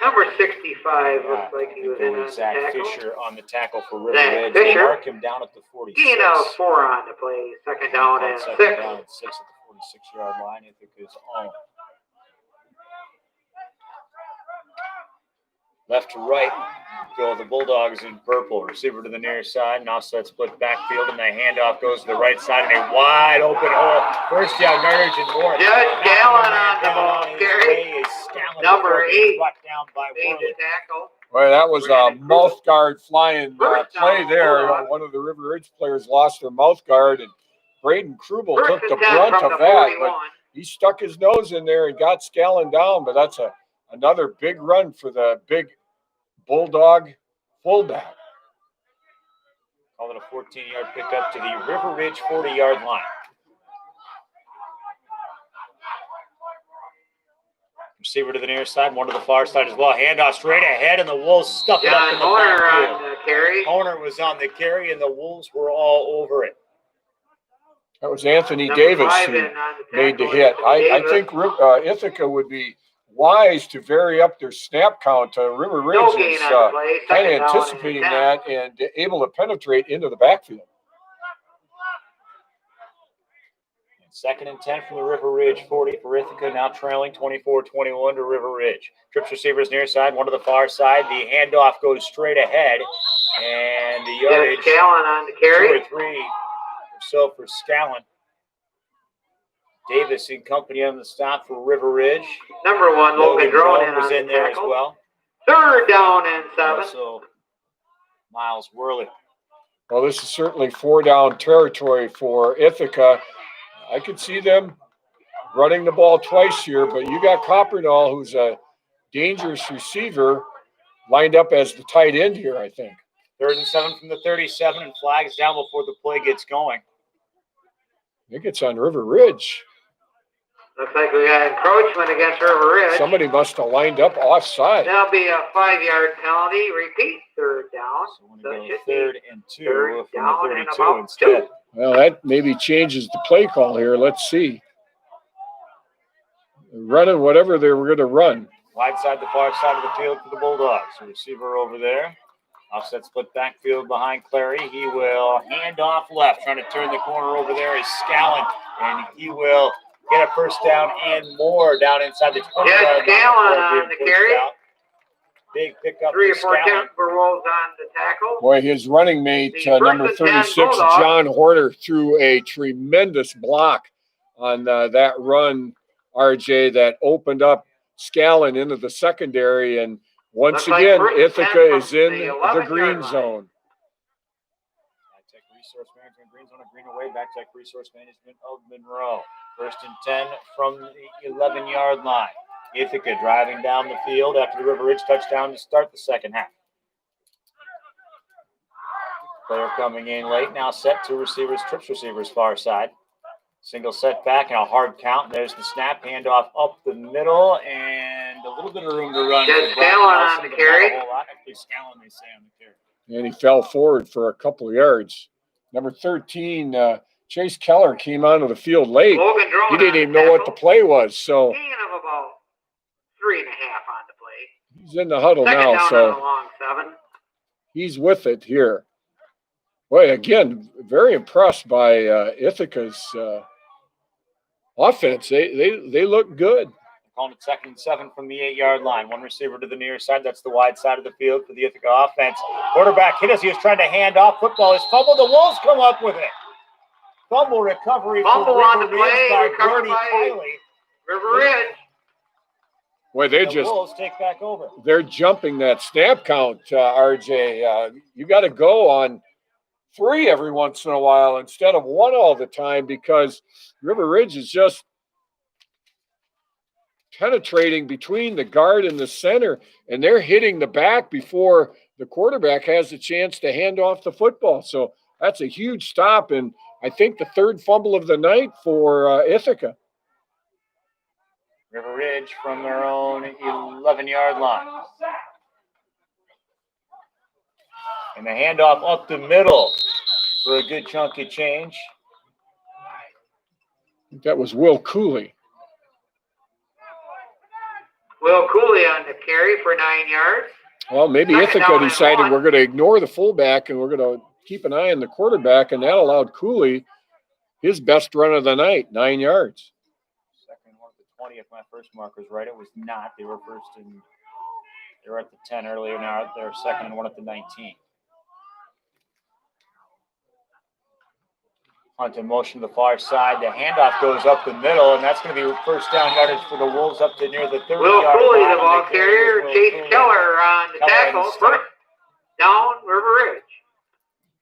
Number 65 looks like he was in on the Zach tackle. Fisher on the tackle for River Zach Ridge. Fisher. They mark him down at the 46. Gain of 4 on the play. Second down and 6. Second down and 6 at the 46-yard line. Ithaca's own. Left to right go the Bulldogs in purple. Receiver to the near side. Now set split backfield, and the handoff goes to the right side in a wide open hole. First down, yardage and more. Judge Scallon on the ball carry. Number 8 brought down by made Worley. the tackle. Well, that was a mouth guard flying First play down, there. Bulldogs. One of the River Ridge players lost their mouth guard, and Braden Krubel First took the and 10 brunt from of the that. 41. But he stuck his nose in there and got Scallon down. But that's another big run for the big Bulldog fullback. Call it a 14-yard pickup to the River Ridge 40-yard line. Receiver to the near side, one to the far side as well. Handoff straight ahead, and the Wolves stuck it up John in the Horner backfield. on the carry. Horner was on the carry, and the Wolves were all over it. That was Anthony Number Davis 5 who in on the made the tackle. hit. I Davis. think Ithaca would be wise to vary up their snap count. River Ridge No is gain on the play. kind Second of down anticipating and 10. that and able to penetrate into the backfield. Second and 10 from the River Ridge 40 for Ithaca, now trailing 24-21 to River Ridge. Trips receivers near side, one to the far side. The handoff goes straight ahead, and the Judge yardage Scallon on the 2 carry. or 3 or so for Scallon. Davis in company on the stop for River Ridge. Number 1, Logan Drone was on in the there as tackle. well. 3rd down and 7. Also, Miles Worley. Well, this is certainly 4-down territory for Ithaca. I could see them running the ball twice here, but you got Coppernall, who's a dangerous receiver, lined up as the tight end here, I think. 3rd and 7 from the 37, and flags down before the play gets going. I think it's on River Ridge. Looks like we got encroachment against River Ridge. Somebody must have lined up offside. That'll be a 5-yard penalty. Repeat, 3rd down. So we're So going it to should go be 3rd and 2 3rd from down the and 32 about instead. 2. Well, that maybe changes the play call here. Let's see. Running whatever they were going to run. Wide side, the far side of the field for the Bulldogs. The receiver over there. Offset split backfield behind Clary. He will hand off left, trying to turn the corner over there is Scallon, and he will get a first down and more down inside the 20-yard line. Scallon on the carry. Big pickup 3 or for 4 Scallon. Timberwolves on the tackle. Boy, his running mate, The number first and 10 36, Bulldogs. John Horner, threw a tremendous block on that run, RJ, that opened up Scallon into the secondary. And once Looks like again, first and 10 Ithaca from is in the the 11-yard green line. zone. Tech Resource Management, green zone, green away, back Tech Resource Management of Monroe. 1st and 10 from the 11-yard line. Ithaca driving down the field after the River Ridge touchdown to start the second half. Player coming in late, now set to receivers, trips receivers far side. Single setback and a hard count. There's the snap, handoff up the middle, and a little bit of room to run. Just Scallon on the carry. Actually, Scallon, they say, on the carry. And he fell forward for a couple of yards. Number 13, Chase Keller came onto the field late. Logan Drone He didn't on even the know what the tackle. play was. So Gain of about 3.5 on the play. he's in the huddle Second now. down So on the long 7. he's with it here. Boy, again, very impressed by Ithaca's offense. They look good. Calling it 2nd and 7 from the 8-yard line. One receiver to the near side. That's the wide side of the field for the Ithaca offense. Quarterback hit us. He was trying to hand off. Football is fumbled. The Wolves come up with it. Fumble recovery Fumble for on River the play, Ridge by recovered Gordy by Kiley. River Ridge. Boy, The Wolves take back over. they're jumping that snap count, RJ. You got to go on 3 every once in a while instead of 1 all the time, because River Ridge is just penetrating between the guard and the center, and they're hitting the back before the quarterback has a chance to hand off the football. So that's a huge stop, and I think the 3rd fumble of the night for Ithaca. River Ridge from their own 11-yard line. And the handoff up the middle for a good chunk of change. I think that was Will Cooley. Will Cooley on the carry for 9 yards. Well, maybe Second Ithaca down and decided 1. we're going to ignore the fullback and we're going to keep an eye on the quarterback, and that allowed Cooley his best run of the night, 9 yards. Second one at the 20, if my first marker's right. It was not. They were they were at the 10 earlier. Now they're 2nd and 1 at the 19. Hunt in motion to the far side. The handoff goes up the middle, and that's going to be first down yardage for the Wolves up to near the 30-yard line. Will Cooley, the ball carrier. Chase Keller on the tackle. First down, River Ridge.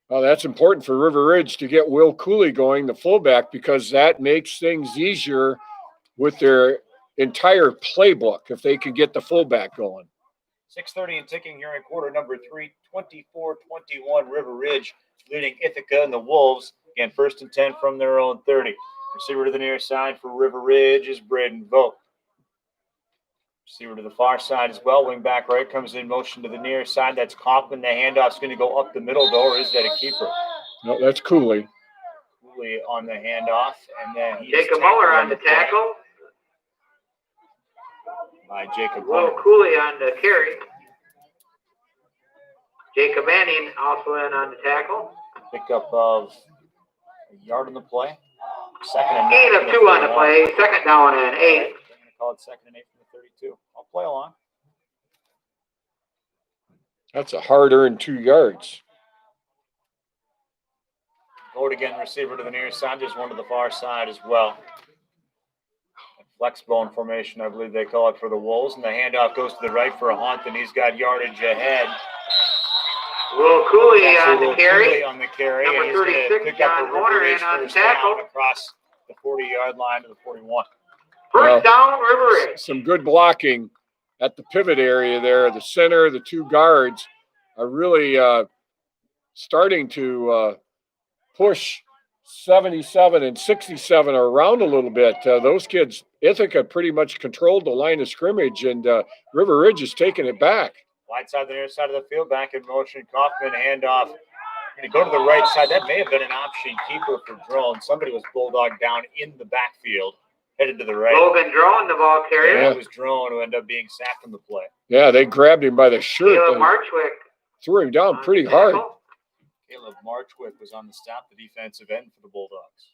Well, that's important for River Ridge to get Will Cooley going, the fullback, because that makes things easier with their entire playbook if they can get the fullback going. 6:30 and ticking here in quarter number 3, 24-21 River Ridge leading Ithaca and the Wolves. Again, 1st and 10 from their own 30. Receiver to the near side for River Ridge is Braden Vogt. Receiver to the far side as well. Wing back right comes in motion to the near side. That's Kaufman. The handoff's going to go up the middle, though, or is that a keeper? No, that's Cooley. Cooley on the handoff. And then he's Jacob Muller on the tackle. By Jacob Will Muller. Cooley on the carry. Jacob Manning also in on the tackle. Pickup of a yard on the play. Second and Gain of 2 on the play. Second down and 8. I'm going to call it 2nd and 8 from the 32. I'll play along. That's a hard-earned 2 yards. Vote again, receiver to the near side. There's one to the far side as well. Flex bone formation, I believe they call it for the Wolves. And the handoff goes to the right for a Hunt, and he's got yardage ahead. Will Cooley That's on the Will carry. Cooley on the carry. Number and he's going to 36, pick John up a River Horner Ridge in on the first tackle. down across the 40-yard line to the 41. First down, River Ridge. Some good blocking at the pivot area there. The center, the two guards are really starting to push 77 and 67 around a little bit. Those kids, Ithaca pretty much controlled the line of scrimmage, and River Ridge is taking it back. Wide side, the near side of the field, back in motion. Kaufman, handoff. Going to go to the right side. That may have been an option keeper for Drone. Somebody was bulldogged down in the backfield, headed to the right. Logan Drone, the ball carrier. Yeah, that was Drone who ended up being sacked on the play. Yeah, they grabbed him by the shirt Caleb and Marchwick. threw him down pretty hard. Caleb Marchwick was on the stop, the defensive end for the Bulldogs.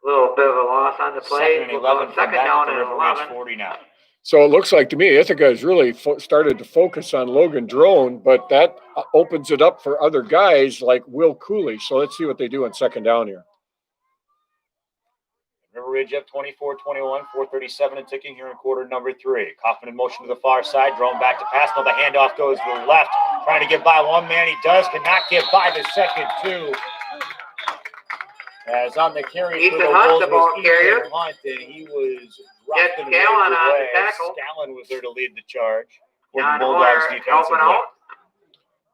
A little bit of a loss on the play. Second and 11 from Second back down at the and River Ridge 11. 40 now. So it looks like to me Ithaca has really started to focus on Logan Drone, but that opens it up for other guys like Will Cooley. So let's see what they do on second down here. River Ridge up 24-21, 4:37 and ticking here in quarter number 3. Kaufman in motion to the far side, Drone back to pass. Now the handoff goes to the left, trying to get by one man. He does, cannot get by the second two. As on the carry for the Wolves was Ethan Hunt, and he was rocked and Scallon on away. the tackle. Scallon was there to lead the charge for the John Bulldogs Horner defensive helping line. out.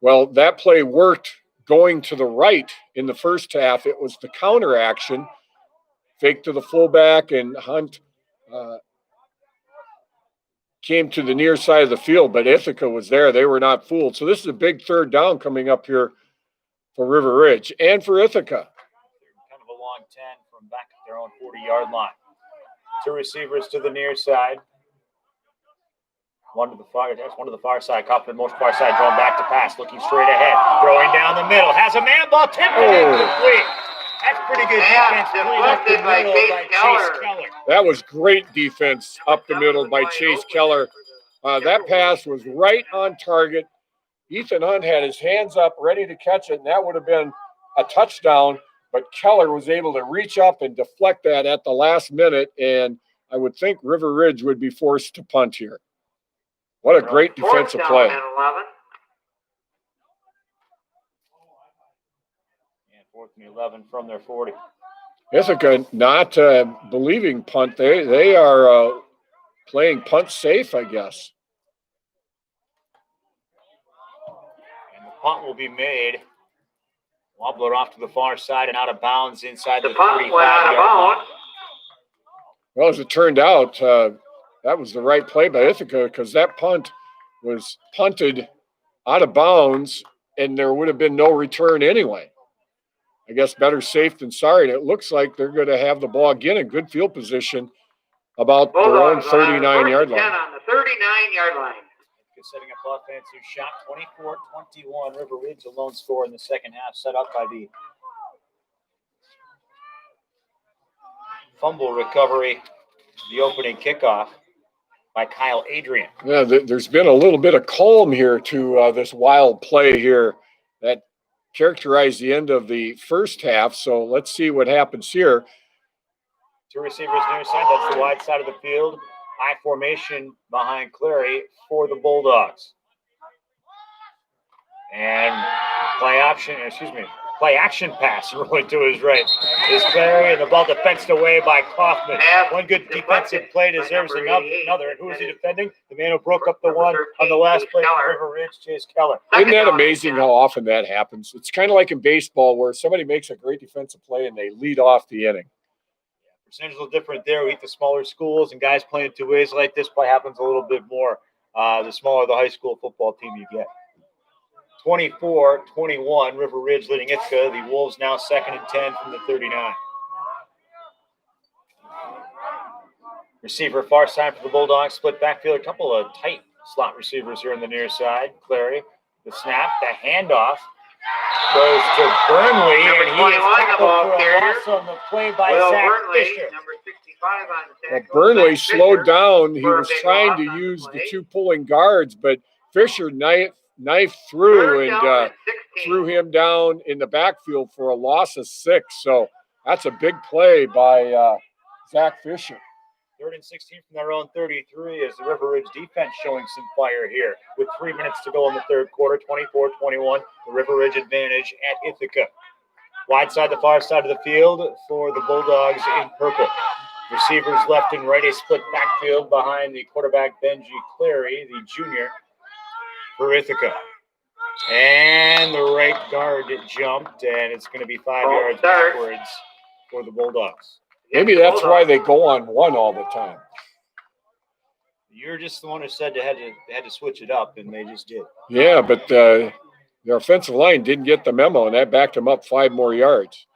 Well, that play worked going to the right in the first half. It was the counter action, fake to the fullback, and Hunt came to the near side of the field, but Ithaca was there. They were not fooled. So this is a big third down coming up here for River Ridge and for Ithaca. Kind of a long 10 from back at their own 40-yard line. Two receivers to the near side. One to the far side. Kaufman motion far side, drawn back to pass, looking straight ahead, throwing down the middle, has a man ball, tipped it incomplete. That's pretty good defense. Deflected by Chase Keller. That was great defense up the middle by Chase Keller. That pass was right on target. Ethan Hunt had his hands up, ready to catch it, and that would have been a touchdown. But Keller was able to reach up and deflect that at the last minute, and I would think River Ridge would be forced to punt here. What a great defensive play. And 11. And 4th and 11 from their 40. Ithaca not believing punt. They are playing punt safe, I guess. And the punt will be made. Wobbler off to the far side and out of bounds inside the punt 35-yard went out of line. bounds. Well, as it turned out, that was the right play by Ithaca because that punt was punted out of bounds and there would have been no return anyway. I guess better safe than sorry. And it looks like they're going to have the ball again in good field position about their own 39-yard line. On the 39-yard line. Setting up offensive shot, 24-21. River Ridge a lone score in the second half, set up by the fumble recovery, the opening kickoff by Kyle Adrian. Yeah, there's been a little bit of calm here to this wild play here that characterized the end of the first half. So let's see what happens here. Two receivers near side. That's the wide side of the field. I formation behind Clary for the Bulldogs. And play action pass rolling to his right is Clary, and the ball defensed away by Kaufman. One good defensive play deserves another. And who is he defending? The man who broke up the one on the last play for River Ridge, Chase Keller. Isn't that amazing how often that happens? It's kind of like in baseball where somebody makes a great defensive play and they lead off the inning. Percentage a little different there. We hit the smaller schools and guys playing two ways like this play happens a little bit more. The smaller the high school football team you get. 24-21, River Ridge leading Ithaca. The Wolves now 2nd and 10 from the 39. Receiver far side for the Bulldogs. Split backfield. A couple of tight slot receivers here on the near side. Clary, the snap, the handoff. Goes to Burnley, and he is tackled for a loss on the play by Zach Fisher. Number 65 on the tackle. Well, Burnley slowed down. He was trying to use the two pulling guards, but Fisher knifed through and threw him down in the backfield for a loss of 6. So that's a big play by Zach Fisher. 3rd and 16 from their own 33 as the River Ridge defense showing some fire here with 3 minutes to go in the third quarter, 24-21, the River Ridge advantage at Ithaca. Wide side, the far side of the field for the Bulldogs in purple. Receivers left and right, a split backfield behind the quarterback Benji Clary, the junior for Ithaca. And the right guard jumped, and it's going to be 5 yards backwards for the Bulldogs. Maybe that's why they go on one all the time. You're just the one who said they had to switch it up, and they just did. Yeah, but their offensive line didn't get the memo, and that backed them up 5 more yards.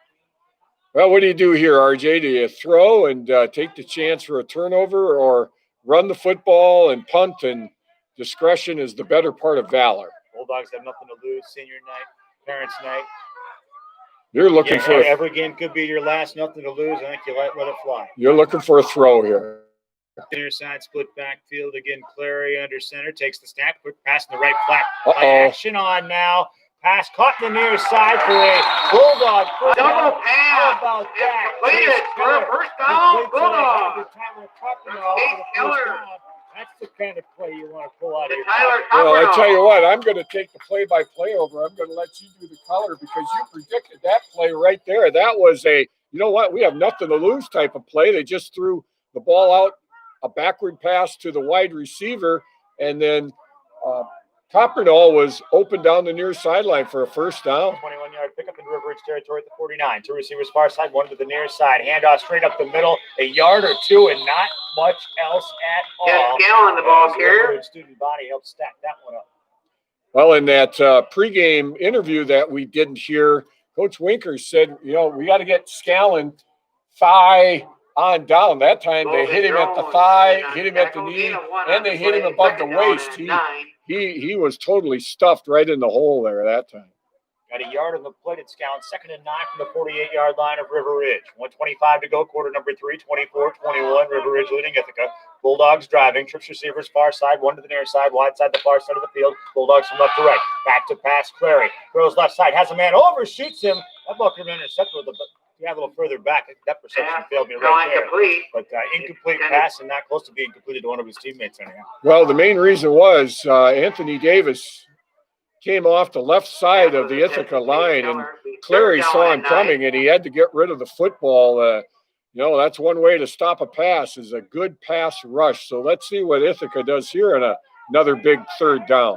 Well, what do you do here, RJ? Do you throw and take the chance for a turnover, or run the football and punt, and discretion is the better part of valor? Bulldogs have nothing to lose. Senior night, parents' night. You're looking for every game could be your last. Nothing to lose. I think you let it fly. You're looking for a throw here. Near side split backfield again. Clary under center takes the snap. Quick pass in the right flat. Action on now. Pass caught in the near side for a Bulldog. Double pass. How about that? Completed for a first down. Bulldog. Keller. That's the kind of play you want to pull out of your Well, I tell you what, I'm going to take the play-by-play over. I'm going to let you do the color because you predicted that play right there. That was a, you know what, we have nothing to lose type of play. They just threw the ball out, a backward pass to the wide receiver, and then Coppernall was open down the near sideline for a first down. 21-yard pickup in River Ridge territory at the 49. 2 receivers far side, 1 to the near side. Handoff straight up the middle, a yard or 2, and not much else at all. Gallon the ball carrier. Student body helped stack that one up. Well, in that pregame interview that we didn't hear, Coach Winker said, you know, we got to get Scallon thigh on down. That time they hit him at the thigh, hit him at the knee, and they hit him above the waist. He was totally stuffed right in the hole there that time. Got a yard on the plate at Scallon. 2nd and 9 from the 48-yard line of River Ridge. 1:25 to go, quarter number 3, 24-21. River Ridge leading Ithaca. Bulldogs driving. Trips receivers far side, 1 to the near side, wide side, the far side of the field. Bulldogs from left to right. Back to pass, Clary. Throws left side, has a man over, shoots him. That ball could have been intercepted with a little further back. That perception failed me right there. But incomplete pass and not close to being completed to one of his teammates anyhow. Well, the main reason was Anthony Davis came off the left side of the Ithaca line, and Clary saw him coming, and he had to get rid of the football. You know, that's one way to stop a pass is a good pass rush. So let's see what Ithaca does here in another big 3rd down.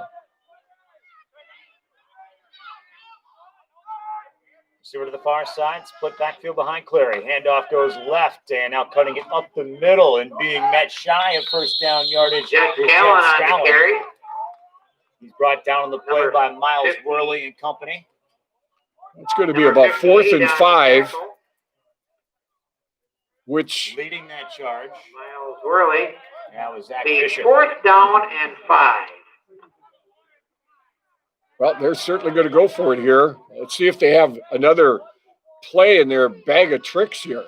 Receiver to the far side, split backfield behind Clary. Handoff goes left, and now cutting it up the middle and being met shy of first down yardage. Scallon on the carry. He's brought down on the play by Miles Worley and company. It's going to be about 4th and 5, which leading that charge. Miles Worley. That was Zach the Fisher. 4th down and 5. Well, they're certainly going to go for it here. Let's see if they have another play in their bag of tricks here. 4th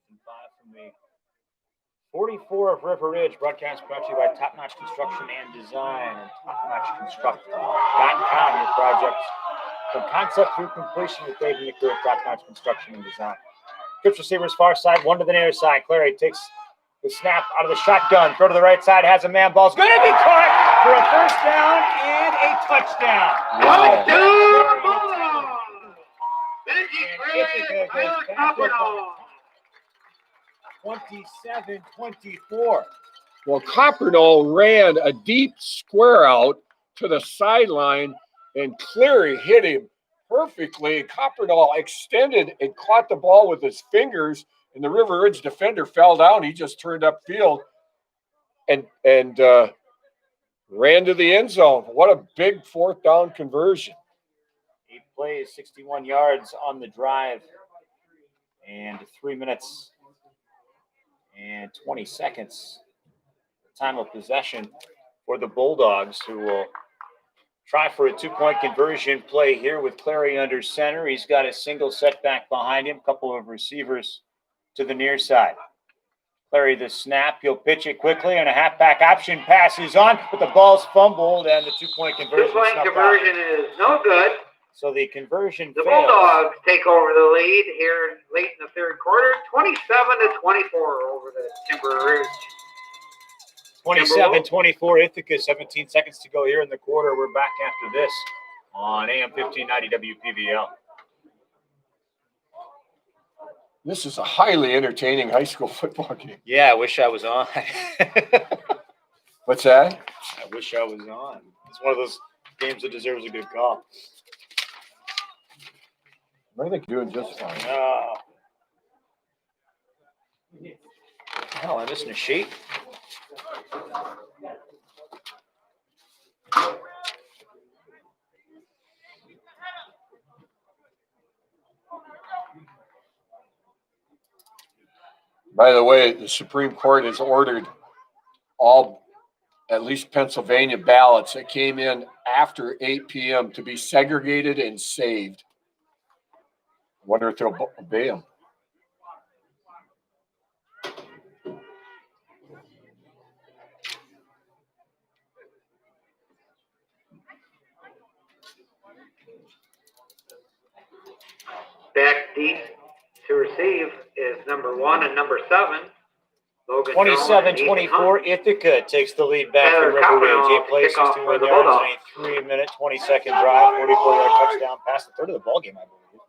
and 5 from the 44 of River Ridge, broadcast brought to you by Top Notch Construction and Design and Top Notch Construction.com, your projects from concept through completion with Dave Nicker at Top Notch Construction and Design. Trips receivers far side, 1 to the near side. Clary takes the snap out of the shotgun, throw to the right side, has a man, ball's going to be caught for a first down and a touchdown. Wow. And 27-24. Well, Coppernall ran a deep square out to the sideline, and Clary hit him perfectly. And Coppernall extended and caught the ball with his fingers, and the River Ridge defender fell down. He just turned upfield and ran to the end zone. What a big 4th down conversion. 8 plays, 61 yards on the drive, and 3 minutes and 20 seconds. Time of possession for the Bulldogs, who will try for a 2-point conversion play here with Clary under center. He's got a single setback behind him, couple of receivers to the near side. Clary the snap. He'll pitch it quickly, and a halfback option pass is on, but the ball's fumbled, and the 2-point conversion. 2-point conversion is no good. So the conversion The fails. Bulldogs take over the lead here late in the third quarter, 27-24 over the Timber Ridge. 27-24 Ithaca, 17 seconds to go here in the quarter. We're back after this on AM 1590 WPVL. This is a highly entertaining high school football game. Yeah, I wish I was on. What's that? I wish I was on. It's one of those games that deserves a good call. I think you're doing just fine. Hell, I'm missing a sheet. By the way, the Supreme Court has ordered all, at least Pennsylvania ballots that came in after 8 p.m. to be segregated and saved. I wonder if they'll obey them. Back deep to receive is number 1 and number 7. 27-24, Ithaca takes the lead back from River Ridge. 8 places to win there on a 3-minute, 20-second drive, 44-yard touchdown pass, the third of the ballgame, I believe,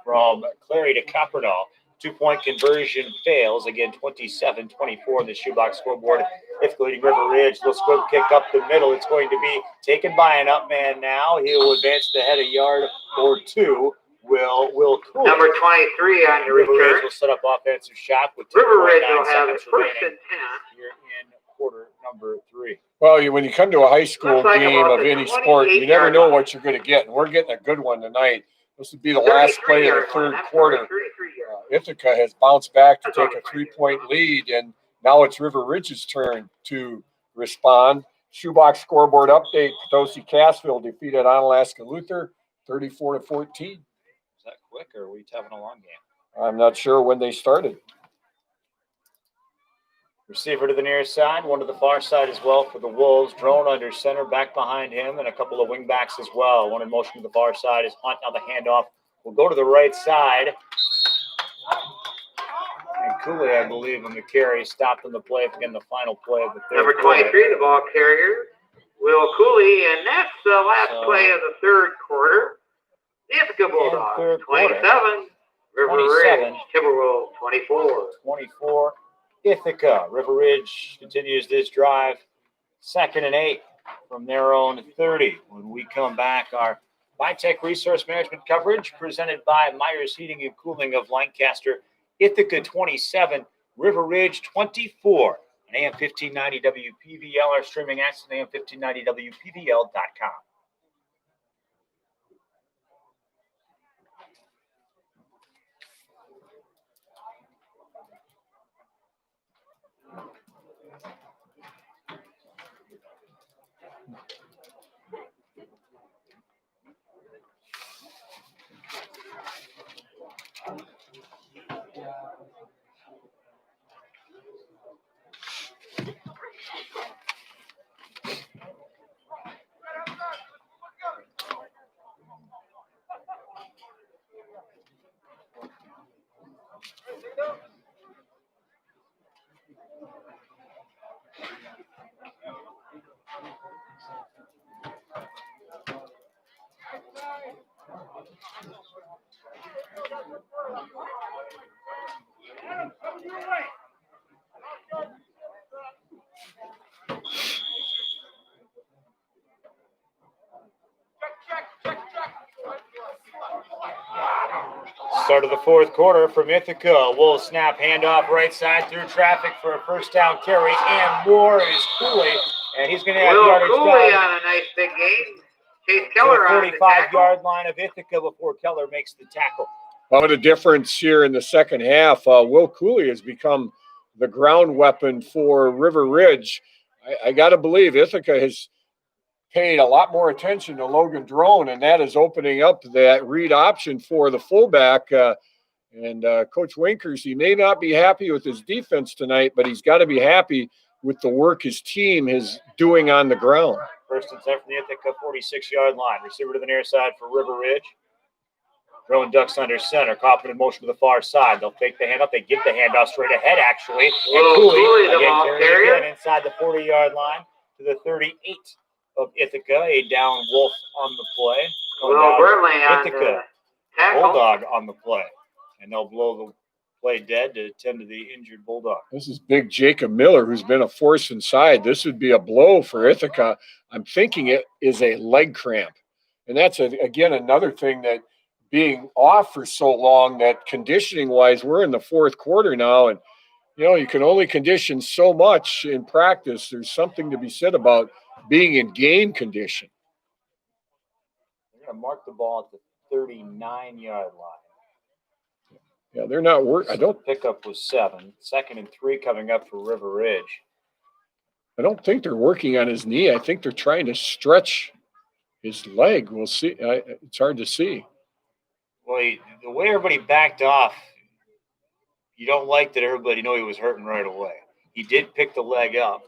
from Clary to Coppernaw. 2-point conversion fails. Again, 27-24 on the shoebox scoreboard. Ithaca leading River Ridge. Little squib kick up the middle. It's going to be taken by an up man now. He will advance to head a yard or two. Will Cooley. Number 23 on the River return. Ridge will set up offensive shot with River Ridge 2.9 will have seconds it first remaining and 10. here in quarter number 3. Well, when you come to a high school Looks like game about of the any sport, you never 28-yard know line. what you're going to get. And we're getting a good one tonight. This would be the last play of the 33-yard third line. quarter. 33-yard. Ithaca has bounced back to That's take all a 3-point lead, and now it's River Ridge's turn to respond. Shoebox scoreboard update: Potosi Cassville defeated Onalaska Luther 34-14. Is that quick, or are we having a long game? I'm not sure when they started. Receiver to the near side, one to the far side as well for the Wolves. Drone under center, back behind him, and a couple of wing backs as well. One in motion to the far side is Hunt. Now the handoff will go to the right side. And Cooley, I believe, on the carry, stopped on the play. Again, the final play of the third Number quarter. 23, the ball carrier, Will Cooley, and that's the last play of the third quarter. The Ithaca Bulldogs, 27. River 27. Ridge, Timberwolves, 24. 24, Ithaca. River Ridge continues this drive. 2nd and 8 from their own 30. When we come back, our Vitech Resource Management coverage presented by Myers Heating and Cooling of Lancaster. Ithaca 27, River Ridge 24. On AM 1590 WPVL, our streaming access on AM1590WPVL.com. Start of the fourth quarter from Ithaca. Wolves snap, handoff right side through traffic for a first down carry, and more is Cooley, and he's going to have Will yardage Cooley down on a nice big game. Chase to Keller the on the tackle. 45-yard line of Ithaca before Keller makes the tackle. What a difference here in the second half. Will Cooley has become the ground weapon for River Ridge. I got to believe Ithaca has paid a lot more attention to Logan Drone, and that is opening up that read option for the fullback. And Coach Winkers, he may not be happy with his defense tonight, but he's got to be happy with the work his team is doing on the ground. First and 10 from the Ithaca 46-yard line. Receiver to the near side for River Ridge. Throwing ducks under center. Coughlin in motion to the far side. They'll take the handoff. They give the handoff straight ahead, actually. And Cooley again carrying again inside the 40-yard line to the 38 of Ithaca. A down Wolf on the play. Ithaca Bulldog on the play. And they'll blow the play dead to tend to the injured Bulldog. This is big Jacob Miller, who's been a force inside. This would be a blow for Ithaca. I'm thinking it is a leg cramp. And that's, again, another thing that being off for so long that conditioning-wise, we're in the fourth quarter now, and, you can only condition so much in practice. There's something to be said about being in game condition. They're going to mark the ball at the 39-yard line. Yeah, they're not working. Pickup was 7. 2nd and 3 coming up for River Ridge. I don't think they're working on his knee. I think they're trying to stretch his leg. We'll see. It's hard to see. Well, the way everybody backed off, you don't like that everybody knew he was hurting right away. He did pick the leg up.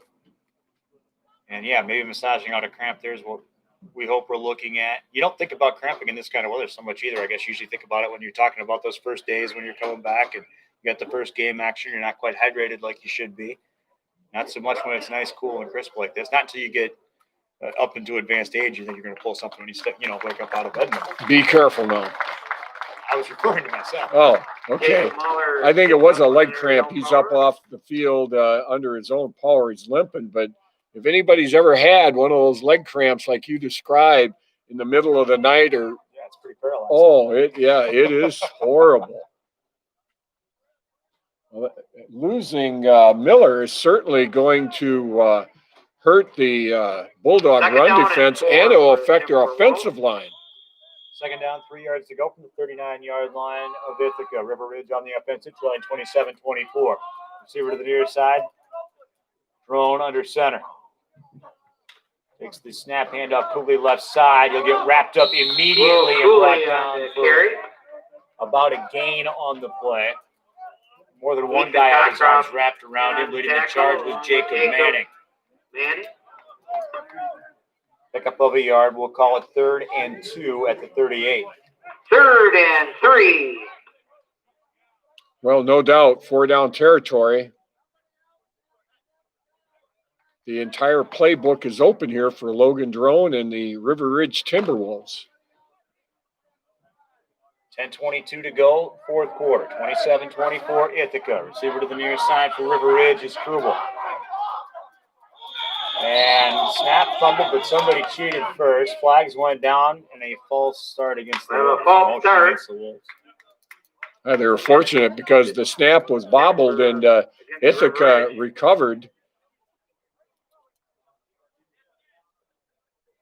And, yeah, maybe massaging out a cramp there is what we hope we're looking at. You don't think about cramping in this kind of weather so much either. I guess you usually think about it when you're talking about those first days when you're coming back and you got the first game action. You're not quite hydrated like you should be. Not so much when it's nice, cool, and crisp like this. Not until you get up into advanced age, you think you're going to pull something when you wake up out of bed. Be careful now. I was referring to myself. Oh, okay. I think it was a leg cramp. He's up off the field under his own power. He's limping. But if anybody's ever had one of those leg cramps like you described in the middle of the night, or it's pretty paralyzing. Oh, it is horrible. Well, losing Miller is certainly going to hurt the Bulldog run defense, and it will affect their offensive line. 2nd down, 3 yards to go from the 39-yard line of Ithaca. River Ridge on the offensive line, 27-24. Receiver to the near side. Thrown under center. Takes the snap handoff, Cooley left side. He'll get wrapped up immediately and brought down for about a gain on the play. More than one guy had his arms wrapped around him. Leading the charge was Jacob Manning. Pickup of a yard. We'll call it 3rd and 2 at the 38. 3rd and 3. Well, no doubt, 4-down territory. The entire playbook is open here for Logan Drone and the River Ridge Timberwolves. 10:22 to go, 4th quarter. 27-24 Ithaca. Receiver to the near side for River Ridge is Krubel. And snap fumble, but somebody cheated first. Flags went down, and a false start against the Wolves. False start. They were fortunate because the snap was bobbled and Ithaca recovered.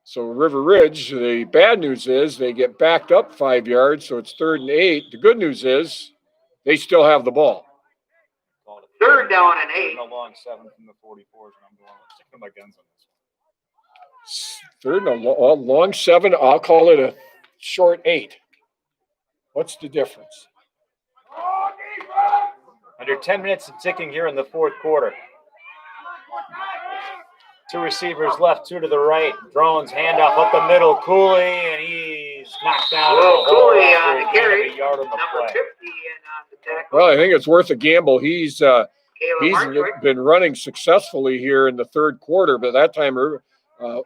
So River Ridge, the bad news is they get backed up 5 yards, so it's 3rd and 8. The good news is they still have the ball. 3rd down and 8. A long 7 from the 44s, and I'm going to stick my guns on this Third one. and a long 7. I'll call it a short 8. What's the difference? Under 10 minutes of ticking here in the 4th quarter. 2 receivers left, 2 to the right. Drones handoff up the middle. Cooley, and he's knocked down. Cooley on the carry. A yard on the Number 50 play. on the tackle. Well, I think it's worth a gamble. He's been running successfully here in the 3rd quarter, but that time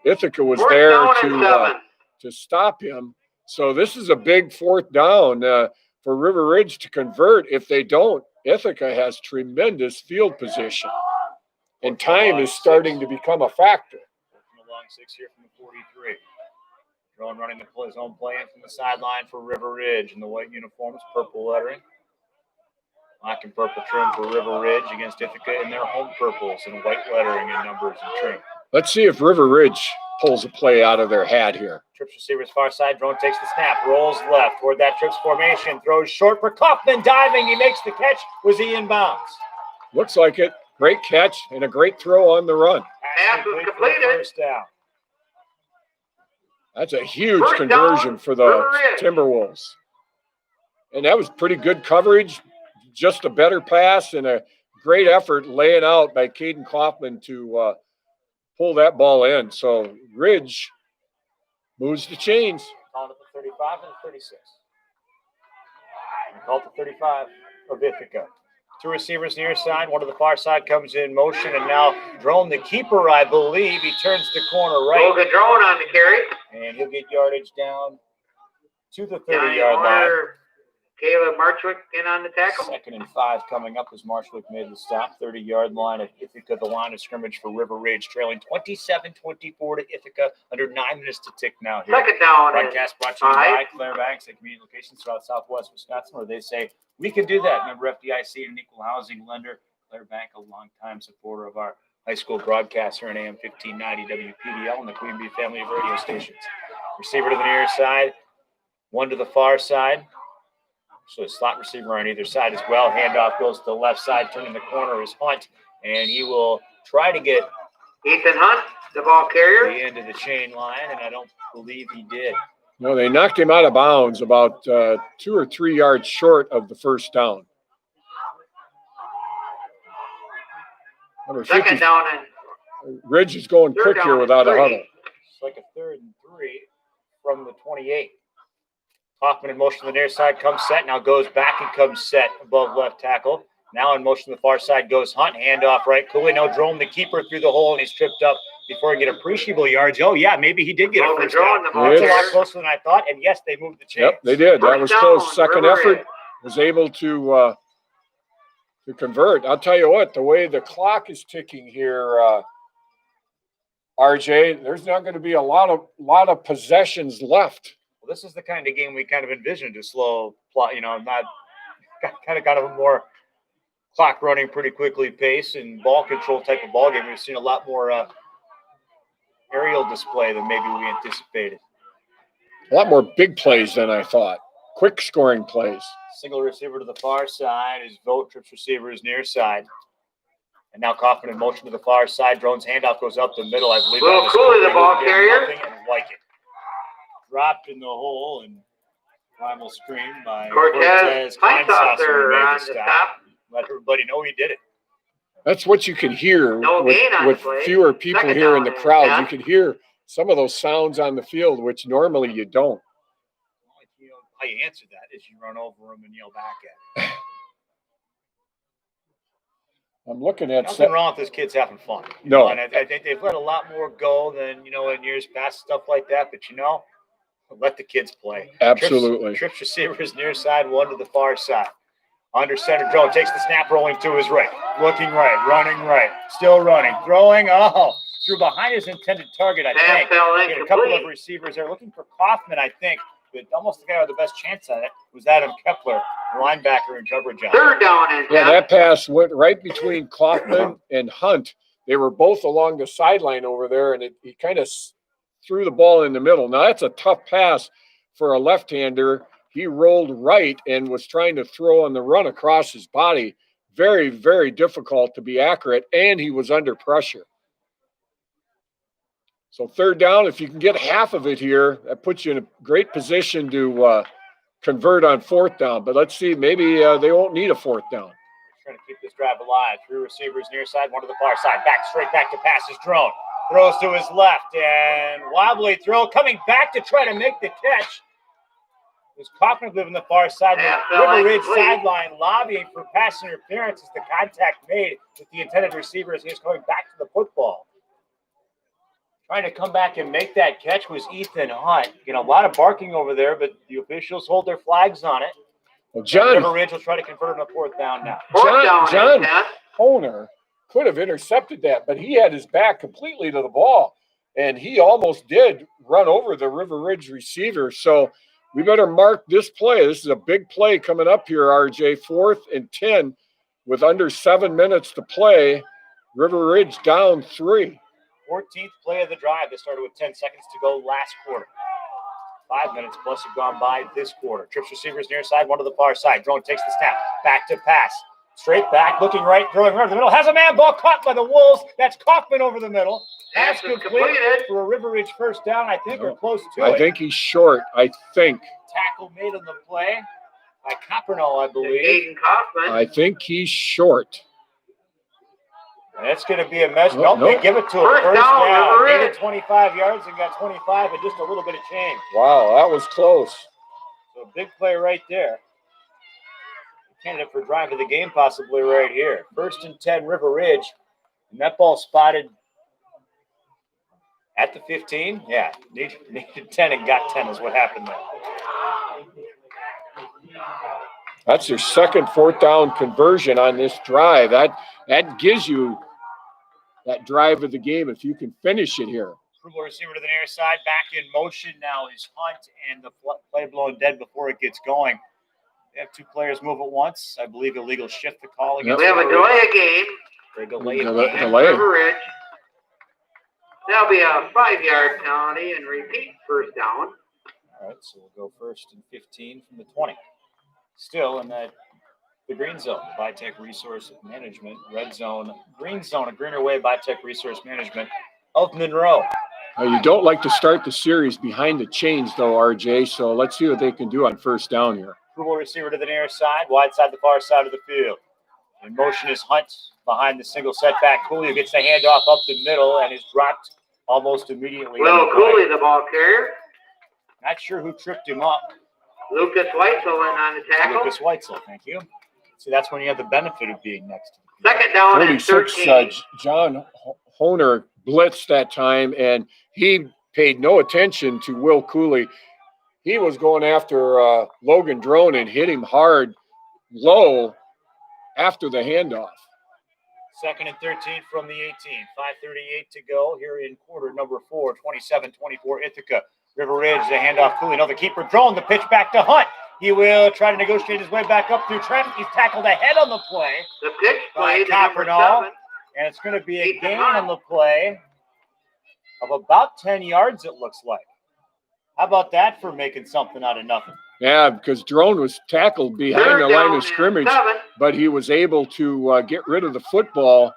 Ithaca was there to stop him. So this is a big 4th down for River Ridge to convert. If they don't, Ithaca has tremendous field position. And time is starting to become a factor. From the long 6 here from the 43. Drone running his own play in from the sideline for River Ridge in the white uniforms, purple lettering. Black and purple trim for River Ridge against Ithaca in their home purples and white lettering and numbers and trim. Let's see if River Ridge pulls a play out of their hat here. Trips receivers far side. Drone takes the snap, rolls left toward that trips formation, throws short for Kaufman, diving. He makes the catch. Was he inbounds? Looks like it. Great catch and a great throw on the run. Pass was completed. First down. That's a huge conversion for the Timberwolves. And that was pretty good coverage, just a better pass and a great effort laying out by Caden Kaufman to pull that ball in. So Ridge moves the chains. Calling it the 35 and the 36. Call it the 35 of Ithaca. Two receivers near side. One to the far side comes in motion, and now Drone, the keeper, I believe, he turns the corner right. Logan Drone on the carry. And he'll get yardage down to the 30-yard line. Caleb Marchwick in on the tackle. 2nd and 5 coming up as Marshwick made the stop. 30-yard line of Ithaca, the line of scrimmage for River Ridge, trailing 27-24 to Ithaca. Under 9 minutes to tick now here. 2nd down. Broadcast brought to you by Claire Banks at community locations throughout Southwest Wisconsin, where they say, we can do that. Remember, FDIC, an equal housing lender. Claire Bank, a longtime supporter of our high school broadcast here on AM 1590 WPDL and the Queen Bee family of radio stations. Receiver to the near side, one to the far side. So a slot receiver on either side as well. Handoff goes to the left side. Turning the corner is Hunt, and he will try to get Ethan Hunt, the ball carrier. The end of the chain line, and I don't believe he did. No, they knocked him out of bounds about 2 or 3 yards short of the first down. Number 50, 2nd down and Ridge is going quick here without a huddle. It's like a 3rd and 3 from the 28. Hoffman in motion to the near side, comes set, now goes back and comes set above left tackle. Now in motion to the far side goes Hunt, handoff right. Cooley, now Drone, the keeper, through the hole, and he's tripped up before he get appreciable yards. Oh, yeah, maybe he did get a first down. That's a lot closer than I thought, and yes, they moved the chains. Yep, they did. That was close. Second effort was able to convert. I'll tell you what, the way the clock is ticking here, RJ, there's not going to be a lot of possessions left. Well, this is the kind of game we kind of envisioned, a slow plot, not kind of a more clock running pretty quickly pace and ball control type of ball game. We've seen a lot more aerial display than maybe we anticipated. A lot more big plays than I thought. Quick scoring plays. Single receiver to the far side. His Vogt trips receiver is near side. And now Kaufman in motion to the far side. Drone's handoff goes up the middle. I believe Will Cooley, the ball carrier. And like it. Dropped in the hole and primal screen by Cortez Feinsaucer on the top. Let everybody know he did it. That's what you can hear with fewer people here in the crowd. You can hear some of those sounds on the field, which normally you don't. How you answer that is you run over them and yell back at them. I'm looking at nothing wrong with this kid's having fun. No, and I think they've let a lot more go than in years past, stuff like that. But let the kids play. Absolutely. Trips receivers near side, one to the far side. Under center, Drone takes the snap, rolling to his right, looking right, running right, still running, throwing. Threw behind his intended target. I think. Get a couple of receivers there, looking for Kaufman. I think. But almost the guy with the best chance at it was Adam Kepler, the linebacker in coverage. 3rd down and 10. Yeah, that pass went right between Kaufman and Hunt. They were both along the sideline over there, and he kind of threw the ball in the middle. Now, that's a tough pass for a left-hander. He rolled right and was trying to throw on the run across his body. Very, very difficult to be accurate, and he was under pressure. So 3rd down, if you can get half of it here, that puts you in a great position to convert on 4th down. But let's see, maybe they won't need a 4th down. Trying to keep this drive alive. 3 receivers near side, one to the far side. Straight back to pass is Drone. Throws to his left and wobbly throw. Coming back to try to make the catch. It was Kaufman living the far side. River Ridge sideline lobbying for pass interference as the contact made with the intended receiver as he was going back to the football. Trying to come back and make that catch was Ethan Hunt. A lot of barking over there, but the officials hold their flags on it. Well, John River Ridge will try to convert it on 4th down now. John Honer could have intercepted that, but he had his back completely to the ball, and he almost did run over the River Ridge receiver. So we better mark this play. This is a big play coming up here, RJ. 4th and 10 with under 7 minutes to play. River Ridge down 3. 14th play of the drive. They started with 10 seconds to go last quarter. 5 minutes plus have gone by this quarter. Trips receivers near side, one to the far side. Drone takes the snap. Back to pass. Straight back, looking right, throwing right in the middle. Has a man, ball caught by the Wolves. That's Kaufman over the middle. Pass completed for a River Ridge first down, I think, or close to it. I think he's short, Tackle made on the play by Coppernall, I believe. Aiden Kaufman. I think he's short. And it's going to be a mess. Nope, They give it to him. First First down, down. River Needed Ridge. 25 yards and got 25 and just a little bit of change. Wow, that was close. So big play right there. Candidate for drive of the game possibly right here. 1st and 10, River Ridge. And that ball spotted at the 15. Yeah, needed 10 and got 10 is what happened there. That's your second 4th down conversion on this drive. That gives you that drive of the game if you can finish it here. Approval receiver to the near side, back in motion now is Hunt, and the play blown dead before it gets going. They have 2 players move at once. I believe illegal shift to call against. We have a delay of game. They delay River Ridge. That'll be a 5-yard penalty and repeat first down. All right, so we'll go 1st and 15 from the 20. Still in the green zone, Vitech Resource Management, red zone, green zone, a greener way, Vitech Resource Management of Monroe. You don't like to start the series behind the chains, though, RJ, so let's see what they can do on 1st down here. Approval receiver to the near side, wide side, the far side of the field. In motion is Hunt behind the single setback. Cooley gets the handoff up the middle and is dropped almost immediately. Will Cooley, the ball carrier. Not sure who tripped him up. Lucas Weitzel in on the tackle. Lucas Weitzel, thank you. See, that's when you have the benefit of being next to the field. 2nd down and 13. John Honer blitzed that time, and he paid no attention to Will Cooley. He was going after Logan Drone and hit him hard, low, after the handoff. 2nd and 13 from the 18. 5:38 to go here in quarter number 4, 27-24 Ithaca. River Ridge, the handoff, Cooley, another keeper, Drone, the pitch back to Hunt. He will try to negotiate his way back up through traffic. He's tackled ahead on the play. The pitch play to number 7. And it's going to be a gain on the play of about 10 yards, it looks like. How about that for making something out of nothing? Yeah, because Drone was tackled behind the line of scrimmage, but he was able to get rid of the football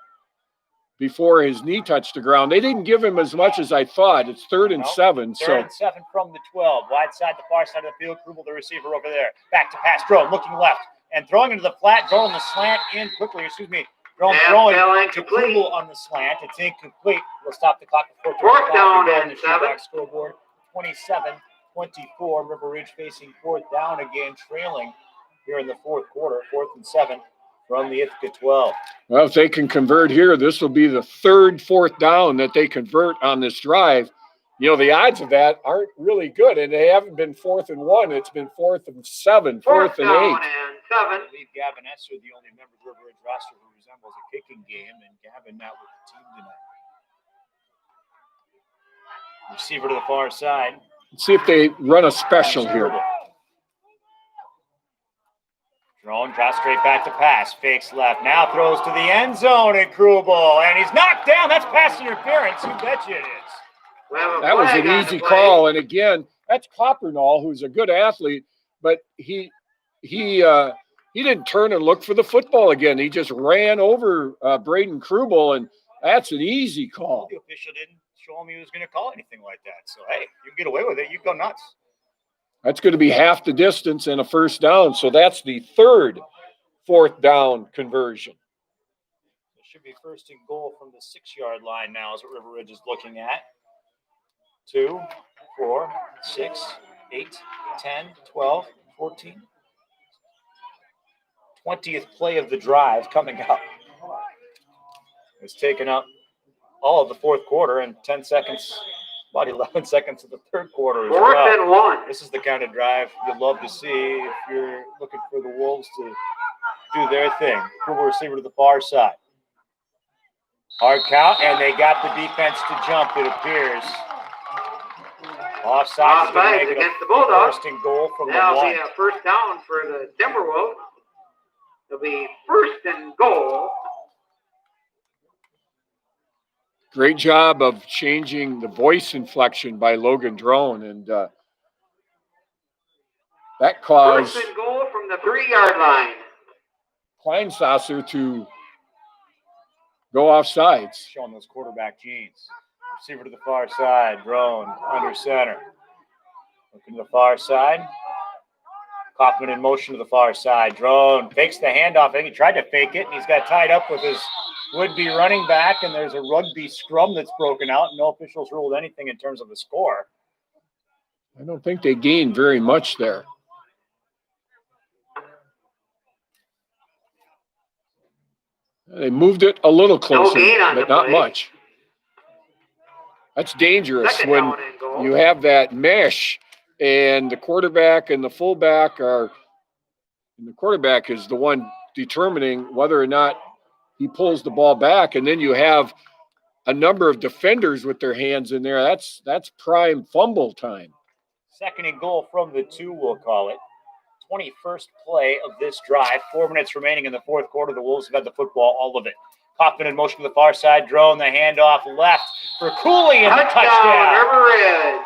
before his knee touched the ground. They didn't give him as much as I thought. It's 3rd and 7. 3rd and 7 from the 12. Wide side, the far side of the field. Krubel, the receiver over there. Back to pass. Drone looking left and throwing into the flat. Drone the slant in quickly. Drone throwing to Krubel on the slant. It's incomplete. We'll stop the clock before 4th down and 7. Scoreboard 27-24. River Ridge facing 4th down again, trailing here in the 4th quarter. 4th and 7 from the Ithaca 12. Well, if they can convert here, this will be the 3rd 4th down that they convert on this drive. You know, the odds of that aren't really good, and they haven't been 4th and 1. It's been 4th and 7, 4th and 8. And 7. I believe Gavin Esser, the only member of the River Ridge roster who resembles a kicking game, and Gavin not with the team tonight. Receiver to the far side. Let's see if they run a special here. Drone drops straight back to pass. Fakes left. Now throws to the end zone at Krubel. And he's knocked down. That's pass interference. You betcha it is. That was an easy call. And again, that's Coppernall, who's a good athlete, but he didn't turn and look for the football again. He just ran over Braden Krubel, and that's an easy call. The official didn't show him he was going to call anything like that. So, hey, you get away with it. You go nuts. That's going to be half the distance and a 1st down. So that's the 3rd 4th down conversion. It should be 1st and goal from the 6-yard line now is what River Ridge is looking at. 2, 4, 6, 8, 10, 12, 14. 20th play of the drive coming up. It's taken up all of the 4th quarter and 10 seconds. About 11 seconds of the 3rd quarter as well. 4th and 1. This is the kind of drive you'd love to see if you're looking for the Wolves to do their thing. Krubel receiver to the far side. Hard count, and they got the defense to jump, it appears. Offside against the Bulldogs. 1st and goal from That'll the 1. be a 1st down for the Timberwolves. It'll be 1st and goal. Great job of changing the voice inflection by Logan Drone, and that caused 1st and goal from the 3-yard line. Kleinsasser to go off sides. Showing those quarterback genes. Receiver to the far side. Drone under center. Looking to the far side. Kaufman in motion to the far side. Drone fakes the handoff. I think he tried to fake it, and he's got tied up with his would-be running back, and there's a rugby scrum that's broken out. No officials ruled anything in terms of the score. I don't think they gained very much there. They moved it a little closer, but not much. That's dangerous when you have that mesh and the quarterback and the fullback are, and the quarterback is the one determining whether or not he pulls the ball back, and then you have a number of defenders with their hands in there. That's prime fumble time. 2nd and goal from the 2, we'll call it. 21st play of this drive. 4 minutes remaining in the 4th quarter. The Wolves have had the football, all of it. Kaufman in motion to the far side. Drone the handoff left for Cooley and the touchdown. River Ridge.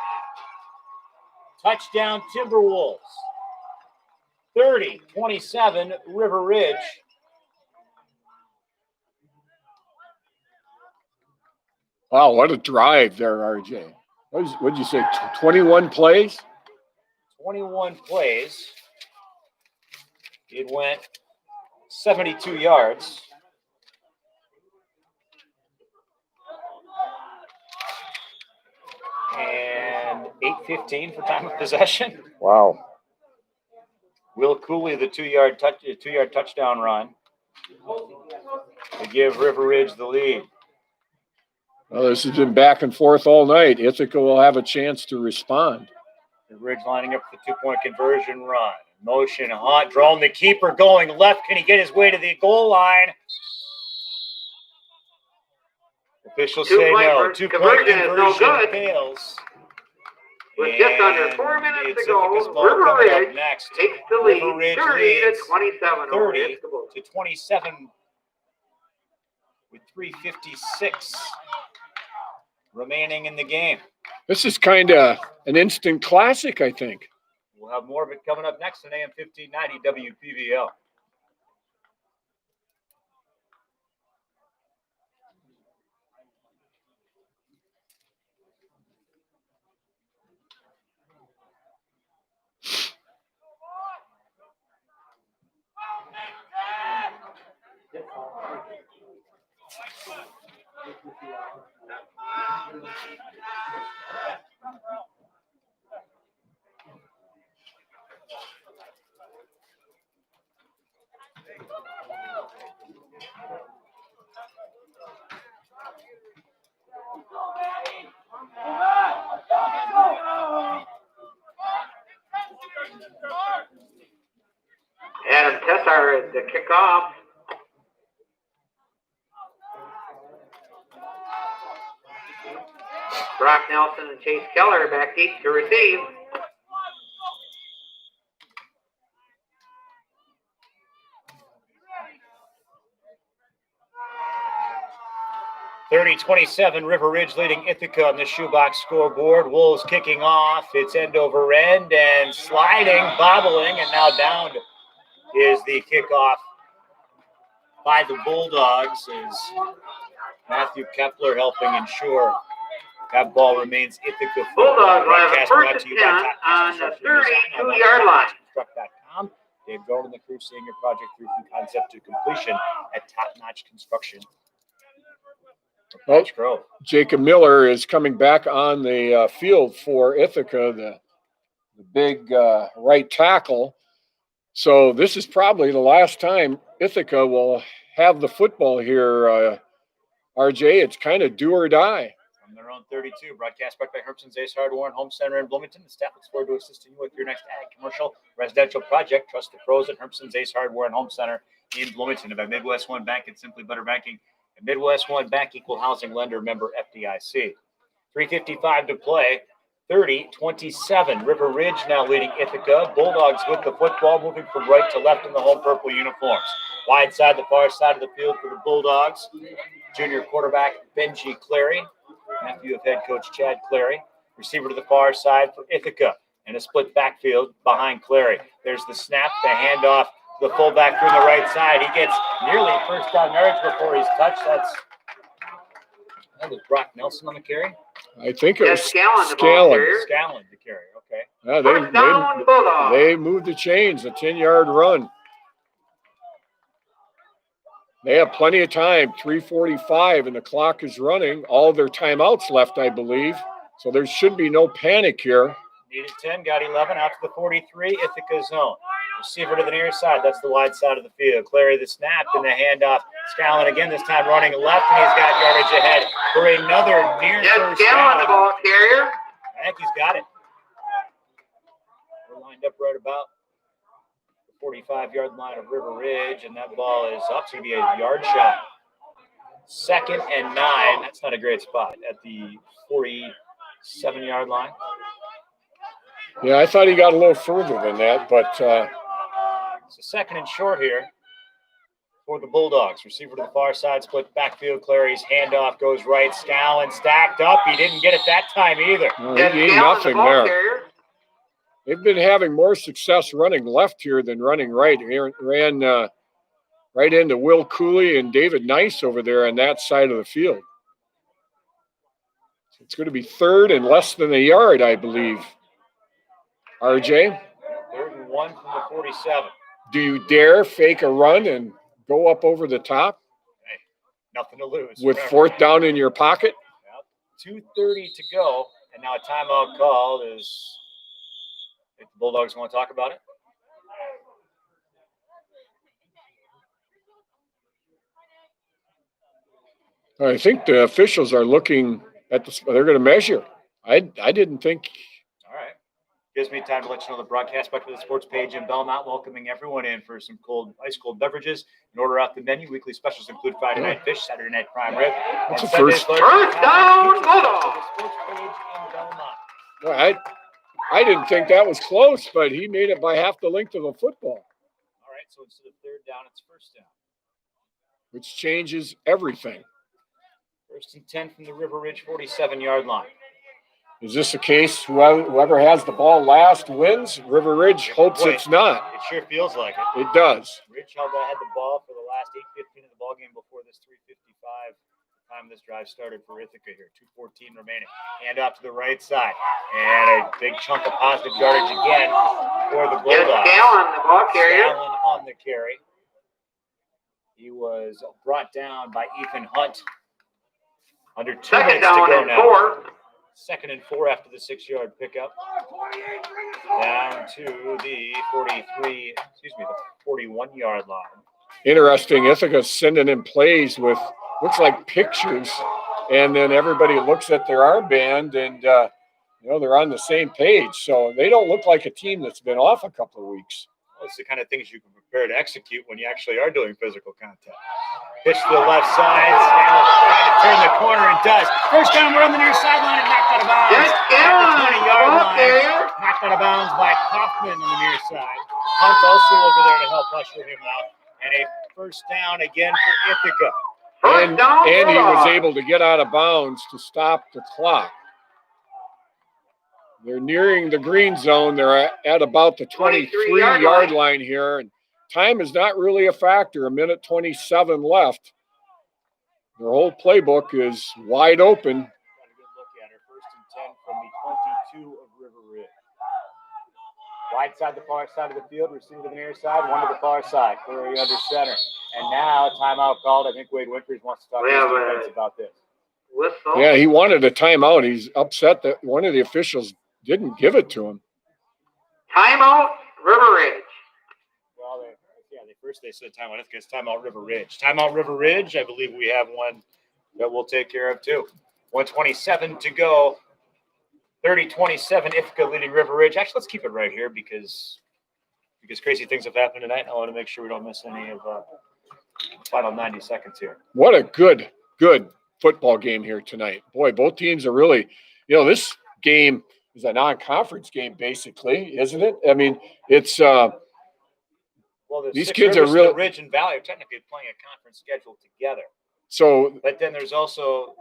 Touchdown Timberwolves. 30-27 River Ridge. Wow, what a drive there, RJ. What'd you say, 21 plays? 21 plays. It went 72 yards. And 8:15 for time of possession. Wow. Will Cooley, the 2-yard touchdown run to give River Ridge the lead. Well, this has been back and forth all night. Ithaca will have a chance to respond. River Ridge lining up for the 2-point conversion run. Motion, Hunt, drone the keeper going left. Can he get his way to the goal line? Officials say no. 2-point conversion is no good. Fails. With just under 4 minutes to go, River Ridge takes the lead 30-27 over Ithaca. 30-27 with 3:56 remaining in the game. This is kind of an instant classic, I think. We'll have more of it coming up next on AM 1590 WPVL. Adam Tessar at the kickoff. Brock Nelson and Chase Keller back deep to receive. (30-27) River Ridge leading Ithaca on the shoebox scoreboard. Wolves kicking off. It's end over end and sliding, bobbling, and now down is the kickoff by the Bulldogs as Matthew Kepler helping ensure that ball remains Ithaca football. Bulldogs will have first and 10 on the 32-yard line. Construct.com. Dave Gordon, the crew, seeing your project through from concept to completion at Top Notch Construction. Well, Jacob Miller is coming back on the field for Ithaca, the big right tackle. So this is probably the last time Ithaca will have the football here, RJ. It's kind of do or die. From their own 32, broadcast by Herbson's Ace Hardware and Home Center in Bloomington. The staff looks forward to assisting you with your next ag, commercial, residential project. Trust the pros at Herbson's Ace Hardware and Home Center in Bloomington. By Midwest One Bank and Simply Better Banking. And Midwest One Bank, equal housing lender, member FDIC. 3:55 to play. 30-27. River Ridge now leading Ithaca. Bulldogs with the football, moving from right to left in the home purple uniforms. Wide side, the far side of the field for the Bulldogs. Junior quarterback Benji Clary, nephew of head coach Chad Clary. Receiver to the far side for Ithaca. And a split backfield behind Clary. There's the snap, the handoff. The fullback from the right side. He gets nearly first down yards before he's touched. That was Brock Nelson on the carry. I think it was Scallon to carry. Okay. Yeah, they moved the chains. A 10-yard run. They have plenty of time, 3:45, and the clock is running. All their timeouts left, I believe. So there should be no panic here. Needed 10, got 11, out to the 43, Ithaca zone. Receiver to the near side, that's the wide side of the field. Clary the snap and the handoff. Scallon again, this time running left, and he's got yardage ahead for another near first down. Scallon, the ball carrier. I think he's got it. We're lined up right about the 45-yard line of River Ridge, and that ball is up. It's going to be a yard shot. 2nd and 9. That's not a great spot at the 47-yard line. Yeah, I thought he got a little further than that, but it's a 2nd and short here for the Bulldogs. Receiver to the far side, split backfield. Clary's handoff goes right. Scallon stacked up. He didn't get it that time either. No, he gained nothing there. Carrier. They've been having more success running left here than running right. He ran right into Will Cooley and David Nice over there on that side of the field. It's going to be 3rd and less than a yard, I believe. RJ? 3rd and 1 from the 47. Do you dare fake a run and go up over the top? Hey, nothing to lose. With 4th down in your pocket? Yep. 2:30 to go, and now a timeout called. Is if the Bulldogs want to talk about it? I think the officials are looking at they're going to measure. I didn't think. All right. Gives me time to let you know the broadcast back to the sports page in Belmont, welcoming everyone in for some ice cold beverages. And order out the menu. Weekly specials include Friday night fish, Saturday night prime rib. That's the first down, Bulldogs. Sports page in Belmont. Well, I didn't think that was close, but he made it by half the length of a football. All right, so instead of 3rd down, it's 1st down. Which changes everything. 1st and 10 from the River Ridge 47-yard line. Is this a case whoever has the ball last wins? River Ridge hopes it's not. It sure feels like it. It does. Ridge had the ball for the last 8:15 of the ball game before this 3:55 time this drive started for Ithaca here. 2:14 remaining. Hand off to the right side. And a big chunk of positive yardage again for the Bulldogs. Scallon, the ball carrier. Scallon on the carry. He was brought down by Ethan Hunt. Under 2 minutes to go now. 4. 2nd and 4 after the 6-yard pickup. Down to the 41-yard line. Interesting. Ithaca's sending in plays with looks like pictures, and then everybody looks at their armband, and they're on the same page. So they don't look like a team that's been off a couple of weeks. Well, it's the kind of things you can prepare to execute when you actually are doing physical contact. Pitch to the left side. Scallon trying to turn the corner and does. 1st down, we're on the near sideline and knocked out of bounds. Yes, Scallon, at the 20-yard line. Knocked out of bounds by Kaufman on the near side. Hunt also over there to help usher him out. And a 1st down again for Ithaca. And he was able to get out of bounds to stop the clock. They're nearing the green zone. They're at about the 23-yard line here. And time is not really a factor. 1:27 left. Their whole playbook is wide open. Got a good look at her. 1st and 10 from the 22 of River Ridge. Wide side, the far side of the field. Receiver to the near side, one to the far side. Clary under center. And now timeout called. I think Wade Winters wants to talk to the defense about this. Whistle. Yeah, he wanted a timeout. He's upset that one of the officials didn't give it to him. Timeout, River Ridge. Well, they said timeout. I think it's timeout River Ridge. Timeout River Ridge. I believe we have one that we'll take care of too. 1:27 to go. 30-27, Ithaca leading River Ridge. Actually, let's keep it right here because crazy things have happened tonight. I want to make sure we don't miss any of the final 90 seconds here. What a good football game here tonight. Boy, both teams are really, this game is a non-conference game basically, isn't it? I mean, it's these kids are really Ridge and Valley are technically playing a conference schedule together. So, but then there's also,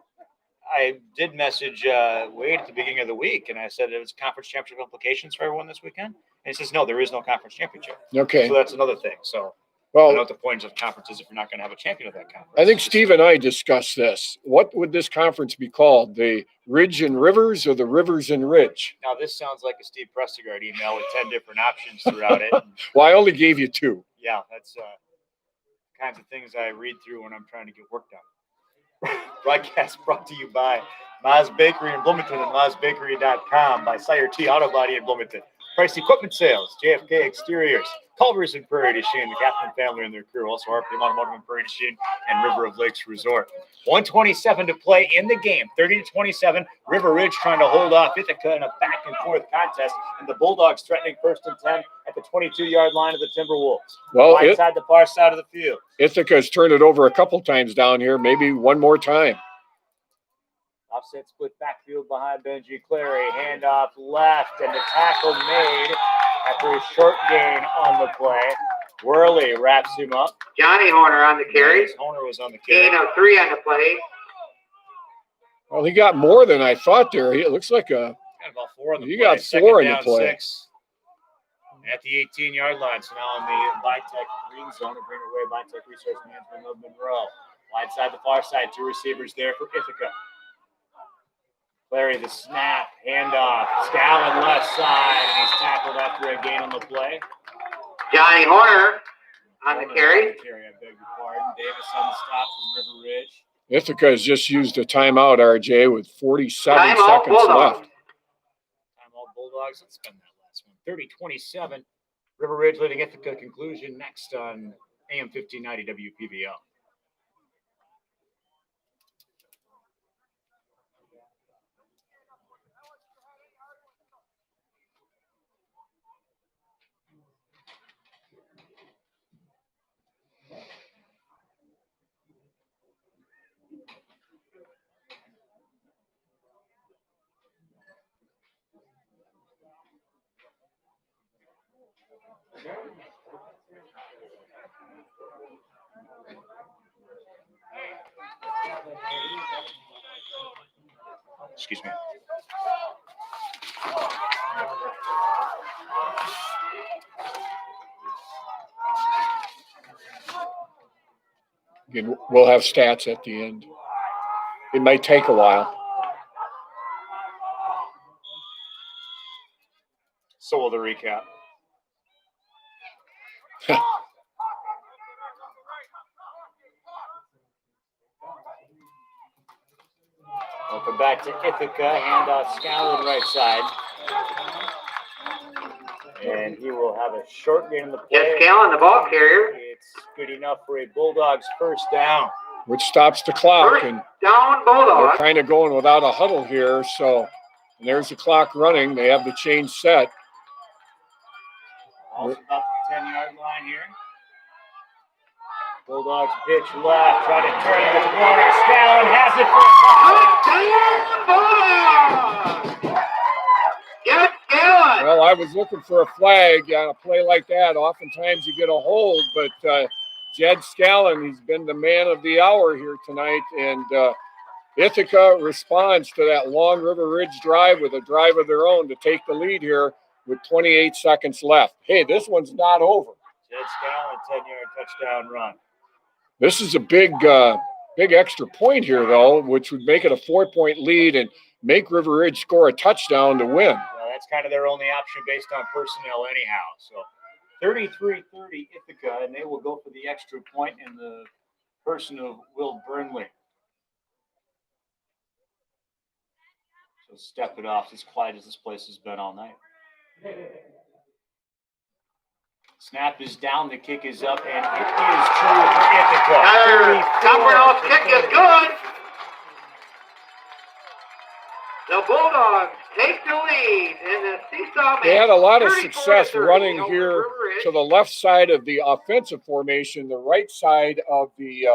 I did message Wade at the beginning of the week, and I said it was conference championship implications for everyone this weekend. And he says, no, there is no conference championship. Okay. So that's another thing. So, well, I know what the point of conference is if you're not going to have a champion of that conference. I think Steve and I discussed this. What would this conference be called? The Ridge and Rivers or the Rivers and Ridge? Now, this sounds like a Steve Prestigard email with 10 different options throughout it. Well, I only gave you 2. Yeah, that's kinds of things I read through when I'm trying to get work done. Broadcast brought to you by Ma's Bakery in Bloomington and MazBakery.com, by Sire T Auto Body in Bloomington, Price Equipment Sales, JFK Exteriors, Culver's in Prairie du Chien, the Kaplan family and their crew, also RPM Automotive in Prairie du Chien, and River of Lakes Resort. 1:27 to play in the game, 30-27. River Ridge trying to hold off Ithaca in a back-and-forth contest, and the Bulldogs threatening 1st and 10 at the 22-yard line of the Timberwolves. Well, inside the far side of the field. Ithaca's turned it over a couple times down here, maybe one more time. Offset split backfield behind Benji Clary. Handoff left, and the tackle made after a short gain on the play. Worley wraps him up. Johnny Horner on the carry. Horner was on the carry. Gain of 3 on the play. Well, he got more than I thought there. It looks like Got about 4 on the play. He got 4 in the play. 6 at the 18-yard line. So now in the Bitech green zone, and bring away Bitech Resource Management of Monroe. Wide side, the far side, 2 receivers there for Ithaca. Clary, the snap, handoff, Scallon left side, and he's tackled after a gain on the play. Johnny Horner on the carry. I beg your pardon. Davis on the stop from River Ridge. Ithaca has just used a timeout, RJ, with 47 Timeout seconds Bulldogs. left. Timeout Bulldogs. Let's spend that last one. 30-27. River Ridge leading Ithaca. Conclusion next on AM 1590 WPVL. Excuse me. Again, we'll have stats at the end. It may take a while. So will the recap. Welcome back to Ithaca. Handoff Scallon right side. And he will have a short gain in the play. Yes, Scallon, the ball carrier. It's good enough for a Bulldogs first down. Which stops the clock. First And down they're Bulldogs. kind of going without a huddle here. So and there's the clock running. They have the change set. Also about the 10-yard line here. Bulldogs pitch left, try to turn the corner. Scallon has it for a touchdown. Bulldogs! Yes, Scallon. Well, I was looking for a flag on a play like that. Oftentimes you get a hold, but Jed Scallon, he's been the man of the hour here tonight. And Ithaca responds to that long River Ridge drive with a drive of their own to take the lead here with 28 seconds left. Hey, this one's not over. Jed Scallon, 10-yard touchdown run. This is a big extra point here, though, which would make it a 4-point lead and make River Ridge score a touchdown to win. Well, that's kind of their only option based on personnel anyhow. So 33-30 Ithaca, and they will go for the extra point in the person of Will Burnley. So step it off as quiet as this place has been all night. Snap is down, the kick is up, and it is true for Ithaca. Copperno's kick is good. The Bulldogs take the lead in the seesaw match. They had a lot of 34-30 success running over here River Ridge. to the left side of the offensive formation, the right side of the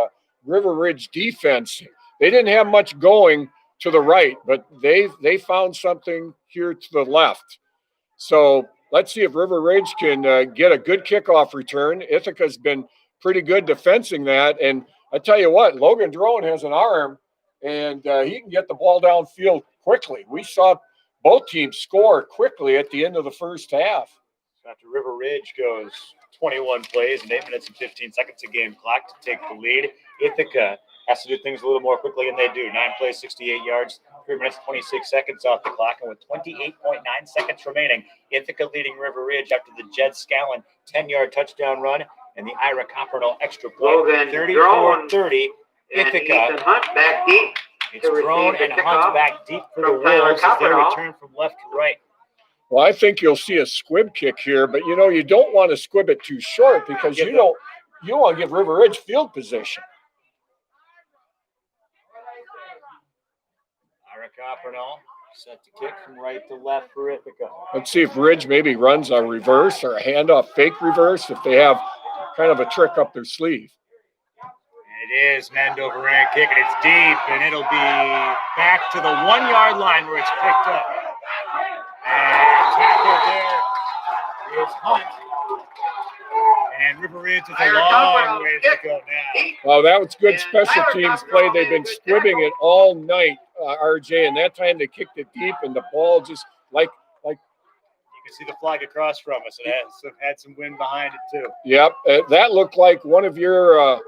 River Ridge defense. They didn't have much going to the right, but they found something here to the left. So let's see if River Ridge can get a good kickoff return. Ithaca's been pretty good defensing that. And I tell you what, Logan Drone has an arm, and he can get the ball downfield quickly. We saw both teams score quickly at the end of the first half. After River Ridge goes 21 plays and 8 minutes and 15 seconds of game clock to take the lead, Ithaca has to do things a little more quickly, and they do. 9 plays, 68 yards, 3 minutes, 26 seconds off the clock, and with 28.9 seconds remaining, Ithaca leading River Ridge after the Jed Scallon 10-yard touchdown run and the Ira Copperdoll extra Logan point. 34-30. And Ithaca. Ethan Hunt back deep. It's thrown and Hunt back deep for the from Tyler Wolves as they Copperdoll. return from left to right. Well, I think you'll see a squib kick here, but you know, you don't want to squib it too short because you want to give River Ridge field position. Ira Copperdoll set to kick from right to left for Ithaca. Let's see if Ridge maybe runs a reverse or a handoff fake reverse if they have kind of a trick up their sleeve. And it is an end over end kick, and it's deep, and it'll be back to the 1 yard line where it's picked up. And tackled there is Hunt. And River Ridge is a long way to go now. Well, that was good special teams play. They've been squibbing it all night, RJ, and that time they kicked it deep, and the ball just like. You can see the flag across from us. It had some wind behind it, too. Yep, that looked like one of your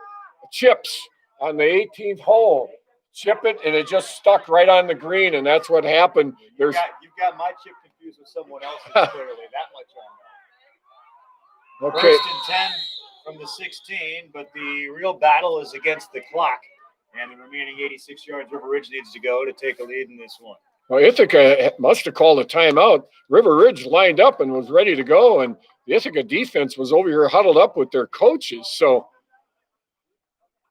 chips on the 18th hole. Chip it, and it just stuck right on the green, and that's what happened. You've got my chip confused with someone else's, clearly. That much on that. Okay. 1st and 10 from the 16, but the real battle is against the clock. And the remaining 86 yards River Ridge needs to go to take a lead in this one. Well, Ithaca must have called a timeout. River Ridge lined up and was ready to go, and the Ithaca defense was over here huddled up with their coaches. So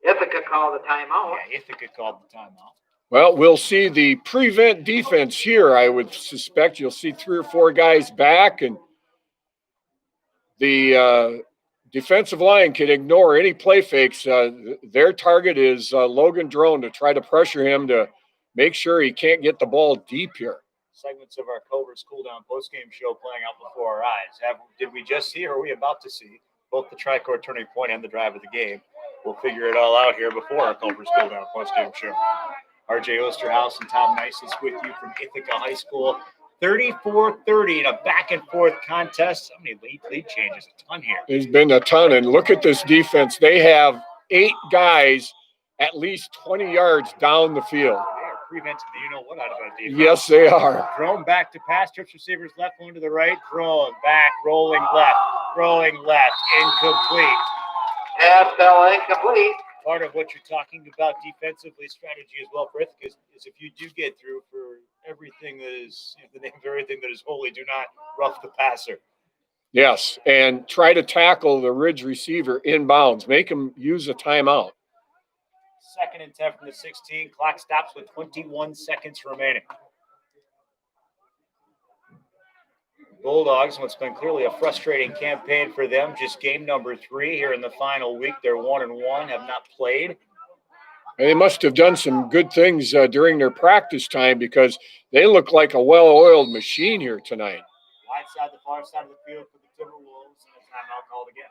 Ithaca called the timeout. Yeah, Ithaca called the timeout. well, we'll see the prevent defense here. I would suspect you'll see 3 or 4 guys back, and the defensive line can ignore any play fakes. Their target is Logan Drone to try to pressure him to make sure he can't get the ball deep here. Segments of our Culver's Cool Down postgame show playing out before our eyes. Did we just see, or are we about to see, both the tri-court turning point and the drive of the game? We'll figure it all out here before our Culver's Cool Down postgame show. RJ Osterhaus and Tom Nice is with you from Ithaca High School. 34-30 in a back-and-forth contest. How many lead changes? A ton here. There's been a ton, and look at this defense. They have 8 guys at least 20 yards down the field. They are preventing the you-know-what out of that defense. Yes, they are. Thrown back to pass. Trips receivers left, going to the right. Thrown back, rolling left, incomplete. Pass fell incomplete. Part of what you're talking about defensively, strategy as well for Ithaca is if you do get through for everything that is, the name of everything that is holy, do not rough the passer. Yes, and try to tackle the Ridge receiver inbounds. Make him use a timeout. 2nd and 10 from the 16. Clock stops with 21 seconds remaining. Bulldogs, what's been clearly a frustrating campaign for them, just game number 3 here in the final week. They're 1-1, have not played. And they must have done some good things during their practice time because they look like a well-oiled machine here tonight. Wide side, the far side of the field for the Timberwolves, and a timeout called again.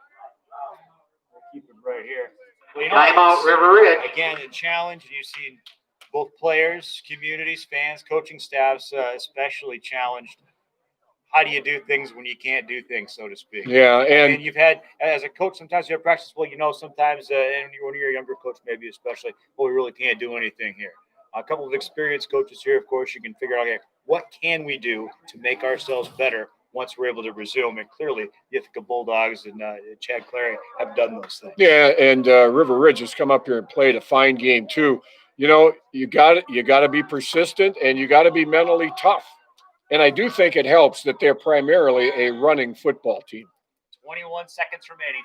We'll keep it right here. Well, Timeout, River Ridge. Again, a challenge, and you've seen both players, communities, fans, coaching staffs especially challenged. How do you do things when you can't do things, so to speak? Yeah, and you've had, as a coach, sometimes you have practice. Well, sometimes, and when you're a younger coach, maybe especially, well, we really can't do anything here. A couple of experienced coaches here, of course, you can figure out, okay, what can we do to make ourselves better once we're able to resume? And clearly, the Ithaca Bulldogs and Chad Clary have done those things. Yeah, and River Ridge has come up here and played a fine game too. You got to be persistent and you got to be mentally tough. And I do think it helps that they're primarily a running football team. 21 seconds remaining,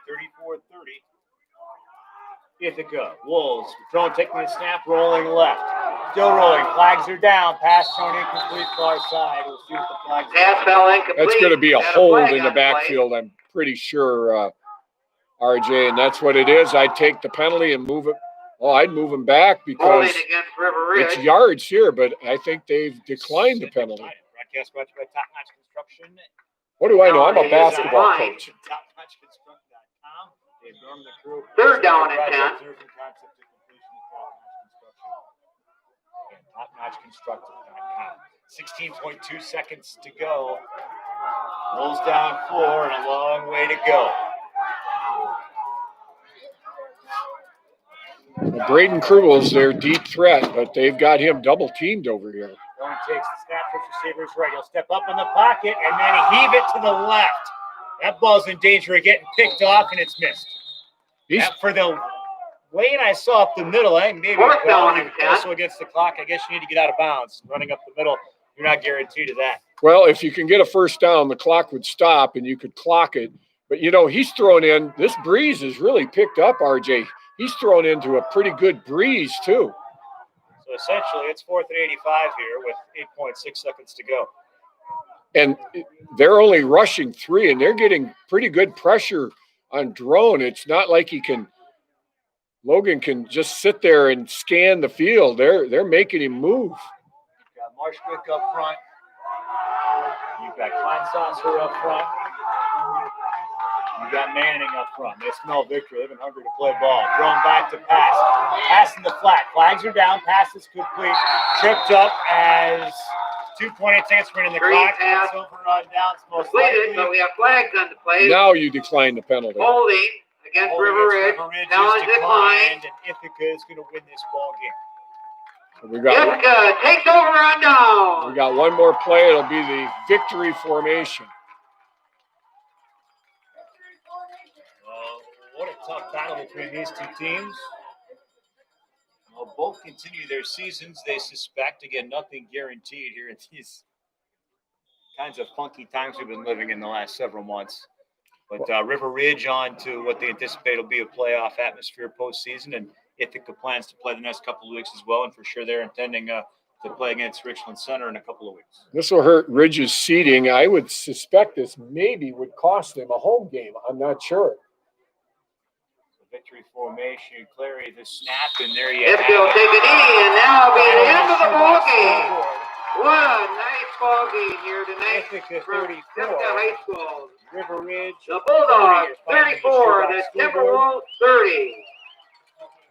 34-30. Ithaca, Wolves, thrown, taking the snap, rolling left. Still rolling, flags are down, pass thrown incomplete, far side. We'll see what the flags are. Pass fell incomplete. That's going to be a And hold flag in the on play. backfield, I'm pretty sure, RJ, and that's what it is. I'd take the penalty and move it. Oh, I'd move them back because Holding against River Ridge. it's yards here, but I think they've declined the penalty. Broadcast brought to you by Top Notch Construction. What do I know? I'm a It is basketball fine. coach. TopNotchConstruct.com. They've grown the crew. 3rd down and 10. Through from concept to completion with Top Notch Construction. TopNotchConstruction.com. 16.2 seconds to go. Wolves down 4 and a long way to go. Well, Braden Krugel's their deep threat, but they've got him double teamed over here. One takes the snap, puts receivers right. He'll step up in the pocket and then heave it to the left. That ball's in danger of getting picked off, and it's missed. For the way I saw up the middle, I think maybe Fourth down and 10. also against the clock. I guess you need to get out of bounds. Running up the middle, you're not guaranteed of that. Well, if you can get a first down, the clock would stop and you could clock it. But, you know, he's thrown in – this breeze has really picked up, RJ. He's thrown into a pretty good breeze, too. So, essentially, it's 4th and 85 here with 8.6 seconds to go. And they're only rushing 3, and they're getting pretty good pressure on Drone. It's not like Logan can just sit there and scan the field. They're making him move. You've got Marshwick up front. You've got Kleinsasser up front. You've got Manning up front. They smell victory. They've been hungry to play ball. Drone back to pass. Pass in the flat. Flags are down. Pass is complete. Tripped up as 2.8 seconds remaining in the clock. Pass. Overrun down. Completed, but we have flags on the play. Now you decline the penalty. Holding against River Ridge. Challenge declined. And Ithaca is going to win this ball game. Ithaca takes over on down. We got one more play. It'll be the victory formation. What a tough battle between these two teams. Well, both continue their seasons. They suspect, again, nothing guaranteed here in these kinds of funky times we've been living in the last several months. But River Ridge on to what they anticipate will be a playoff atmosphere postseason, and Ithaca plans to play the next couple of weeks as well, and for sure they're intending to play against Richland Center in a couple of weeks. This will hurt Ridge's seeding. I would suspect this maybe would cost them a home game. I'm not sure. Victory formation, Clary, the snap, and there you have Ithaca will it. take a knee, and now it'll be the end of the ball game. What a nice ball game here tonight Ithaca from 34. Ithaca High School. River Ridge. The Bulldogs 34, the Timberwolves 30.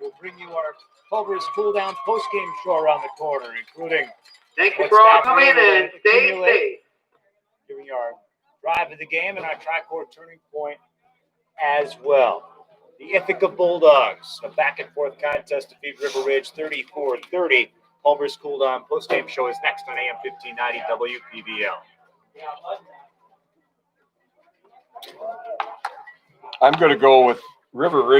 We'll bring you our Culver's Cool Down post-game show around the corner, including Thank you for all coming and stay safe. Giving you our drive of the game and our tri-court turning point as well. The Ithaca Bulldogs, a back-and-forth contest to beat River Ridge 34-30. Culver's Cool Down post-game show is next on AM 1590 WPBL. I'm going to go with River Ridge.